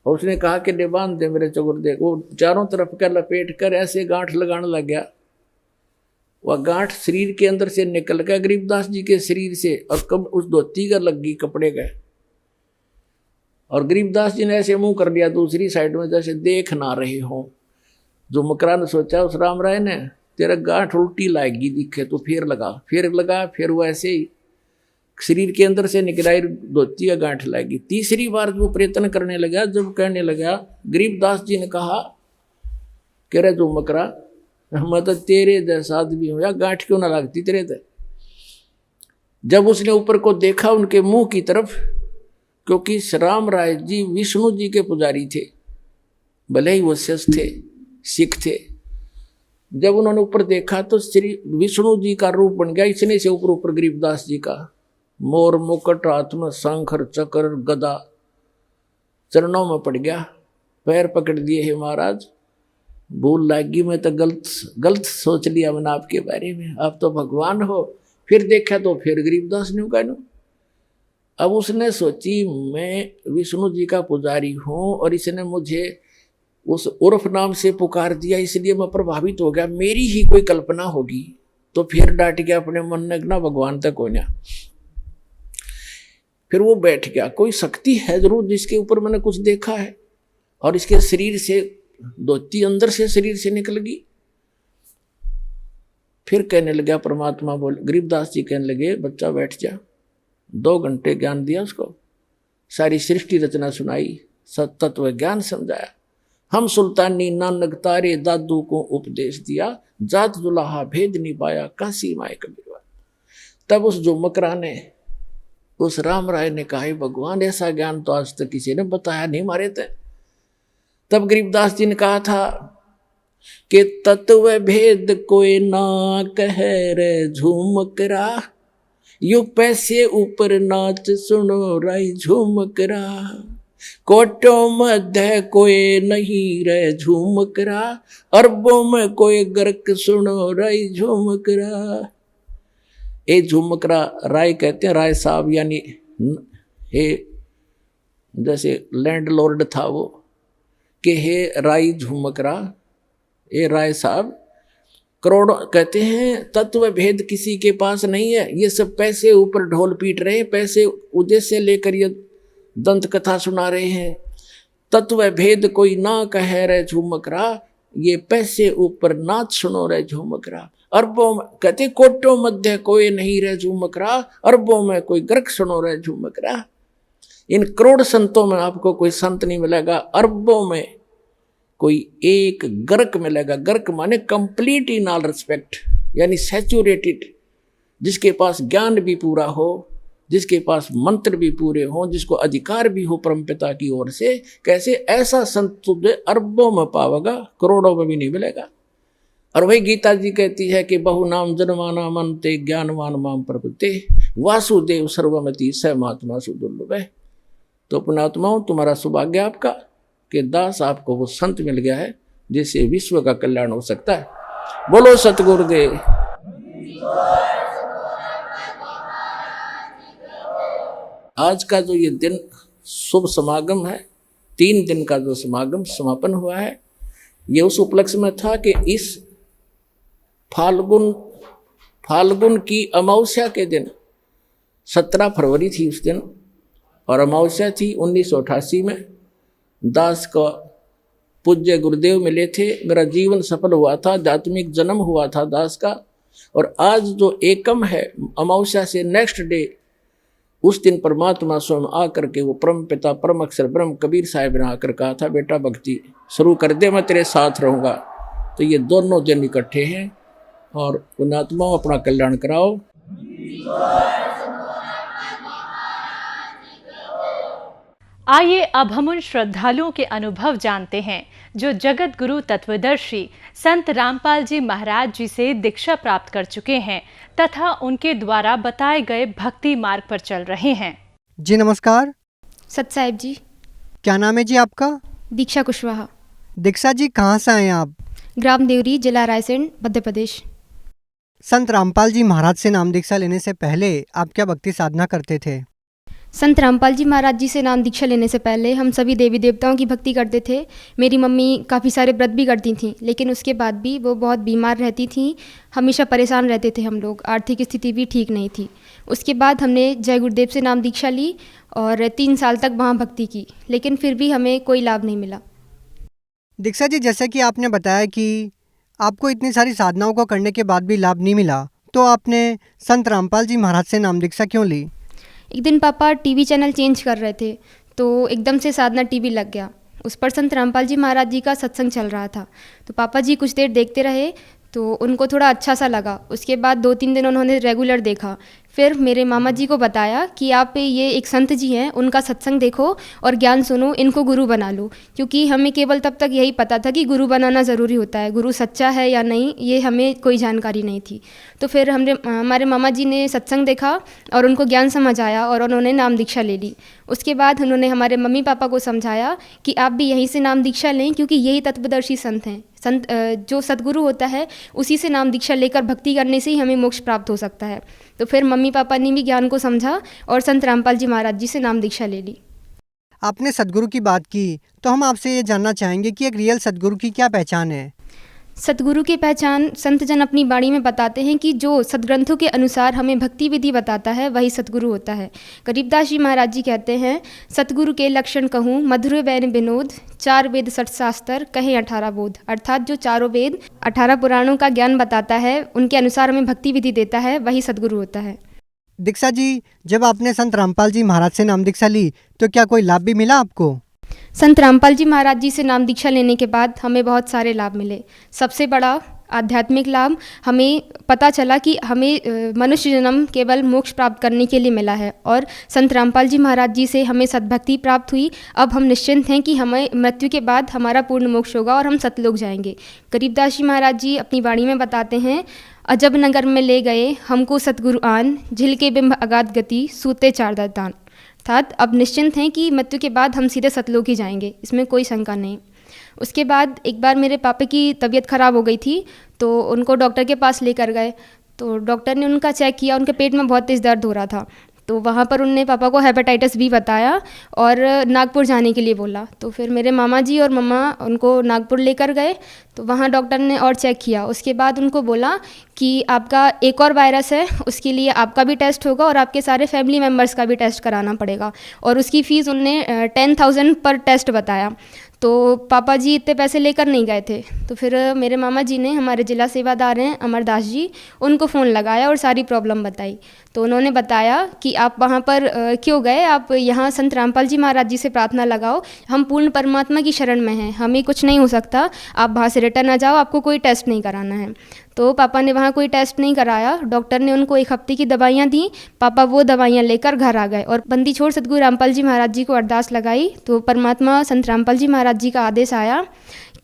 और उसने कहा कि ले बांध दे मेरे चौगुर्दे, वो चारों तरफ का लपेट कर ऐसे गांठ लगाने लग गया। वह गांठ शरीर के अंदर से निकल गया गरीबदास जी के शरीर से, और कब उस धोती का लग गई कपड़े का। और गरीबदास जी ने ऐसे मुंह कर लिया दूसरी साइड में जैसे देख ना रहे हो। झुमकरा ने सोचा उस राम राय ने तेरा गांठ उल्टी लाएगी दिखे तो फिर लगा, फिर वो ऐसे ही शरीर के अंदर से निकलाई धोती का गांठ लाएगी। तीसरी बार वो प्रयत्न करने लगा, जब कहने लगा गरीबदास जी ने कहा कह रहे झुमकरा मैं तो तेरे जैसा आदमी हूं, या गांठ क्यों ना लगती तेरे ते। जब उसने ऊपर को देखा उनके मुंह की तरफ, क्योंकि राम राय जी विष्णु जी के पुजारी थे, भले ही वो शिष्य थे, सिख थे। जब उन्होंने ऊपर देखा तो श्री विष्णु जी का रूप बन गया इतने से ऊपर गरीबदास जी का, मोर मुकुट हाथ में शंखर चक्र गदा, चरणों में पड़ गया, पैर पकड़ दिए है महाराज, भूल लागी, मैं तो गलत सोच लिया मैंने आपके बारे में, आप तो भगवान हो। फिर देखा तो फिर गरीबदास ने कहना, अब उसने सोची मैं विष्णु जी का पुजारी हूँ और इसने मुझे उस उर्फ नाम से पुकार दिया, इसलिए मैं प्रभावित हो गया, मेरी ही कोई कल्पना होगी। तो फिर डांट गया अपने मन ने ना भगवान तक हो ना। फिर वो बैठ गया, कोई शक्ति है जरूर जिसके ऊपर मैंने कुछ देखा है, और इसके शरीर से धोती अंदर से शरीर से निकल गई। फिर कहने लगा परमात्मा बोल, गरीबदास जी कहने लगे बच्चा बैठ जा। 2 घंटे ज्ञान दिया उसको, सारी सृष्टि रचना सुनाई, सतत्व ज्ञान समझाया। हम सुल्तानी नानक तारे दादू को उपदेश दिया, जात दुल्हा भेद निभाया काशी माए कबीरवार। तब उस झुमकरा ने, उस राम राय ने कहा भगवान ऐसा ज्ञान तो आज तक किसी ने बताया नहीं मारे थे। तब गरीबदास जी ने कहा था कि तत्व भेद कोई ना कह रे झुमकरा, यू पैसे ऊपर नाच सुनो राई झुमकरा, कोटों मध्य कोई नहीं रे झुमकरा, अरबों में कोई गर्क सुनो राई झुमकरा। ए झुमकरा राय कहते हैं, राय साहब यानी हे जैसे लैंडलॉर्ड था वो, कि हे राय झुमकरा, ए राय साहब, करोड़ों कहते हैं तत्व भेद किसी के पास नहीं है, ये सब पैसे ऊपर ढोल पीट रहे हैं, पैसे उद्देश्य लेकर ये दंत कथा सुना रहे हैं। तत्व भेद कोई ना कह रहे झुमकरा, ये पैसे ऊपर नाच सुनो रहे झुमकरा। अरबों में कहते कोटों मध्य कोई नहीं रहे झुमकरा, अरबों में कोई गर्क सुनो रहे झुमकरा। इन करोड़ संतों में आपको कोई संत नहीं मिलेगा, अरबों में कोई एक गर्क मिलेगा। गर्क माने कंप्लीट इन ऑल रिस्पेक्ट, यानी सैचुरेटेड, जिसके पास ज्ञान भी पूरा हो, जिसके पास मंत्र भी पूरे हो, जिसको अधिकार भी हो परमपिता की ओर से। कैसे ऐसा संत तुझे अरबों में पावेगा, करोड़ों में भी नहीं मिलेगा। और वही गीता जी कहती है कि बहु नाम जन्माना मनते ज्ञानवान माम प्रपते, वासुदेव सर्वमति स महात्मा सुदुर्लभ है। तो पुण्यात्माओं, तुम्हारा सौभाग्य आपका कि दास आपको वो संत मिल गया है जिससे विश्व का कल्याण हो सकता है। बोलो सतगुरुदेव। आज का जो ये दिन शुभ समागम है, 3 दिन का जो समागम समापन हुआ है, ये उस उपलक्ष्य में था कि इस फाल्गुन की अमावस्या के दिन 17 फरवरी थी उस दिन, और अमावस्या थी 1988 में। दास का पूज्य गुरुदेव मिले थे, मेरा जीवन सफल हुआ था, आध्यात्मिक जन्म हुआ था दास का। और आज जो एकम है, अमावस्या से नेक्स्ट डे, उस दिन परमात्मा स्वयं आकर के, वो परम पिता परम अक्षर ब्रह्म कबीर साहिब ने आकर कहा था, बेटा भक्ति शुरू कर दे, मैं तेरे साथ रहूँगा। तो ये दोनों दिन इकट्ठे हैं, और पुण्यात्माओं अपना कल्याण कराओ। आइए अब हम उन श्रद्धालुओं के अनुभव जानते हैं जो जगत गुरु तत्वदर्शी संत रामपाल जी महाराज जी से दीक्षा प्राप्त कर चुके हैं तथा उनके द्वारा बताए गए भक्ति मार्ग पर चल रहे हैं। जी नमस्कार। सत साहिब जी। क्या नाम है जी आपका? दीक्षा कुशवाहा। दीक्षा जी कहाँ से आए आप? ग्राम देवरी, जिला रायसेन, मध्य प्रदेश। संत रामपाल जी महाराज से नाम दीक्षा लेने से पहले आप क्या भक्ति साधना करते थे? संत रामपाल जी महाराज जी से नाम दीक्षा लेने से पहले हम सभी देवी देवताओं की भक्ति करते थे। मेरी मम्मी काफ़ी सारे व्रत भी करती थीं, लेकिन उसके बाद भी वो बहुत बीमार रहती थीं, हमेशा परेशान रहते थे हम लोग, आर्थिक स्थिति भी ठीक नहीं थी। उसके बाद हमने जय गुरुदेव से नाम दीक्षा ली और 3 साल तक वहाँ भक्ति की, लेकिन फिर भी हमें कोई लाभ नहीं मिला। दीक्षा जी, जैसे कि आपने बताया कि आपको इतनी सारी साधनाओं को करने के बाद भी लाभ नहीं मिला, तो आपने संत रामपाल जी महाराज से नाम दीक्षा क्यों ली? एक दिन पापा टीवी चैनल चेंज कर रहे थे, तो एकदम से साधना टीवी लग गया। उस पर संत रामपाल जी महाराज जी का सत्संग चल रहा था, तो पापा जी कुछ देर देखते रहे, तो उनको थोड़ा अच्छा सा लगा। उसके बाद 2-3 दिन उन्होंने रेगुलर देखा। फिर मेरे मामा जी को बताया कि आप ये एक संत जी हैं, उनका सत्संग देखो और ज्ञान सुनो, इनको गुरु बना लो। क्योंकि हमें केवल तब तक यही पता था कि गुरु बनाना ज़रूरी होता है, गुरु सच्चा है या नहीं ये हमें कोई जानकारी नहीं थी। तो फिर हमारे मामा जी ने सत्संग देखा और उनको ज्ञान समझ आया और उन्होंने नाम दीक्षा ले ली। उसके बाद उन्होंने हमारे मम्मी पापा को समझाया कि आप भी यहीं से नाम दीक्षा लें, क्योंकि यही तत्वदर्शी संत हैं। संत जो सतगुरु होता है उसी से नाम दीक्षा लेकर भक्ति करने से ही हमें मोक्ष प्राप्त हो सकता है। तो फिर मम्मी पापा ने भी ज्ञान को समझा और संत रामपाल जी महाराज जी से नाम दीक्षा ले ली। आपने सतगुरु की बात की, तो हम आपसे ये जानना चाहेंगे कि एक रियल सतगुरु की क्या पहचान है? सतगुरु की पहचान संत जन अपनी वाणी में बताते हैं कि जो सदग्रंथों के अनुसार हमें भक्ति विधि बताता है वही सतगुरु होता है। गरीबदास जी महाराज जी कहते हैं, सतगुरु के लक्षण कहूँ मधुर बैन विनोद, 4 वेद 6 शास्त्र कहें 18 बोध। अर्थात जो 4 वेद 18 पुराणों का ज्ञान बताता है, उनके अनुसार हमें भक्ति विधि देता है, वही सतगुरु होता है। दीक्षा जी, जब आपने संत रामपाल जी महाराज से नाम दीक्षा ली तो क्या कोई लाभ भी मिला आपको? संत रामपाल जी महाराज जी से नाम दीक्षा लेने के बाद हमें बहुत सारे लाभ मिले। सबसे बड़ा आध्यात्मिक लाभ, हमें पता चला कि हमें मनुष्य जन्म केवल मोक्ष प्राप्त करने के लिए मिला है, और संत रामपाल जी महाराज जी से हमें सद्भक्ति प्राप्त हुई। अब हम निश्चिंत हैं कि हमें मृत्यु के बाद हमारा पूर्ण मोक्ष होगा और हम सतलोक जाएंगे। गरीबदास जी महाराज जी अपनी वाणी में बताते हैं, अजब नगर में ले गए हमको सतगुरु आन, झिलके बिंब अगाध गति सूते 4 दान। अर्थात अब निश्चिंत हैं कि मृत्यु के बाद हम सीधे सतलोक ही जाएंगे, इसमें कोई शंका नहीं। उसके बाद एक बार मेरे पापा की तबीयत ख़राब हो गई थी, तो उनको डॉक्टर के पास लेकर गए। तो डॉक्टर ने उनका चेक किया, उनके पेट में बहुत तेज़ दर्द हो रहा था। तो वहाँ पर उनने पापा को हेपेटाइटिस बी बताया और नागपुर जाने के लिए बोला। तो फिर मेरे मामा जी और मम्मा उनको नागपुर लेकर गए, तो वहाँ डॉक्टर ने और चेक किया। उसके बाद उनको बोला कि आपका एक और वायरस है, उसके लिए आपका भी टेस्ट होगा और आपके सारे फैमिली मेम्बर्स का भी टेस्ट कराना पड़ेगा, और उसकी फ़ीस उनने 10,000 पर टेस्ट बताया। तो पापा जी इतने पैसे लेकर नहीं गए थे। तो फिर मेरे मामा जी ने, हमारे जिला सेवादार हैं अमरदास जी, उनको फ़ोन लगाया और सारी प्रॉब्लम बताई। तो उन्होंने बताया कि आप वहाँ पर क्यों गए, आप यहाँ संत रामपाल जी महाराज जी से प्रार्थना लगाओ, हम पूर्ण परमात्मा की शरण में हैं, हमें कुछ नहीं हो सकता, आप वहाँ से रिटर्न आ जाओ, आपको कोई टेस्ट नहीं कराना है। तो पापा ने वहाँ कोई टेस्ट नहीं कराया, डॉक्टर ने उनको 1 हफ्ते की दवाइयाँ दी। पापा वो दवाइयाँ लेकर घर आ गए और बंदी छोड़ सतगुरु रामपाल जी महाराज जी को अरदास लगाई। तो परमात्मा संत रामपाल जी महाराज जी का आदेश आया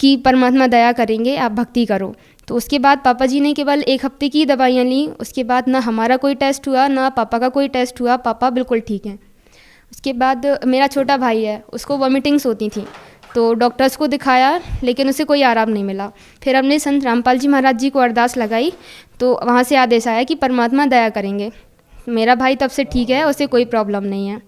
कि परमात्मा दया करेंगे, आप भक्ति करो। तो उसके बाद पापा जी ने केवल 1 हफ्ते की दवाइयाँ ली। उसके बाद ना हमारा कोई टेस्ट हुआ, ना पापा का कोई टेस्ट हुआ, पापा बिल्कुल ठीक हैं। उसके बाद मेरा छोटा भाई है, उसको वॉमिटिंग्स होती थी, तो डॉक्टर्स को दिखाया, लेकिन उसे कोई आराम नहीं मिला। फिर हमने संत रामपाल जी महाराज जी को अरदास लगाई, तो वहाँ से आदेश आया कि परमात्मा दया करेंगे। मेरा भाई तब से ठीक है, उसे कोई प्रॉब्लम नहीं है।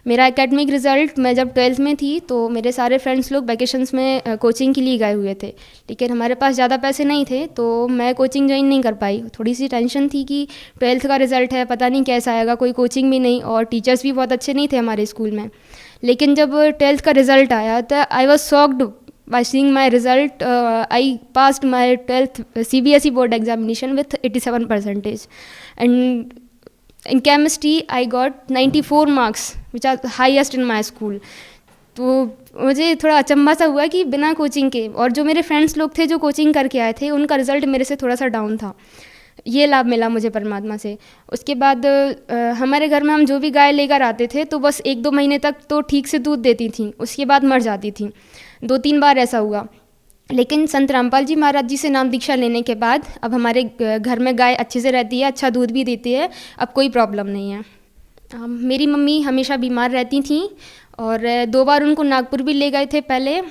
मेरा एकेडमिक रिज़ल्ट, मैं जब 12th में थी तो मेरे सारे फ्रेंड्स लोग वैकेशंस में कोचिंग के लिए गए हुए थे, लेकिन हमारे पास ज़्यादा पैसे नहीं थे तो मैं कोचिंग ज्वाइन नहीं कर पाई। थोड़ी सी टेंशन थी कि 12th का रिज़ल्ट है, पता नहीं कैसा आएगा, कोई कोचिंग भी नहीं और टीचर्स भी बहुत अच्छे नहीं थे हमारे स्कूल में। लेकिन जब 12th का रिज़ल्ट आया तो I was shocked by seeing my result. I passed my 12th CBSE board examination with 87%, and in chemistry I got 94 marks, which are the highest in my school. तो मुझे थोड़ा अचंभा सा हुआ कि बिना कोचिंग के, और जो मेरे फ्रेंड्स लोग थे जो कोचिंग करके आए थे उनका रिज़ल्ट मेरे से थोड़ा सा डाउन था। ये लाभ मिला मुझे परमात्मा से। उसके बाद हमारे घर में हम जो भी गाय लेकर आते थे तो बस 1-2 महीने तक तो ठीक से दूध देती थी, उसके बाद मर जाती थी। 2-3 बार ऐसा हुआ। लेकिन संत रामपाल जी महाराज जी से नाम दीक्षा लेने के बाद अब हमारे घर में गाय अच्छे से रहती है, अच्छा दूध भी देती है, अब कोई प्रॉब्लम नहीं है। मेरी मम्मी हमेशा बीमार रहती थी और 2 बार उनको नागपुर भी ले गए थे पहले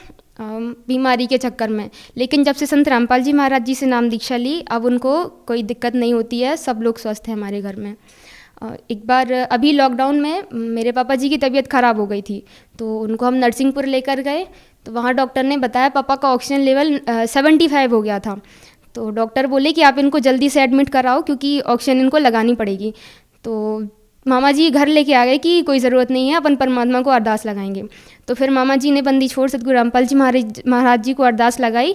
बीमारी के चक्कर में, लेकिन जब से संत रामपाल जी महाराज जी से नाम दीक्षा ली अब उनको कोई दिक्कत नहीं होती है, सब लोग स्वस्थ हैं हमारे घर में। एक बार अभी लॉकडाउन में मेरे पापा जी की तबीयत ख़राब हो गई थी तो उनको हम नरसिंहपुर लेकर गए, तो वहाँ डॉक्टर ने बताया पापा का ऑक्सीजन लेवल 75 हो गया था। तो डॉक्टर बोले कि आप इनको जल्दी से एडमिट कराओ क्योंकि ऑक्सीजन इनको लगानी पड़ेगी। तो मामा जी घर लेके आ गए कि कोई ज़रूरत नहीं है, अपन परमात्मा को अरदास लगाएंगे। तो फिर मामा जी ने बंदी छोड़ सतगुरु रामपाल जी महाराज जी को अरदास लगाई,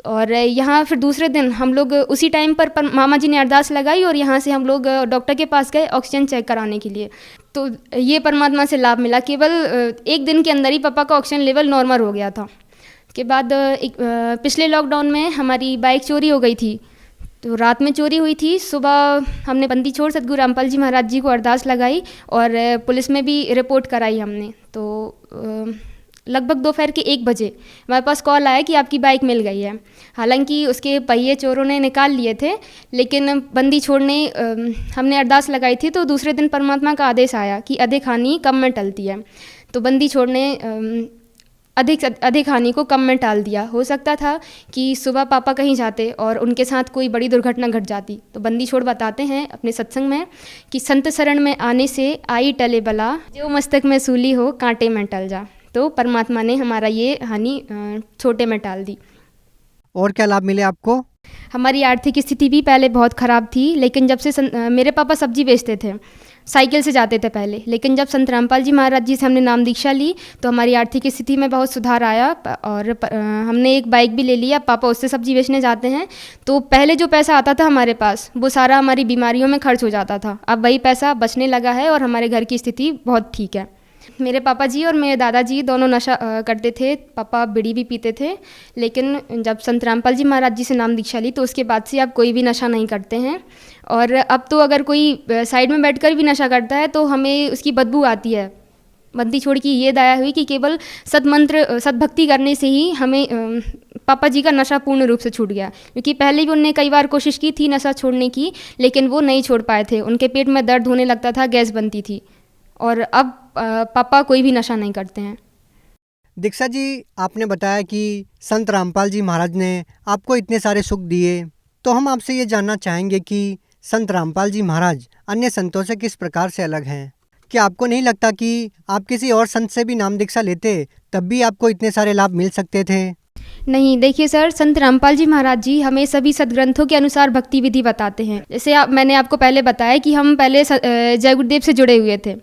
और यहाँ फिर दूसरे दिन हम लोग उसी टाइम पर मामा जी ने अरदास लगाई और यहाँ से हम लोग डॉक्टर के पास गए ऑक्सीजन चेक कराने के लिए। तो ये परमात्मा से लाभ मिला, केवल 1 दिन के अंदर ही पापा का ऑक्सीजन लेवल नॉर्मल हो गया था। उसके बाद पिछले लॉकडाउन में हमारी बाइक चोरी हो गई थी, तो रात में चोरी हुई थी। सुबह हमने बंदी छोड़ सतगुरु रामपाल जी महाराज जी को अरदास लगाई और पुलिस में भी रिपोर्ट कराई हमने। तो लगभग दोपहर के 1 बजे हमारे पास कॉल आया कि आपकी बाइक मिल गई है। हालांकि उसके पहिए चोरों ने निकाल लिए थे, लेकिन बंदी छोड़ने हमने अरदास लगाई थी तो दूसरे दिन परमात्मा का आदेश आया कि अधिक हानि कम में टलती है। तो बंदी छोड़ने अधिक हानि को कम में टाल दिया। हो सकता था कि सुबह पापा कहीं जाते और उनके साथ कोई बड़ी दुर्घटना घट जाती। तो बंदी छोड़ बताते हैं अपने सत्संग में कि संत शरण में आने से आई टले बला, जो मस्तक में सूली हो कांटे में टल जा। तो परमात्मा ने हमारा ये हानि छोटे में टाल दी। और क्या लाभ मिले आपको? हमारी आर्थिक स्थिति भी पहले बहुत ख़राब थी, लेकिन जब से मेरे पापा सब्जी बेचते थे, साइकिल से जाते थे पहले, लेकिन जब संत रामपाल जी महाराज जी से हमने नाम दीक्षा ली तो हमारी आर्थिक स्थिति में बहुत सुधार आया और हमने एक बाइक भी ले लिया। पापा उससे सब्जी बेचने जाते हैं, तो पहले जो पैसा आता था हमारे पास वो सारा हमारी बीमारियों में खर्च हो जाता था। अब वही पैसा बचने लगा है और हमारे घर की स्थिति बहुत ठीक है। मेरे पापा जी और मेरे दादाजी दोनों नशा करते थे। पापा बीड़ी भी पीते थे, लेकिन जब संत रामपाल जी महाराज जी से नाम दीक्षा ली तो उसके बाद से अब कोई भी नशा नहीं करते हैं। और अब तो अगर कोई साइड में बैठकर भी नशा करता है तो हमें उसकी बदबू आती है। बंदी छोड़ की ये दया हुई कि केवल सदमंत्र सदभक्ति करने से ही हमें पापा जी का नशा पूर्ण रूप से छूट गया, क्योंकि पहले भी उन्होंने कई बार कोशिश की थी नशा छोड़ने की, लेकिन वो नहीं छोड़ पाए थे। उनके पेट में दर्द होने लगता था, गैस बनती थी, और अब पापा कोई भी नशा नहीं करते हैं। दीक्षा जी, आपने बताया कि संत रामपाल जी महाराज ने आपको इतने सारे सुख दिए, तो हम आपसे ये जानना चाहेंगे कि संत रामपाल जी महाराज अन्य संतों से किस प्रकार से अलग हैं? क्या आपको नहीं लगता कि आप किसी और संत से भी नाम दीक्षा लेते तब भी आपको इतने सारे लाभ मिल सकते थे? नहीं, देखिए सर, संत रामपाल जी महाराज जी हमें सभी सदग्रंथों के अनुसार भक्ति विधि बताते हैं। जैसे मैंने आपको पहले बताया कि हम पहले जय गुरुदेव से जुड़े हुए थे,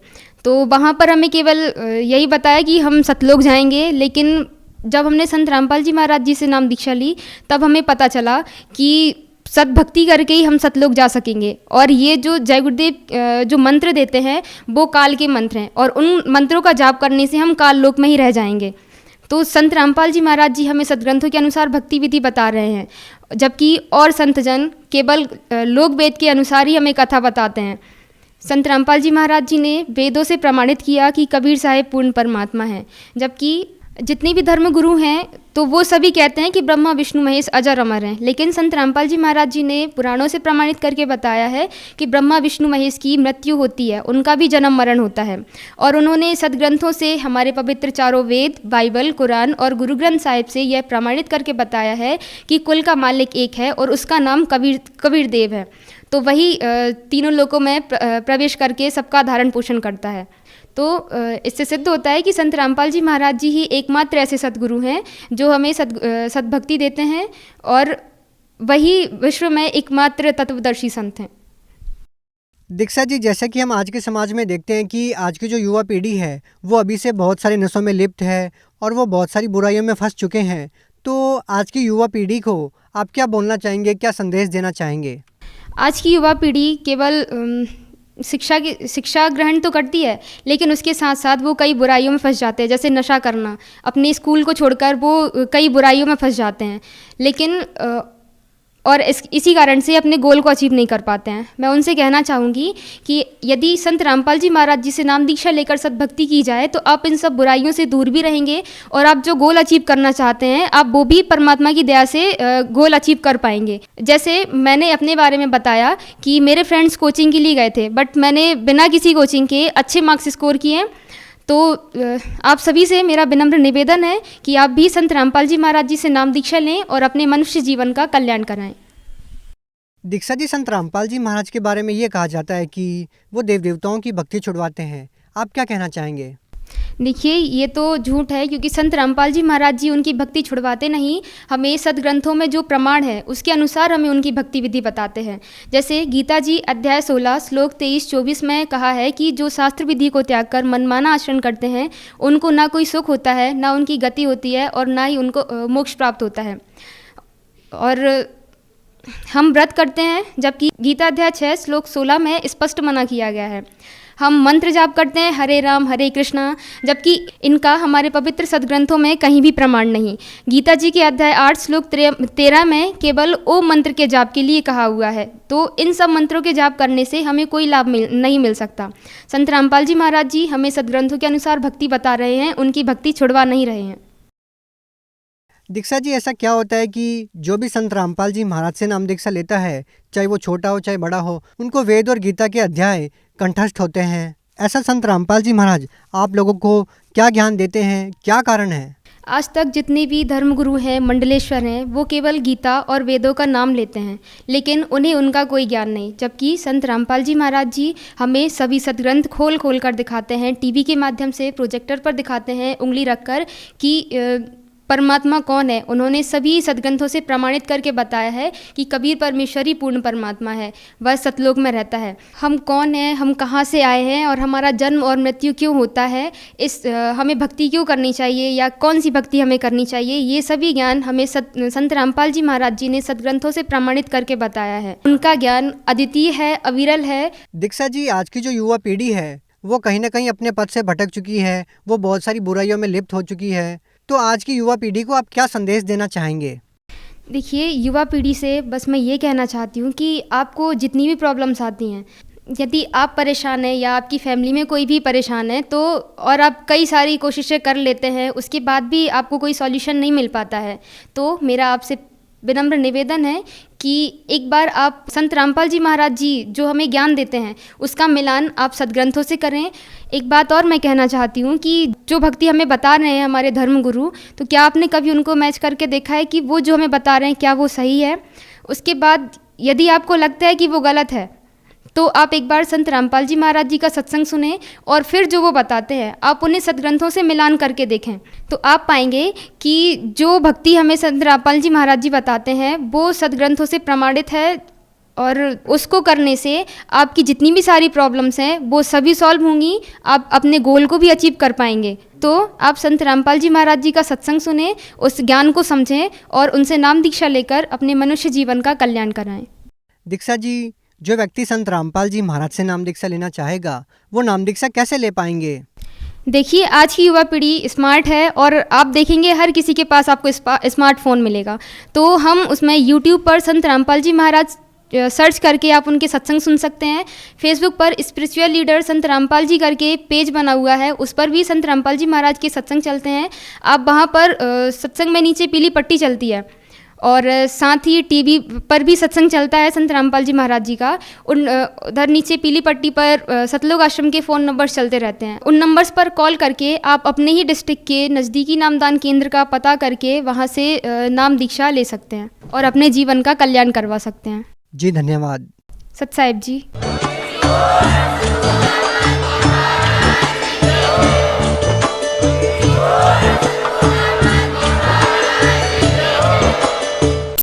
तो वहाँ पर हमें केवल यही बताया कि हम सतलोक जाएंगे। लेकिन जब हमने संत रामपाल जी महाराज जी से नाम दीक्षा ली तब हमें पता चला कि सद्भक्ति करके ही हम सतलोक जा सकेंगे। और ये जो जय गुरुदेव जो मंत्र देते हैं वो काल के मंत्र हैं, और उन मंत्रों का जाप करने से हम काल लोक में ही रह जाएंगे। तो संत रामपाल जी महाराज जी हमें सदग्रंथों के अनुसार भक्ति विधि बता रहे हैं, जबकि और संतजन केवल लोक वेद के अनुसार ही हमें कथा बताते हैं। संत रामपाल जी महाराज जी ने वेदों से प्रमाणित किया कि कबीर साहिब पूर्ण परमात्मा है, जबकि जितने भी धर्म गुरु हैं तो वो सभी कहते हैं कि ब्रह्मा विष्णु महेश अजर अमर हैं। लेकिन संत रामपाल जी महाराज जी ने पुराणों से प्रमाणित करके बताया है कि ब्रह्मा विष्णु महेश की मृत्यु होती है, उनका भी जन्म मरण होता है। और उन्होंने सदग्रंथों से, हमारे पवित्र चारों वेद, बाइबल, कुरान और गुरु ग्रंथ साहिब से यह प्रमाणित करके बताया है कि कुल का मालिक एक है और उसका नाम कबीर देव है। तो वही तीनों लोकों में प्रवेश करके सबका धारण पोषण करता है। तो इससे सिद्ध होता है कि संत रामपाल जी महाराज जी ही एकमात्र ऐसे सद्गुरु हैं जो हमें सद्भक्ति देते हैं, और वही विश्व में एकमात्र तत्वदर्शी संत हैं। दीक्षा जी, जैसा कि हम आज के समाज में देखते हैं कि आज की जो युवा पीढ़ी है वो अभी से बहुत सारे नशों में लिप्त है और वो बहुत सारी बुराइयों में फंस चुके हैं, तो आज की युवा पीढ़ी को आप क्या बोलना चाहेंगे, क्या संदेश देना चाहेंगे? आज की युवा पीढ़ी केवल शिक्षा ग्रहण तो करती है, लेकिन उसके साथ साथ वो कई बुराइयों में फंस जाते हैं, जैसे नशा करना। अपने स्कूल को छोड़कर वो कई बुराइयों में फंस जाते हैं, लेकिन और इसी कारण से अपने गोल को अचीव नहीं कर पाते हैं। मैं उनसे कहना चाहूँगी कि यदि संत रामपाल जी महाराज जी से नाम दीक्षा लेकर सद्भक्ति की जाए तो आप इन सब बुराइयों से दूर भी रहेंगे, और आप जो गोल अचीव करना चाहते हैं आप वो भी परमात्मा की दया से गोल अचीव कर पाएंगे। जैसे मैंने अपने बारे में बताया कि मेरे फ्रेंड्स कोचिंग के लिए गए थे, बट मैंने बिना किसी कोचिंग के अच्छे मार्क्स स्कोर किए। तो आप सभी से मेरा विनम्र निवेदन है कि आप भी संत रामपाल जी महाराज जी से नाम दीक्षा लें और अपने मनुष्य जीवन का कल्याण कराएं। दीक्षा जी, संत रामपाल जी महाराज के बारे में ये कहा जाता है कि वो देव देवताओं की भक्ति छुड़वाते हैं, आप क्या कहना चाहेंगे? देखिए, ये तो झूठ है, क्योंकि संत रामपाल जी महाराज जी उनकी भक्ति छुड़वाते नहीं, हमें सदग्रंथों में जो प्रमाण है उसके अनुसार हमें उनकी भक्ति विधि बताते हैं। जैसे गीता जी अध्याय 16 श्लोक 23-24 में कहा है कि जो शास्त्र विधि को त्याग कर मनमाना आचरण करते हैं उनको ना कोई सुख होता है, ना उनकी गति होती है, और ना ही उनको मोक्ष प्राप्त होता है। और हम व्रत करते हैं, जबकि गीता अध्याय 6 श्लोक 16 में स्पष्ट मना किया गया है। हम मंत्र जाप करते हैं हरे राम हरे कृष्णा, जबकि इनका हमारे पवित्र सदग्रंथों में कहीं भी प्रमाण नहीं। गीता जी के अध्याय 8 श्लोक 13 में केवल ओम मंत्र के जाप के लिए कहा हुआ है। तो इन सब मंत्रों के जाप करने से हमें कोई लाभ नहीं मिल सकता। संत रामपाल जी महाराज जी हमें सदग्रंथों के अनुसार भक्ति बता रहे हैं, उनकी भक्ति छुड़वा नहीं रहे हैं। दीक्षा जी, ऐसा क्या होता है कि जो भी संत रामपाल जी महाराज से नाम दीक्षा लेता है, चाहे वो छोटा हो चाहे बड़ा हो, उनको वेद और गीता के अध्याय कंठस्थ होते हैं? ऐसा संत रामपाल जी महाराज आप लोगों को क्या ज्ञान देते हैं, क्या कारण है? आज तक जितने भी धर्मगुरु हैं, मंडलेश्वर हैं, वो केवल गीता और वेदों का नाम लेते हैं, लेकिन उन्हें उनका कोई ज्ञान नहीं। जबकि संत रामपाल जी महाराज जी हमें सभी सदग्रंथ खोल खोल कर दिखाते हैं, टीवी के माध्यम से प्रोजेक्टर पर दिखाते हैं उंगली रखकर कि परमात्मा कौन है। उन्होंने सभी सदग्रंथों से प्रमाणित करके बताया है कि कबीर परमेश्वर ही पूर्ण परमात्मा है, वह सतलोक में रहता है। हम कौन हैं, हम कहाँ से आए हैं और हमारा जन्म और मृत्यु क्यों होता है, हमें भक्ति क्यों करनी चाहिए या कौन सी भक्ति हमें करनी चाहिए, ये सभी ज्ञान हमें संत रामपाल जी महाराज जी ने सदग्रंथों से प्रमाणित करके बताया है। उनका ज्ञान अद्वितीय है, अविरल है। दीक्षा जी, आज की जो युवा पीढ़ी है वो कहीं ना कहीं अपने पथ से भटक चुकी है, वो बहुत सारी बुराइयों में लिप्त हो चुकी है, तो आज की युवा पीढ़ी को आप क्या संदेश देना चाहेंगे? देखिए, युवा पीढ़ी से बस मैं ये कहना चाहती हूँ कि आपको जितनी भी प्रॉब्लम्स आती हैं, यदि आप परेशान हैं या आपकी फैमिली में कोई भी परेशान है, तो और आप कई सारी कोशिशें कर लेते हैं, उसके बाद भी आपको कोई सॉल्यूशन नहीं मिल पाता है, तो मेरा आपसे विनम्र निवेदन है कि एक बार आप संत रामपाल जी महाराज जी जो हमें ज्ञान देते हैं उसका मिलान आप सदग्रंथों से करें। एक बात और मैं कहना चाहती हूँ कि जो भक्ति हमें बता रहे हैं हमारे धर्मगुरु, तो क्या आपने कभी उनको मैच करके देखा है कि वो जो हमें बता रहे हैं क्या वो सही है? उसके बाद यदि आपको लगता है कि वो गलत है, तो आप एक बार संत रामपाल जी महाराज जी का सत्संग सुने और फिर जो वो बताते हैं आप उन्हें सदग्रंथों से मिलान करके देखें, तो आप पाएंगे कि जो भक्ति हमें संत रामपाल जी महाराज जी बताते हैं वो सदग्रंथों से प्रमाणित है, और उसको करने से आपकी जितनी भी सारी प्रॉब्लम्स हैं वो सभी सॉल्व होंगी, आप अपने गोल को भी अचीव कर पाएंगे। तो आप संत रामपाल जी महाराज जी का सत्संग सुने, उस ज्ञान को समझें और उनसे नाम दीक्षा लेकर अपने मनुष्य जीवन का कल्याण कराएं। दीक्षा जी, जो व्यक्ति संत रामपाल जी महाराज से नाम दीक्षा लेना चाहेगा वो नाम दीक्षा कैसे ले पाएंगे? देखिए, आज की युवा पीढ़ी स्मार्ट है और आप देखेंगे हर किसी के पास आपको स्मार्टफोन मिलेगा, तो हम उसमें यूट्यूब पर संत रामपाल जी महाराज सर्च करके आप उनके सत्संग सुन सकते हैं। फेसबुक पर स्पिरिचुअल लीडर संत रामपाल जी करके पेज बना हुआ है, उस पर भी संत रामपाल जी महाराज के सत्संग चलते हैं। आप वहाँ पर सत्संग में नीचे पीली पट्टी चलती है, और साथ ही टीवी पर भी सत्संग चलता है संत रामपाल जी महाराज जी का। उधर नीचे पीली पट्टी पर सतलोक आश्रम के फ़ोन नंबर्स चलते रहते हैं, उन नंबर्स पर कॉल करके आप अपने ही डिस्ट्रिक्ट के नज़दीकी नामदान केंद्र का पता करके वहां से नाम दीक्षा ले सकते हैं और अपने जीवन का कल्याण करवा सकते हैं। जी धन्यवाद। सत साहिब जी।